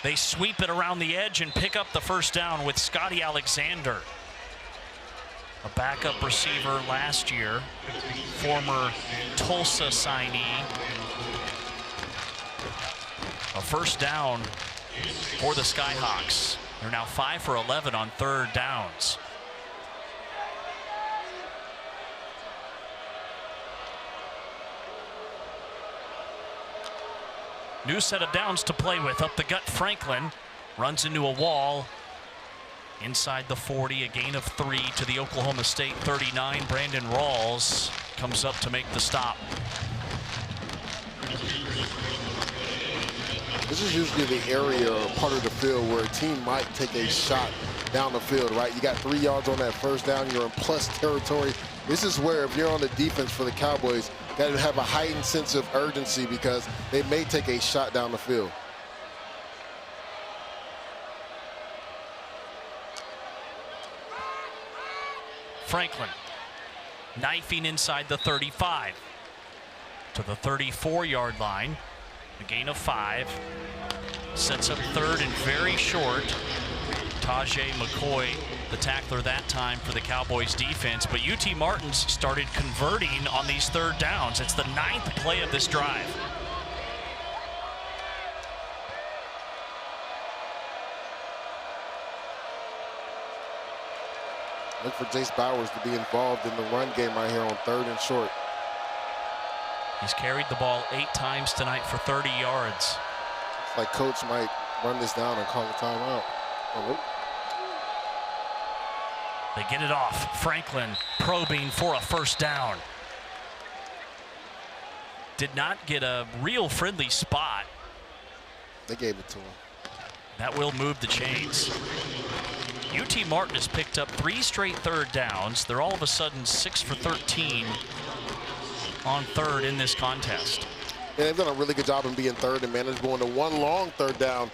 They sweep it around the edge and pick up the first down with Scotty Alexander, a backup receiver last year, former Tulsa signee. A first down for the Skyhawks. They're now 5 for 11 on 3rd downs. New set of downs to play with. Up the gut, Franklin runs into a wall. Inside the 40, a gain of 3 to the Oklahoma State 39. Brandon Rawls comes up to make the stop. This is usually the area or part of the field where a team might take a shot down the field, right? You got 3 yards on that first down. You're in plus territory. This is where, if you're on the defense for the Cowboys, you got to have a heightened sense of urgency because they may take a shot down the field. Franklin knifing inside the 35 to the 34-yard line. A gain of 5. Sets up third and very short. Tajay McCoy, the tackler that time for the Cowboys defense. But UT Martin's started converting on these third downs. It's the 9th play of this drive. Look for Jace Bowers to be involved in the run game right here on 3rd and short. He's carried the ball 8 times tonight for 30 yards. It's like coach might run this down and call a timeout. Oh, they get it off. Franklin probing for a first down. Did not get a real friendly spot. They gave it to him. That will move the chains. UT Martin has picked up 3 straight third downs. They're all of a sudden 6 for 13 on third in this contest. Yeah, they've done a really good job in being third and manageable. On the one long third down,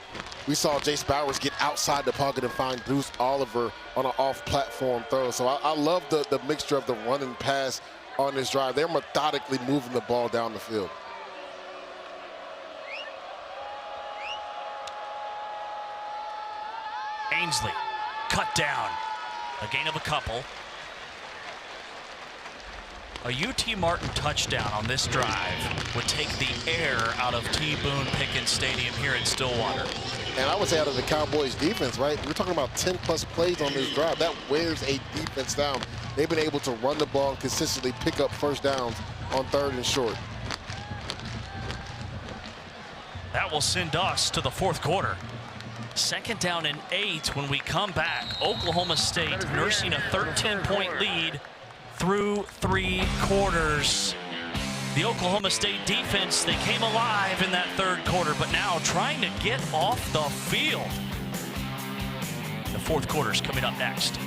we saw Jace Bowers get outside the pocket and find Bruce Oliver on an off-platform throw. So I love the mixture of the run and pass on this drive. They're methodically moving the ball down the field. Ainsley cut down. A gain of a couple. A UT Martin touchdown on this drive would take the air out of T. Boone Pickens Stadium here in Stillwater. And I would say out of the Cowboys defense, right? We're talking about 10-plus plays on this drive. That wears a defense down. They've been able to run the ball and consistently pick up first downs on 3rd and short. That will send us to the 4th quarter. 2nd down and 8 when we come back. Oklahoma State nursing a 13-point lead through 3 quarters. The Oklahoma State defense, they came alive in that 3rd quarter, but now trying to get off the field. The 4th quarter is coming up next.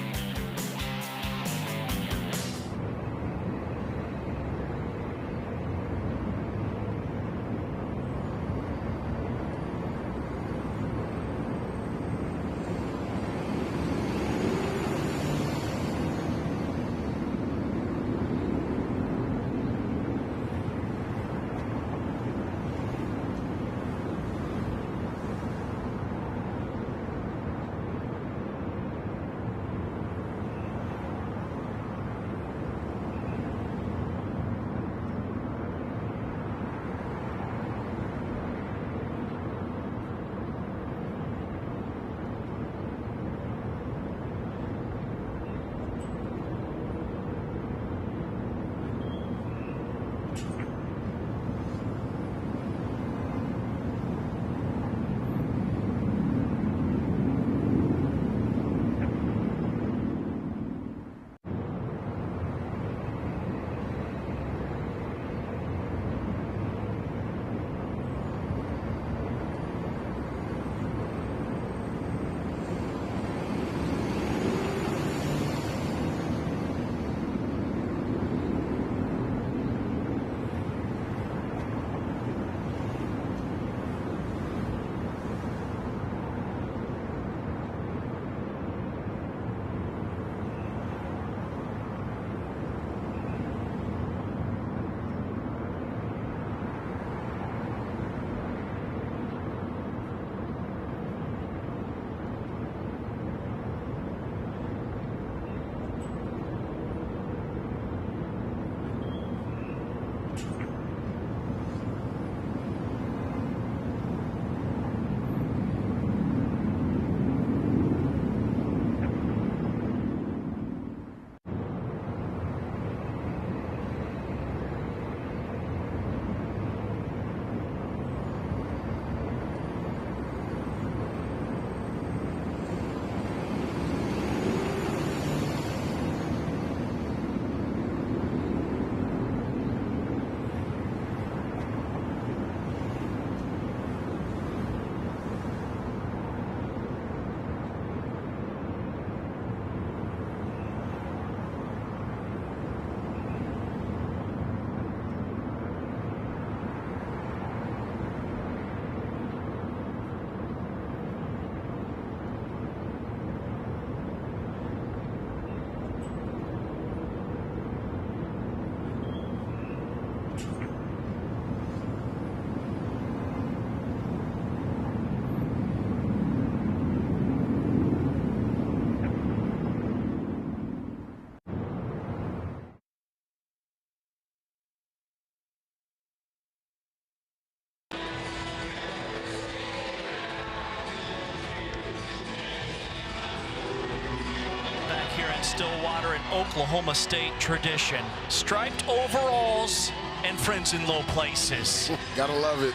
Stillwater and Oklahoma State tradition. Striped overalls and friends in low places. Gotta love it.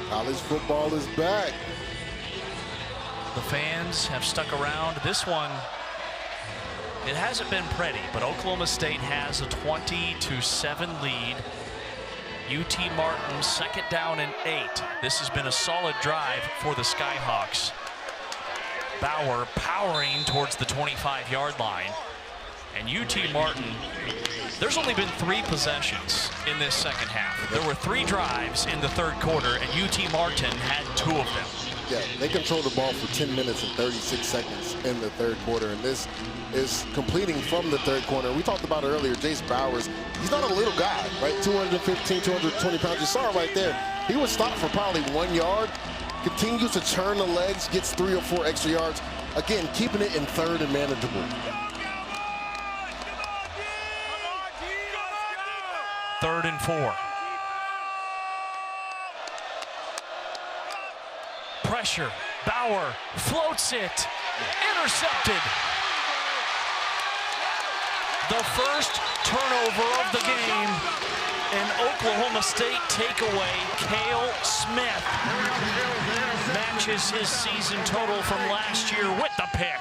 College football is back. The fans have stuck around. This one, it hasn't been pretty, but Oklahoma State has a 20-7 lead. UT Martin, 2nd down and 8. This has been a solid drive for the Skyhawks. Bauer powering towards the 25-yard line. And UT Martin, there's only been 3 possessions in this second half. There were 3 drives in the third quarter, and UT Martin had 2 of them. Yeah, they controlled the ball for 10 minutes and 36 seconds in the third quarter, and this is completing from the third corner. We talked about it earlier, Jace Bowers. He's not a little guy, right? 215, 220 pounds. You saw it right there. He was stopped for probably 1 yard, continues to turn the legs, gets 3 or 4 extra yards. Again, keeping it in third and manageable. 3rd and 4. Pressure. Bauer floats it. Intercepted. The first turnover of the game. An Oklahoma State takeaway. Cale Smith matches his season total from last year with the pick.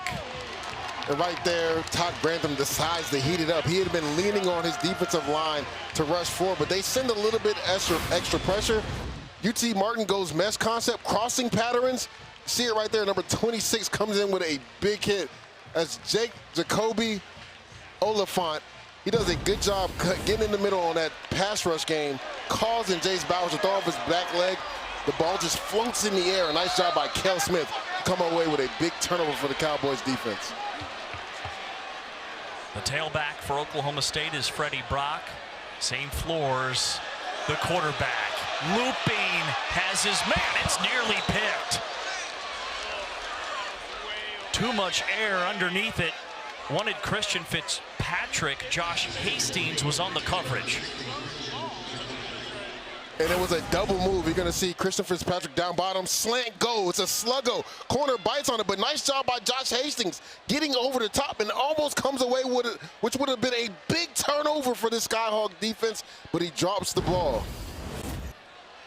And right there, Todd Grantham decides to heat it up. He had been leaning on his defensive line to rush forward, but they send a little bit extra pressure. UT Martin goes mesh concept, crossing patterns. See it right there, number 26 comes in with a big hit. That's Jacoby Oliphant. He does a good job getting in the middle on that pass rush game, causing Jace Bowers to throw off his back leg. The ball just floats in the air. A nice job by Cale Smith to come away with a big turnover for the Cowboys defense. The tailback for Oklahoma State is Freddie Brock. Same floors. The quarterback looping, has his man. It's nearly picked. Too much air underneath it. Wanted Christian Fitzpatrick. Josh Hastings was on the coverage. And it was a double move. You're going to see Christian Fitzpatrick down bottom, slant go. It's a sluggo. Corner bites on it, but nice job by Josh Hastings getting over the top and almost comes away with it, which would have been a big turnover for this Skyhawk defense, but he drops the ball.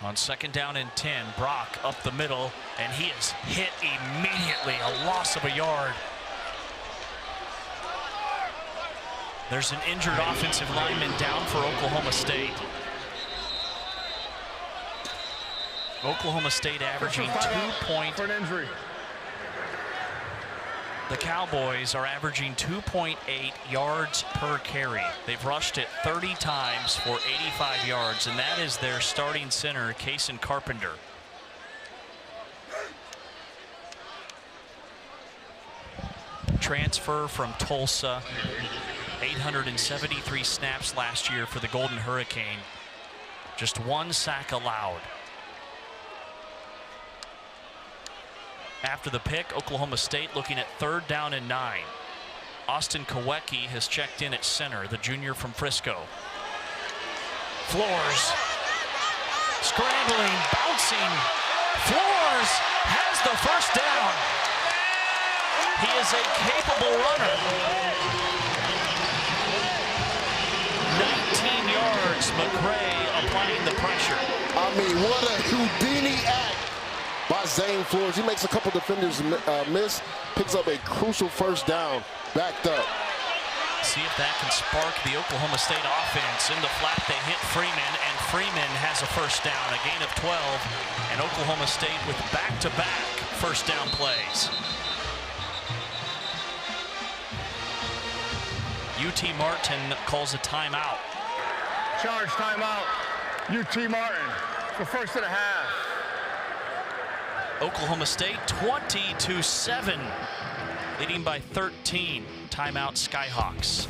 On 2nd down and 10, Brock up the middle, and he is hit immediately, a loss of a yard. There's an injured offensive lineman down for Oklahoma State. Oklahoma State averaging 2 points. For an injury. The Cowboys are averaging 2.8 yards per carry. They've rushed it 30 times for 85 yards, and that is their starting center, Kason Carpenter. Transfer from Tulsa. 873 snaps last year for the Golden Hurricane. Just 1 sack allowed. After the pick, Oklahoma State looking at 3rd down and 9. Austin Kowecki has checked in at center, the junior from Frisco. Flores, scrambling, bouncing. Flores has the first down. He is a capable runner. 19 yards, McRae applying the pressure. I mean, what a Houdini act by Zane Flores. He makes a couple defenders miss, picks up a crucial first down, backed up. See if that can spark the Oklahoma State offense. In the flat, they hit Freeman, and Freeman has a first down, a gain of 12, and Oklahoma State with back-to-back first down plays. UT Martin calls a timeout. Charge timeout. UT Martin for 1st and a half. Oklahoma State 20-7, leading by 13. Timeout Skyhawks.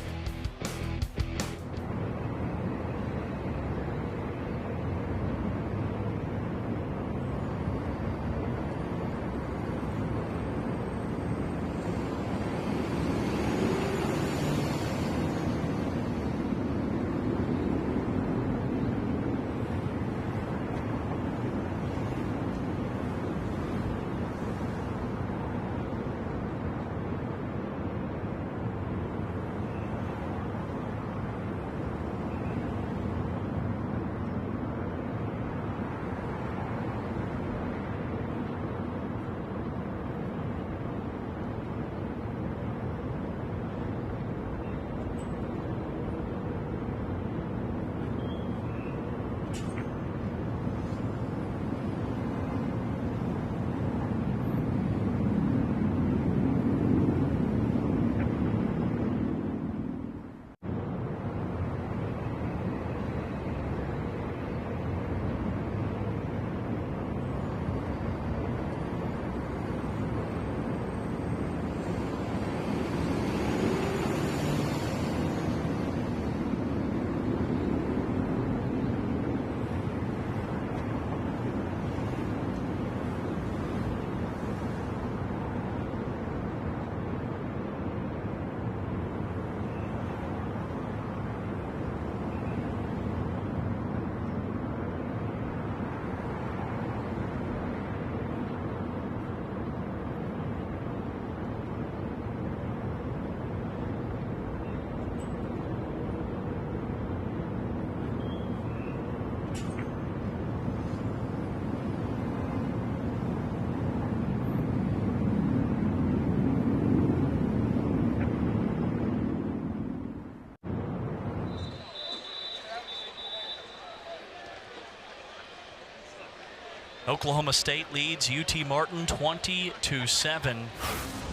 Oklahoma State leads UT Martin 20-7.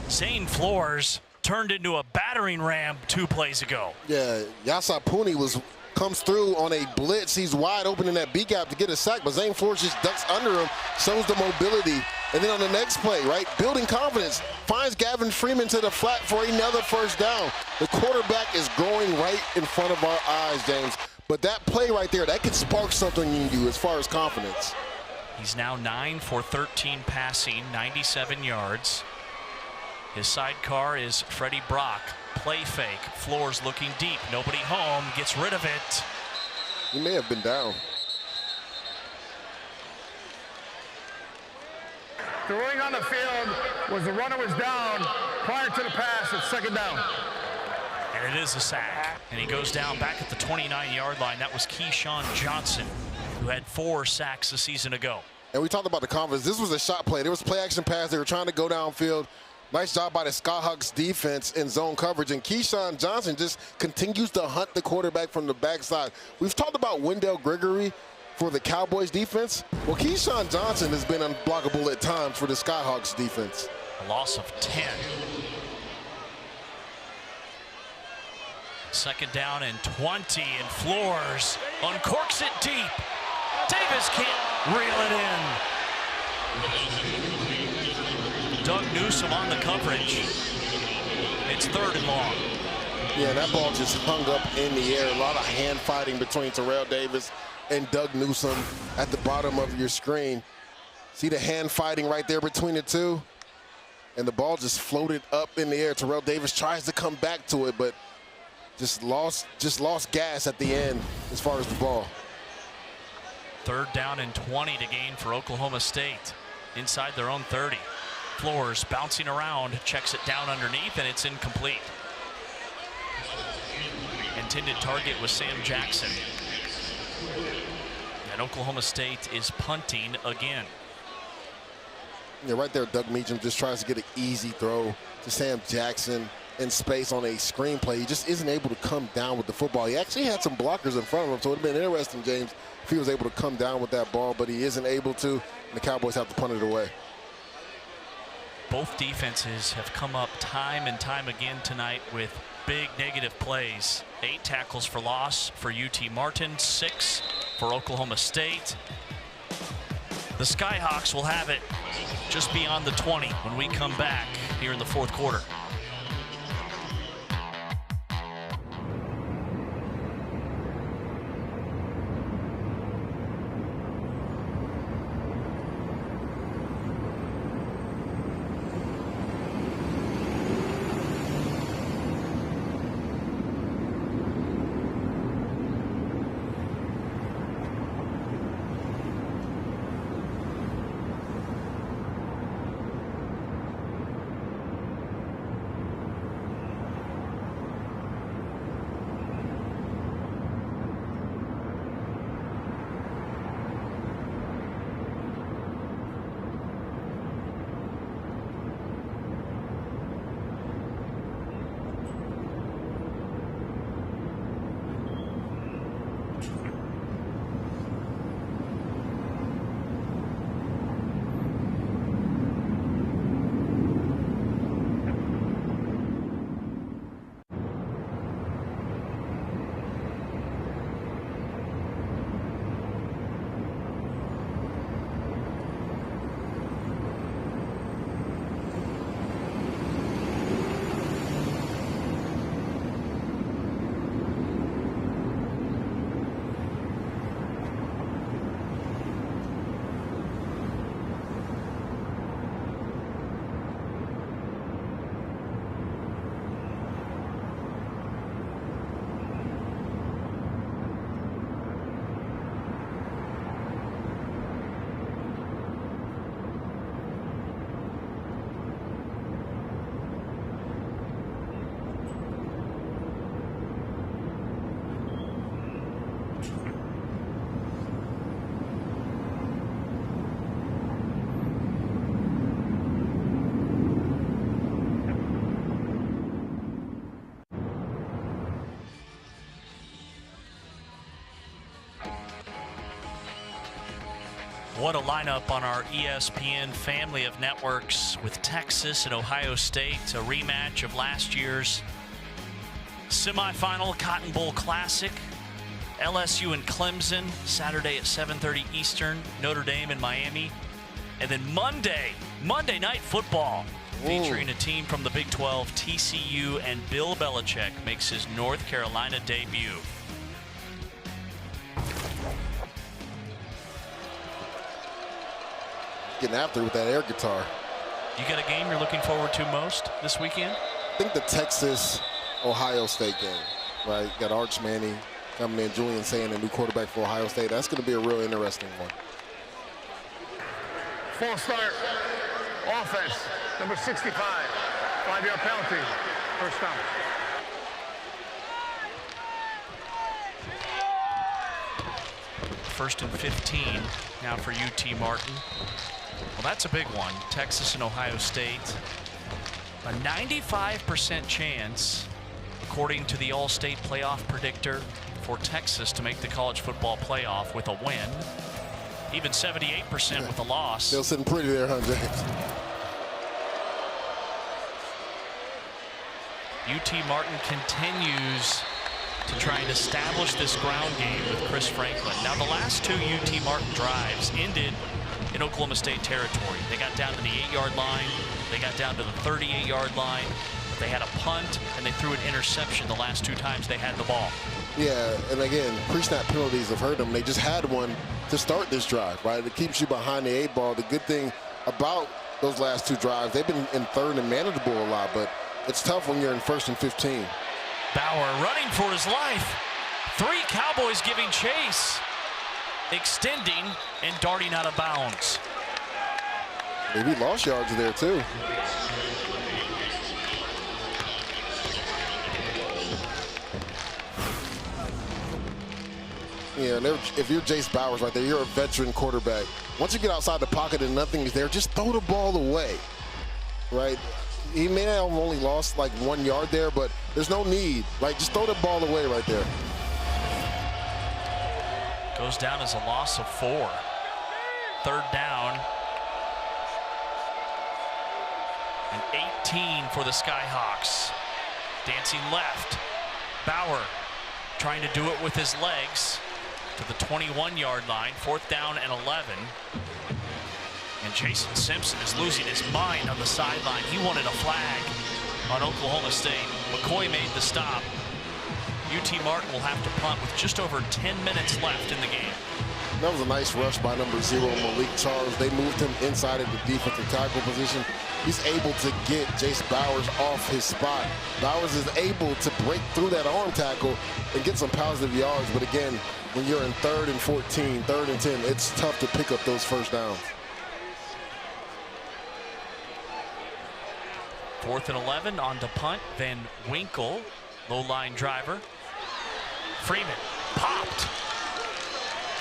Zane Flores turned into a battering ram 2 plays ago. Yeah, Yasapuni comes through on a blitz. He's wide open in that B gap to get a sack, but Zane Flores just ducks under him, shows the mobility. And then on the next play, right, building confidence, finds Gavin Freeman to the flat for another first down. The quarterback is growing right in front of our eyes, James. But that play right there, that could spark something in you as far as confidence. He's now 9 for 13 passing, 97 yards. His sidecar is Freddie Brock. Play fake. Flores looking deep. Nobody home. Gets rid of it. He may have been down. Throwing on the field was the runner was down prior to the pass. It's second down. And it is a sack. And he goes down back at the 29-yard line. That was Keyshawn Johnson, who had 4 sacks a season ago. And we talked about the confidence. This was a shot play. There was play action pass. They were trying to go downfield. Nice job by the Skyhawks defense in zone coverage. And Keyshawn Johnson just continues to hunt the quarterback from the backside. We've talked about Wendell Gregory for the Cowboys defense. Well, Keyshawn Johnson has been unblockable at times for the Skyhawks defense. A loss of 10. Second down and 20, and Flores uncorks it deep. Davis can't reel it in. Doug Newsome on the coverage. It's 3rd and long. Yeah, that ball just hung up in the air. A lot of hand fighting between Terrell Davis and Doug Newsome at the bottom of your screen. See the hand fighting right there between the two? And the ball just floated up in the air. Terrell Davis tries to come back to it, but just lost gas at the end as far as the ball. 3rd down and 20 to gain for Oklahoma State inside their own 30. Flores bouncing around, checks it down underneath, and it's incomplete. Intended target was Sam Jackson. And Oklahoma State is punting again. Yeah, right there, Doug Meacham just tries to get an easy throw to Sam Jackson in space on a screen play. He just isn't able to come down with the football. He actually had some blockers in front of him, so it would have been interesting, James, if he was able to come down with that ball, but he isn't able to, and the Cowboys have to punt it away. Both defenses have come up time and time again tonight with big negative plays. 8 tackles for loss for UT Martin, 6 for Oklahoma State. The Skyhawks will have it just beyond the 20 when we come back here in the 4th quarter. What a lineup on our ESPN family of networks with Texas and Ohio State, a rematch of last year's semifinal Cotton Bowl Classic. LSU and Clemson, Saturday at 7:30 Eastern, Notre Dame and Miami. And then Monday Night Football, featuring a team from the Big 12, TCU, and Bill Belichick makes his North Carolina debut. Getting after it with that air guitar. You got a game you're looking forward to most this weekend? I think the Texas-Ohio State game, right? You got Arch Manning coming in, Julian saying a new quarterback for Ohio State. That's going to be a real interesting one. False start. Offense, number 65. 5-yard penalty. First down. First and 15 now for UT Martin. Well, that's a big one. Texas and Ohio State. A 95% chance, according to the All-State playoff predictor, for Texas to make the college football playoff with a win. Even 78% with a loss. Still sitting pretty there, huh, James? UT Martin continues to try and establish this ground game with Chris Franklin. Now, the last two UT Martin drives ended in Oklahoma State territory. They got down to the 8-yard line. They got down to the 38-yard line. But they had a punt, and they threw an interception the last two times they had the ball. Yeah, and again, pre-snap penalties have hurt them. They just had one to start this drive, right? It keeps you behind the 8 ball. The good thing about those last two drives, they've been in third and manageable a lot, but it's tough when you're in 1st and 15. Bauer running for his life. 3 Cowboys giving chase. Extending and darting out of bounds. Maybe lost yards there too. Yeah, and if you're Jace Bowers right there, you're a veteran quarterback. Once you get outside the pocket and nothing is there, just throw the ball away, right? He may have only lost like 1 yard there, but there's no need, right? Just throw the ball away right there. Goes down as a loss of 4. 3rd down. And 18 for the Skyhawks. Dancing left. Bauer trying to do it with his legs to the 21-yard line. 4th down and 11. And Jason Simpson is losing his mind on the sideline. He wanted a flag on Oklahoma State. McCoy made the stop. UT Martin will have to punt with just over 10 minutes left in the game. That was a nice rush by number 0, Malik Charles. They moved him inside of the defensive tackle position. He's able to get Jace Bowers off his spot. Bowers is able to break through that arm tackle and get some positive yards. But again, when you're in 3rd and 14, 3rd and 10, it's tough to pick up those first downs. 4th and 11 on to punt. Van Winkle, low line driver. Freeman popped.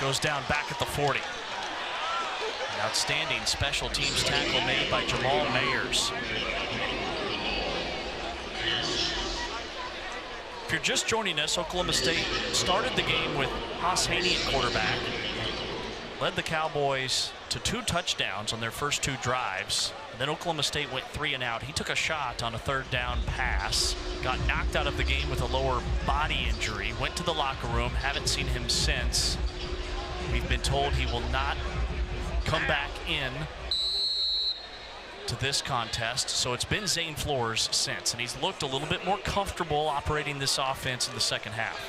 Goes down back at the 40. An outstanding special teams tackle made by Jamal Mayers. If you're just joining us, Oklahoma State started the game with Haas Haney at quarterback. Led the Cowboys to 2 touchdowns on their first 2 drives. And then Oklahoma State went 3 and out. He took a shot on a 3rd down pass. Got knocked out of the game with a lower body injury. Went to the locker room. Haven't seen him since. We've been told he will not come back in to this contest. So it's been Zane Flores since. And he's looked a little bit more comfortable operating this offense in the second half.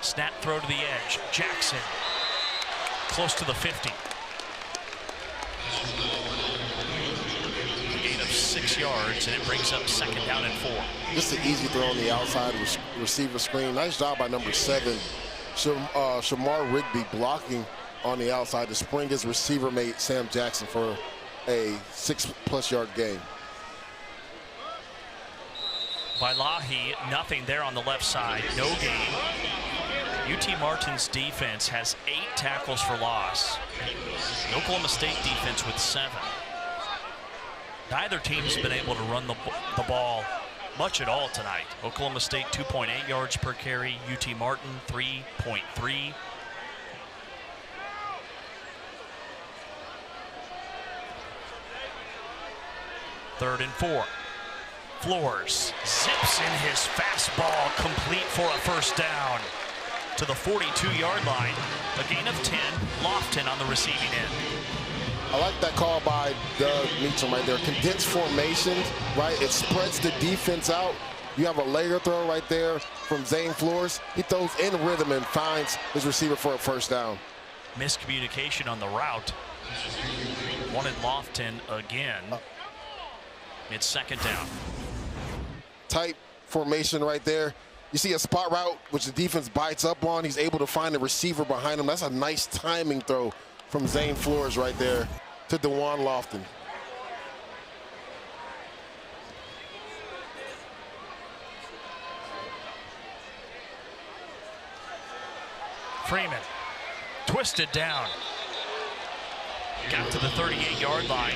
Snap throw to the edge. Jackson. Close to the 50. A gain of 6 yards, and it brings up 2nd down and 4. Just an easy throw on the outside receiver screen. Nice job by number 7, Shamar Rigby, blocking on the outside to spring his receiver mate, Sam Jackson, for a 6+ yard gain. Vailahi, nothing there on the left side. No gain. UT Martin's defense has 8 tackles for loss. The Oklahoma State defense with 7. Neither team's been able to run the ball much at all tonight. Oklahoma State 2.8 yards per carry. UT Martin 3.3. 3rd and 4. Flores zips in his fastball, complete for a first down to the 42-yard line. A gain of 10. Lofton on the receiving end. I like that call by Doug Meacham right there. Condensed formations, right? It spreads the defense out. You have a layer throw right there from Zane Flores. He throws in rhythm and finds his receiver for a first down. Miscommunication on the route. Wanted Lofton again. It's 2nd down. Tight formation right there. You see a spot route, which the defense bites up on. He's able to find the receiver behind him. That's a nice timing throw from Zane Flores right there to DeJuan Lofton. Freeman twisted down. Got to the 38-yard line.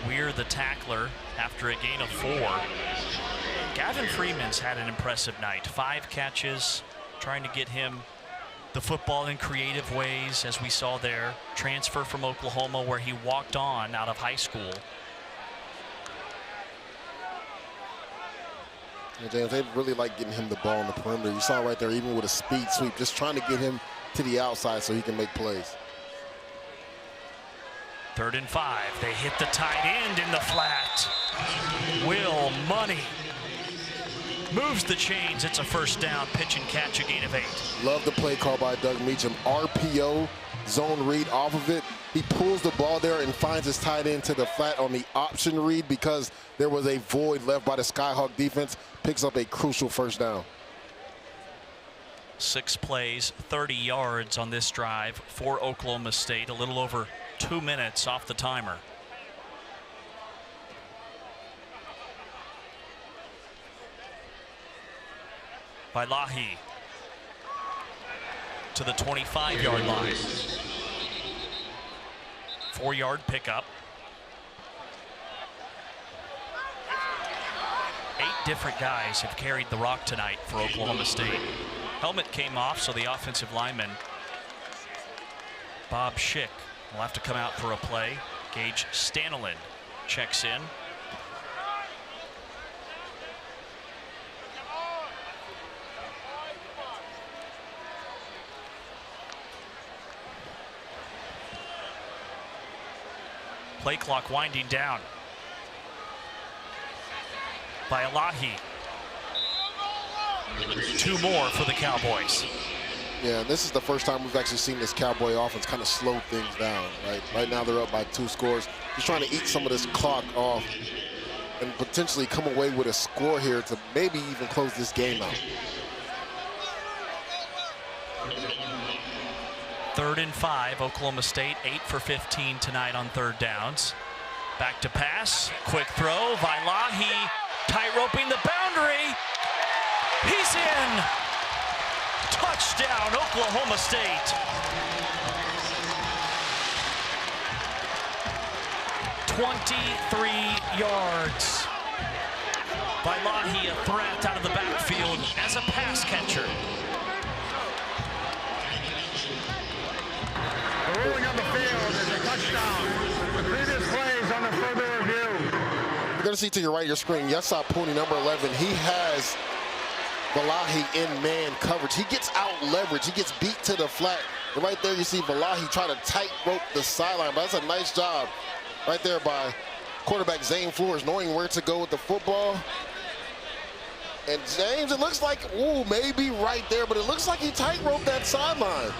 Weir the tackler after a gain of 4. Gavin Freeman's had an impressive night. 5 catches, trying to get him the football in creative ways, as we saw there. Transfer from Oklahoma, where he walked on out of high school. Yeah, James, they really like getting him the ball on the perimeter. You saw right there, even with a speed sweep, just trying to get him to the outside so he can make plays. 3rd and 5. They hit the tight end in the flat. Will Money moves the chains. It's a first down. Pitch and catch, a gain of 8. Love the play call by Doug Meacham. RPO, zone read off of it. He pulls the ball there and finds his tight end to the flat on the option read because there was a void left by the Skyhawk defense. Picks up a crucial first down. 6 plays, 30 yards on this drive for Oklahoma State. A little over 2 minutes off the timer. By Lahi to the 25-yard line. 4-yard pickup. 8 different guys have carried the rock tonight for Oklahoma State. Helmet came off, so the offensive lineman, Bob Schick, will have to come out for a play. Gage Stanlin checks in. Play clock winding down by Elahi. 2 more for the Cowboys. Yeah, this is the first time we've actually seen this Cowboy offense kind of slow things down. Right now they're up by 2 scores. Just trying to eat some of this clock off and potentially come away with a score here to maybe even close this game out. 3rd and 5, Oklahoma State 8 for 15 tonight on 3rd downs. Back to pass, quick throw, Vailahi tight roping the boundary. He's in. Touchdown, Oklahoma State. 23 yards. Vailahi, a threat out of the backfield as a pass catcher. The ruling on the field is a touchdown. The previous plays on the further review. You're going to see to your right of your screen, Yesop Pooney, number 11. He has Valahi in man coverage. He gets out leverage. He gets beat to the flat. And right there you see Valahi try to tight rope the sideline. But that's a nice job right there by quarterback Zane Flores, knowing where to go with the football. And James, it looks like, ooh, maybe right there, but it looks like he tight roped that sideline.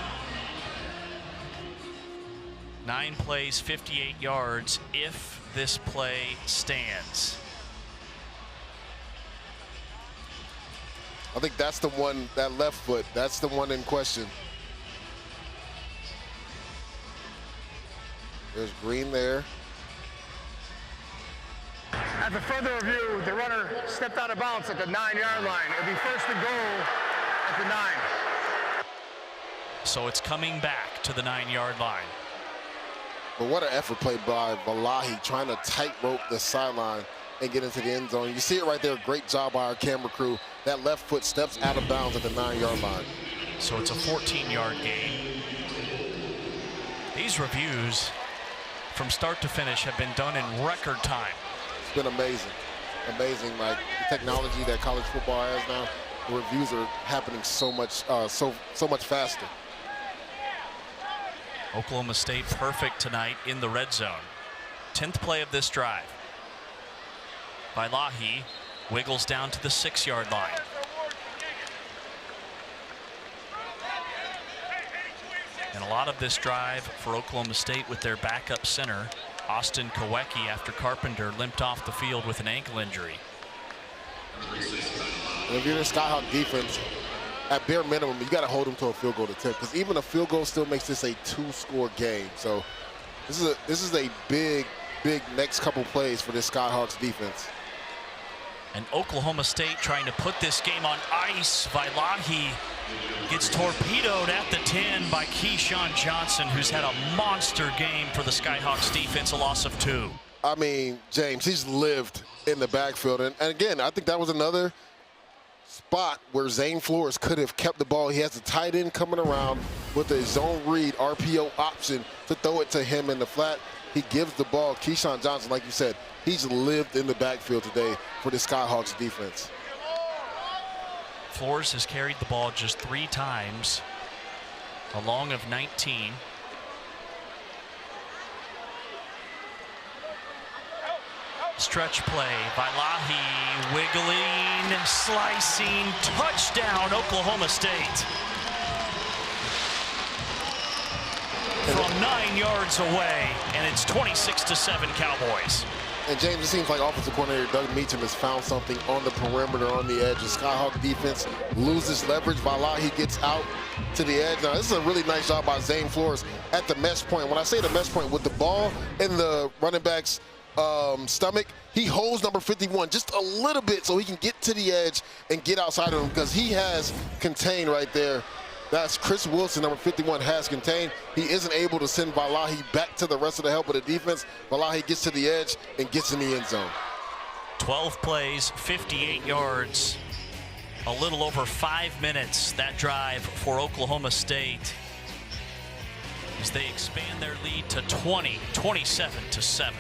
9 plays, 58 yards if this play stands. I think that's the one, that left foot, that's the one in question. There's Green there. At the further review, the runner stepped out of bounds at the 9-yard line. It'll be 1st and goal at the 9. So it's coming back to the 9-yard line. But what an effort play by Valahi, trying to tight rope the sideline and get into the end zone. You see it right there, great job by our camera crew. That left foot steps out of bounds at the 9-yard line. So it's a 14-yard gain. These reviews from start to finish have been done in record time. It's been amazing. Amazing, like the technology that college football has now. The reviews are happening so much faster. Oklahoma State perfect tonight in the red zone. 10th play of this drive. Vailahi wiggles down to the 6-yard line. And a lot of this drive for Oklahoma State with their backup center, Austin Kowecki, after Carpenter limped off the field with an ankle injury. And if you're the Skyhawk defense, at bare minimum, you got to hold them to a field goal attempt, because even a field goal still makes this a 2-score game. So this is a big next couple plays for this Skyhawks defense. And Oklahoma State trying to put this game on ice. Vailahi gets torpedoed at the 10 by Keyshawn Johnson, who's had a monster game for the Skyhawks defense, a loss of 2. I mean, James, he's lived in the backfield. And again, I think that was another spot where Zane Flores could have kept the ball. He has a tight end coming around with a zone read RPO option to throw it to him in the flat. He gives the ball. Keyshawn Johnson, like you said, he's lived in the backfield today for the Skyhawks defense. Flores has carried the ball just 3 times, a long of 19. Stretch play, Vailahi wiggling, slicing, touchdown Oklahoma State. From 9 yards away, and it's 26-7 Cowboys. And James, it seems like offensive coordinator Doug Meacham has found something on the perimeter, on the edge. The Skyhawk defense loses leverage. Vailahi gets out to the edge. Now, this is a really nice job by Zane Flores at the mesh point. When I say the mesh point, with the ball in the running back's stomach, he holds number 51 just a little bit so he can get to the edge and get outside of him, because he has contained right there. That's Chris Wilson, number 51, has contained. He isn't able to send Vailahi back to the rest of the help of the defense. Vailahi gets to the edge and gets in the end zone. 12 plays, 58 yards, a little over 5 minutes, that drive for Oklahoma State, as they expand their lead to 27-7.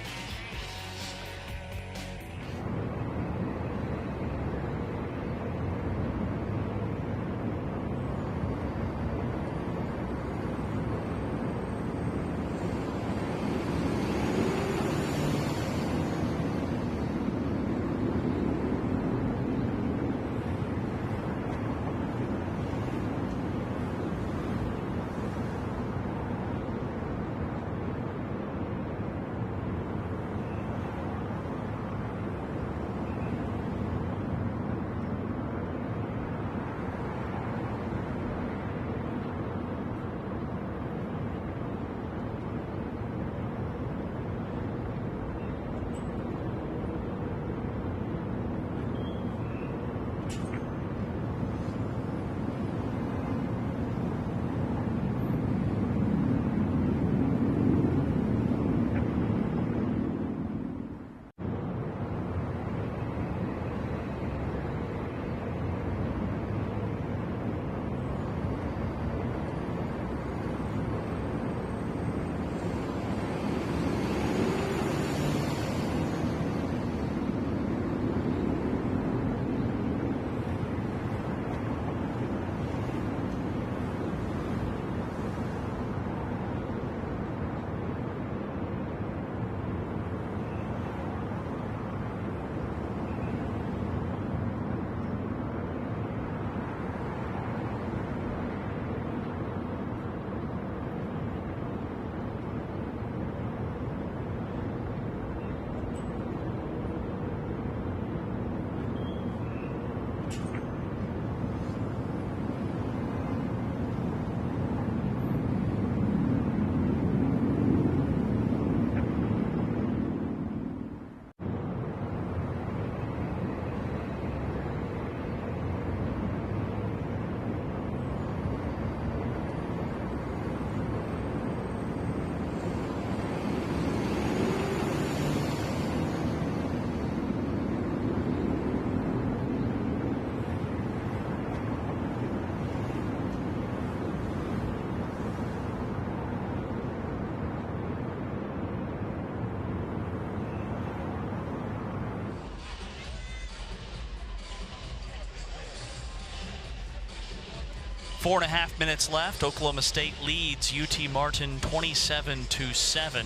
4.5 minutes left. Oklahoma State leads UT Martin 27-7.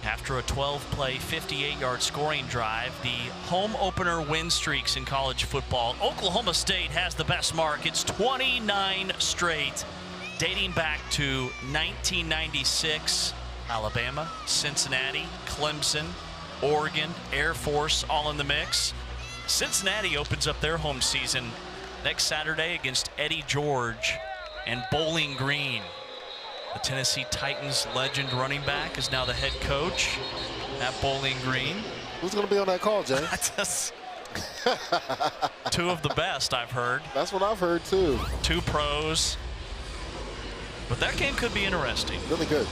After a 12-play, 58-yard scoring drive, the home opener win streaks in college football. Oklahoma State has the best mark. It's 29 straight, dating back to 1996. Alabama, Cincinnati, Clemson, Oregon, Air Force, all in the mix. Cincinnati opens up their home season next Saturday against Eddie George and Bowling Green. The Tennessee Titans legend running back is now the head coach at Bowling Green. Who's going to be on that call, Jay? Two of the best, I've heard. That's what I've heard, too. Two pros. But that game could be interesting. Really good.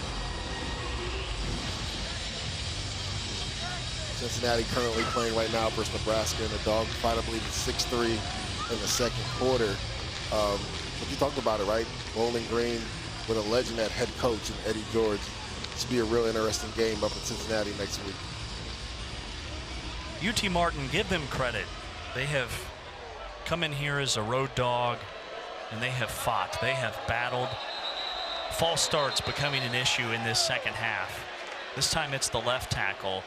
Cincinnati currently playing right now versus Nebraska in a dogfight. I believe it's 6-3 in the second quarter. But you talked about it, right? Bowling Green with a legend at head coach and Eddie George. This will be a real interesting game up in Cincinnati next week. UT Martin, give them credit. They have come in here as a road dog, and they have fought. They have battled. False starts becoming an issue in this second half. This time it's the left tackle,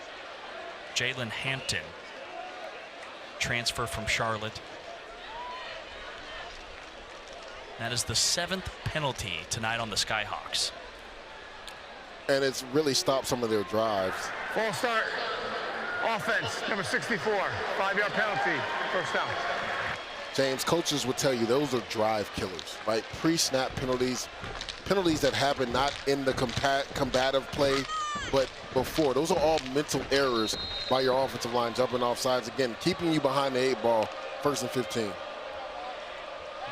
Jalen Hampton, transfer from Charlotte. That is the 7th penalty tonight on the Skyhawks. And it's really stopped some of their drives. False start. Offense, number 64. 5-yard penalty. First down. James, coaches would tell you those are drive killers, right? Pre-snap penalties, penalties that happen not in the combative play, but before. Those are all mental errors by your offensive line jumping off sides. Again, keeping you behind the 8 ball, 1st and 15.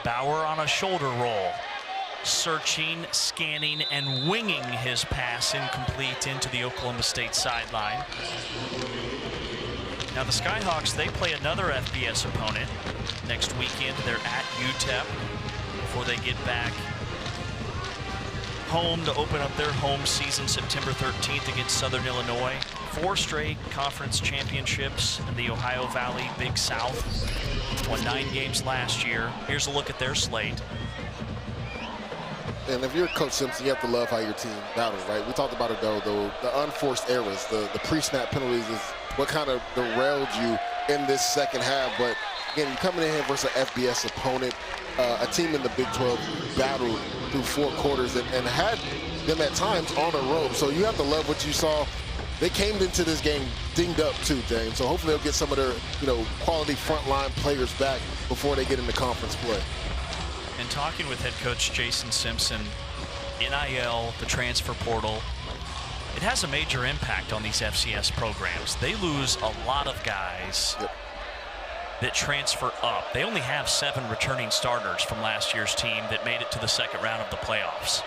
Bauer on a shoulder roll, searching, scanning, and winging his pass incomplete into the Oklahoma State sideline. Now the Skyhawks, they play another FBS opponent next weekend. They're at UTEP before they get back home to open up their home season September 13th against Southern Illinois. 4 straight conference championships in the Ohio Valley Big South. Won 9 games last year. Here's a look at their slate. And if you're Coach Simpson, you have to love how your team battles, right? We talked about it, though, the unforced errors, the pre-snap penalties is what kind of derailed you in this second half. But, again, you're coming in here versus an FBS opponent, a team in the Big 12 battled through 4 quarters and had them at times on a rope. So you have to love what you saw. They came into this game dinged up too, James. So hopefully they'll get some of their, quality frontline players back before they get into conference play. And talking with head coach Jason Simpson, NIL, the transfer portal, it has a major impact on these FCS programs. They lose a lot of guys that transfer up. They only have 7 returning starters from last year's team that made it to the second round of the playoffs.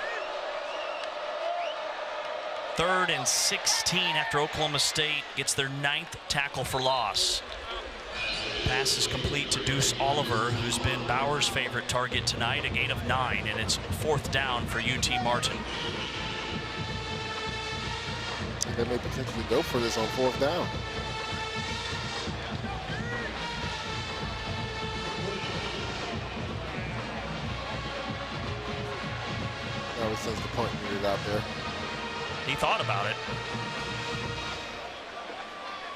3rd and 16 after Oklahoma State gets their 9th tackle for loss. Pass is complete to Deuce Oliver, who's been Bauer's favorite target tonight, a gain of 9, and it's 4th down for UT Martin. They may potentially go for this on 4th down. Ever since the punt needed out there. He thought about it.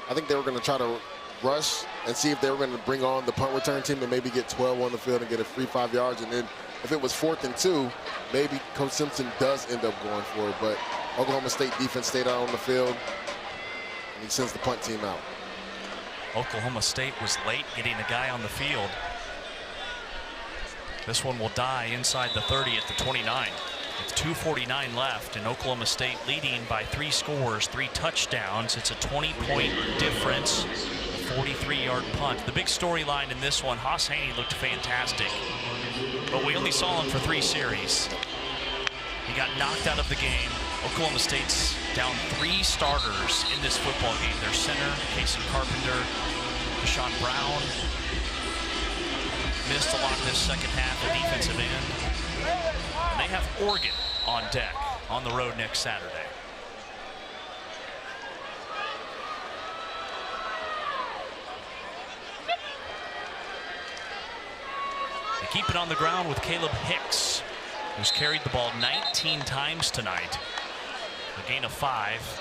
I think they were going to try to rush and see if they were going to bring on the punt return team and maybe get 12 on the field and get a free 5 yards. And then if it was 4th and 2, maybe Coach Simpson does end up going for it. But Oklahoma State defense stayed out on the field, and he sends the punt team out. Oklahoma State was late getting a guy on the field. This one will die inside the 30 at the 29. With 2:49 left, and Oklahoma State leading by 3 scores, 3 touchdowns. It's a 20-point difference, a 43-yard punt. The big storyline in this one, Haas Haney looked fantastic, but we only saw him for 3 series. He got knocked out of the game. Oklahoma State's down 3 starters in this football game. Their center, Casey Carpenter, Deshaun Brown, missed a lot in this second half, the defensive end. And they have Oregon on deck on the road next Saturday. They keep it on the ground with Caleb Hicks, who's carried the ball 19 times tonight. A gain of 5.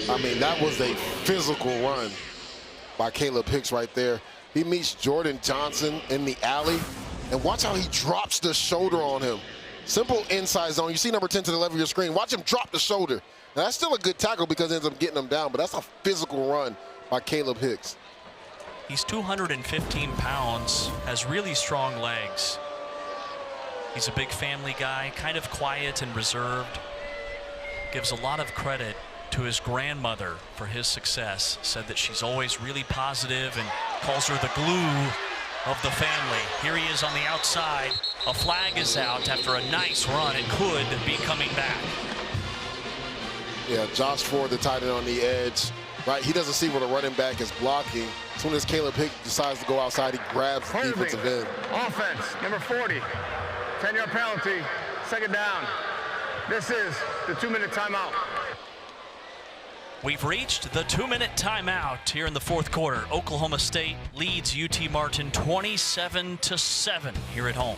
I mean, that was a physical run by Caleb Hicks right there. He meets Jordan Johnson in the alley, and watch how he drops the shoulder on him. Simple inside zone. You see number 10 to the left of your screen. Watch him drop the shoulder. Now, that's still a good tackle because it ends up getting him down, but that's a physical run by Caleb Hicks. He's 215 pounds, has really strong legs. He's a big family guy, kind of quiet and reserved. Gives a lot of credit to his grandmother for his success. Said that she's always really positive and calls her the glue of the family. Here he is on the outside. A flag is out after a nice run. It could be coming back. Yeah, Josh Ford, the tight end on the edge. Right, he doesn't see where the running back is blocking. As soon as Caleb Hicks decides to go outside, he grabs the defensive end. Offense, number 40. 10-yard penalty, 2nd down. This is the 2-minute timeout. We've reached the 2-minute timeout here in the 4th quarter. Oklahoma State leads UT Martin 27-7 here at home.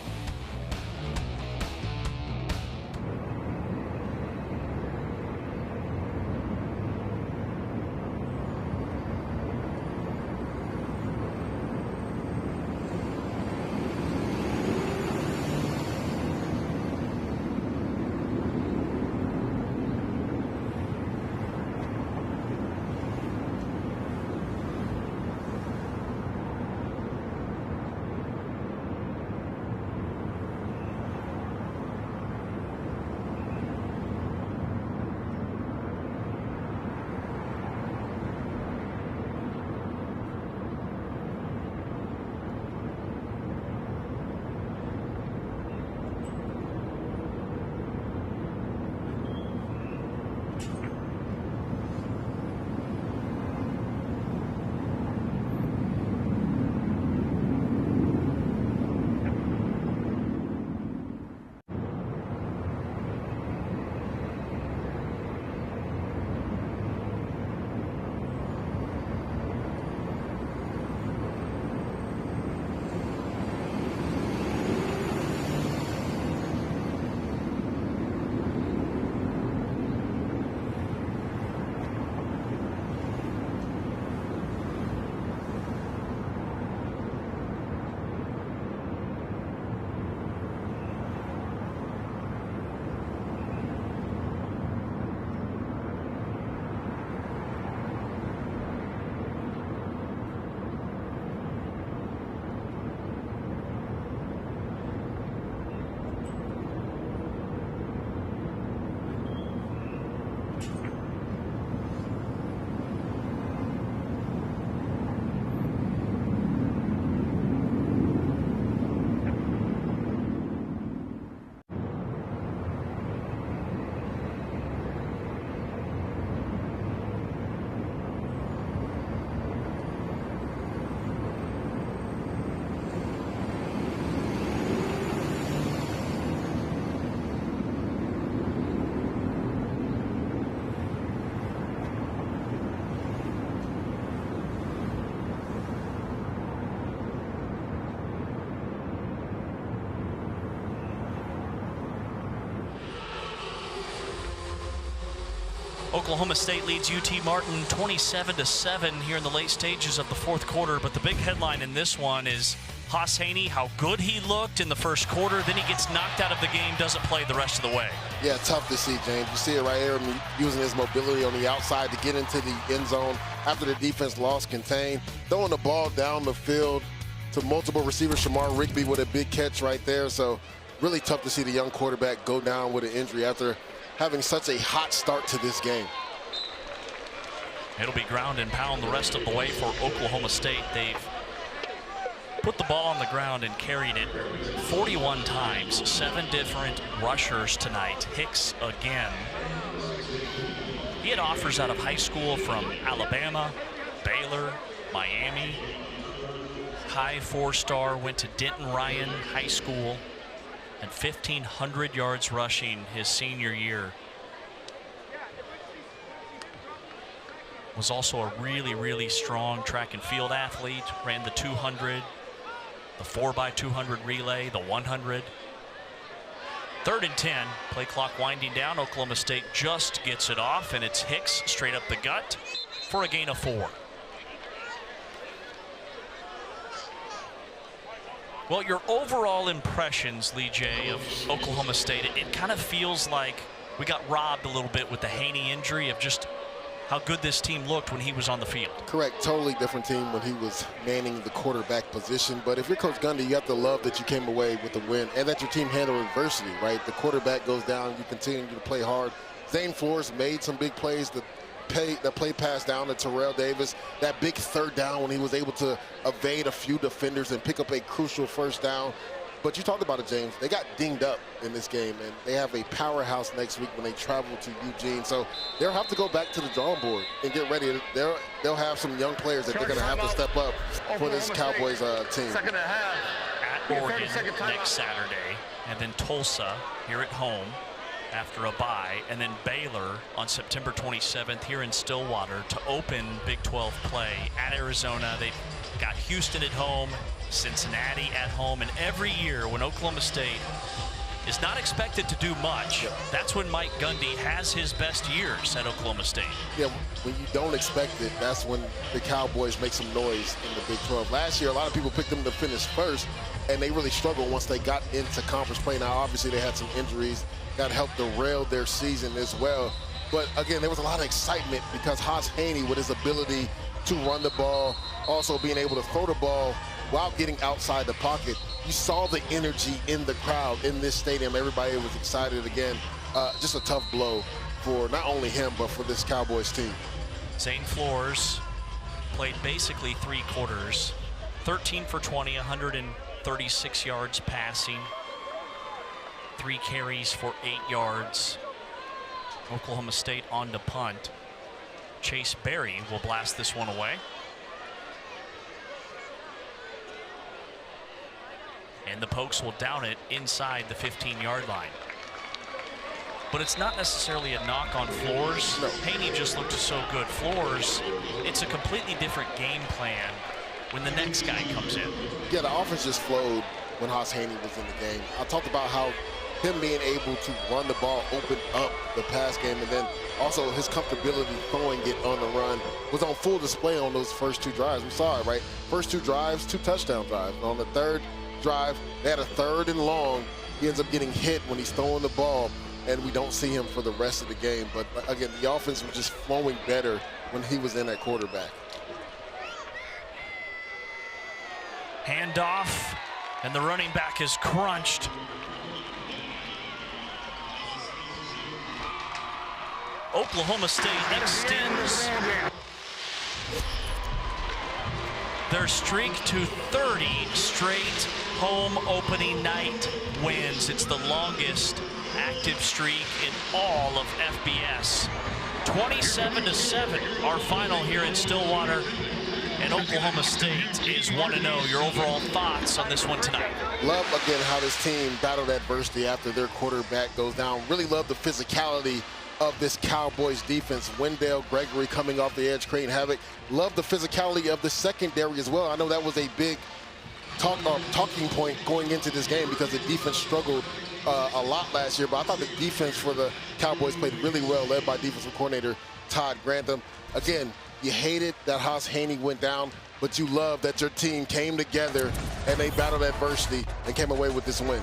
Oklahoma State leads UT Martin 27-7 here in the late stages of the 4th quarter. But the big headline in this one is Haas Haney, how good he looked in the 1st quarter. Then he gets knocked out of the game, doesn't play the rest of the way. Yeah, tough to see, James. You see it right here, using his mobility on the outside to get into the end zone after the defense lost contain, throwing the ball down the field to multiple receivers. Shamar Rigby with a big catch right there. So really tough to see the young quarterback go down with an injury after having such a hot start to this game. It'll be ground and pound the rest of the way for Oklahoma State. They've put the ball on the ground and carried it 41 times. 7 different rushers tonight. Hicks again. He had offers out of high school from Alabama, Baylor, Miami. High 4-star, went to Denton Ryan High School. And 1,500 yards rushing his senior year. was also a really, really strong track and field athlete. Ran the 200, the 4x200 relay, the 100. 3rd and 10, play clock winding down. Oklahoma State just gets it off, and it's Hicks straight up the gut for a gain of 4. Well, your overall impressions, Lee J, of Oklahoma State, it kind of feels like we got robbed a little bit with the Haney injury of just how good this team looked when he was on the field. Correct. Totally different team when he was manning the quarterback position. But if you're Coach Gundy, you have to love that you came away with the win and that your team handled adversity, right? The quarterback goes down, you continue to play hard. Zane Flores made some big plays. The play pass down to Terrell Davis, that big 3rd down when he was able to evade a few defenders and pick up a crucial 1st down. But you talked about it, James. They got dinged up in this game, and they have a powerhouse next week when they travel to Eugene. So they'll have to go back to the drawing board and get ready. They'll have some young players that they're going to have to step up for this Cowboys team. Second and a half. At Oregon next Saturday, and then Tulsa here at home after a bye, and then Baylor on September 27th here in Stillwater to open Big 12 play at Arizona. They've got Houston at home, Cincinnati at home, and every year when Oklahoma State is not expected to do much, that's when Mike Gundy has his best years at Oklahoma State. Yeah, when you don't expect it, that's when the Cowboys make some noise in the Big 12. Last year, a lot of people picked them to finish first, and they really struggled once they got into conference play. Now, obviously, they had some injuries that helped derail their season as well. But, again, there was a lot of excitement because Haas Haney, with his ability to run the ball, also being able to throw the ball while getting outside the pocket, you saw the energy in the crowd in this stadium. Everybody was excited again. Just a tough blow for not only him, but for this Cowboys team. Zane Flores played basically 3 quarters, 13 for 20, 136 yards passing, 3 carries for 8 yards. Oklahoma State on to punt. Chase Berry will blast this one away. And the Pokes will down it inside the 15-yard line. But it's not necessarily a knock on Flores. No. Haney just looked so good. Flores, it's a completely different game plan when the next guy comes in. Yeah, the offense just flowed when Haas Haney was in the game. I talked about how him being able to run the ball opened up the pass game, and then also his comfortability throwing it on the run was on full display on those first 2 drives. We saw it, right? First 2 drives, 2 touchdown drives. On the 3rd drive, they had a 3rd and long. He ends up getting hit when he's throwing the ball, and we don't see him for the rest of the game. But again, the offense was just flowing better when he was in at quarterback. Handoff, and the running back is crunched. Oklahoma State extends their streak to 30 straight home opening night wins. It's the longest active streak in all of FBS. 27-7, our final here in Stillwater. And Oklahoma State is 1-0. Your overall thoughts on this one tonight? Love, again, how this team battled adversity after their quarterback goes down. Really love the physicality of this Cowboys defense. Wendell Gregory coming off the edge, creating havoc. Love the physicality of the secondary as well. I know that was a big talking point going into this game because the defense struggled a lot last year, but I thought the defense for the Cowboys played really well, led by defensive coordinator Todd Grantham. Again, you hated that Haas Haney went down, but you love that your team came together and they battled adversity and came away with this win.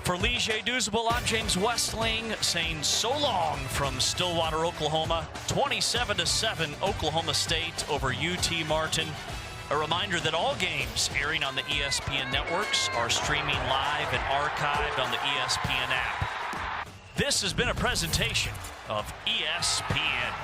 For Lee J. Douzable, I'm James Westling saying so long from Stillwater, Oklahoma. 27-7, Oklahoma State over UT Martin. A reminder that all games airing on the ESPN networks are streaming live and archived on the ESPN app. This has been a presentation of ESPN.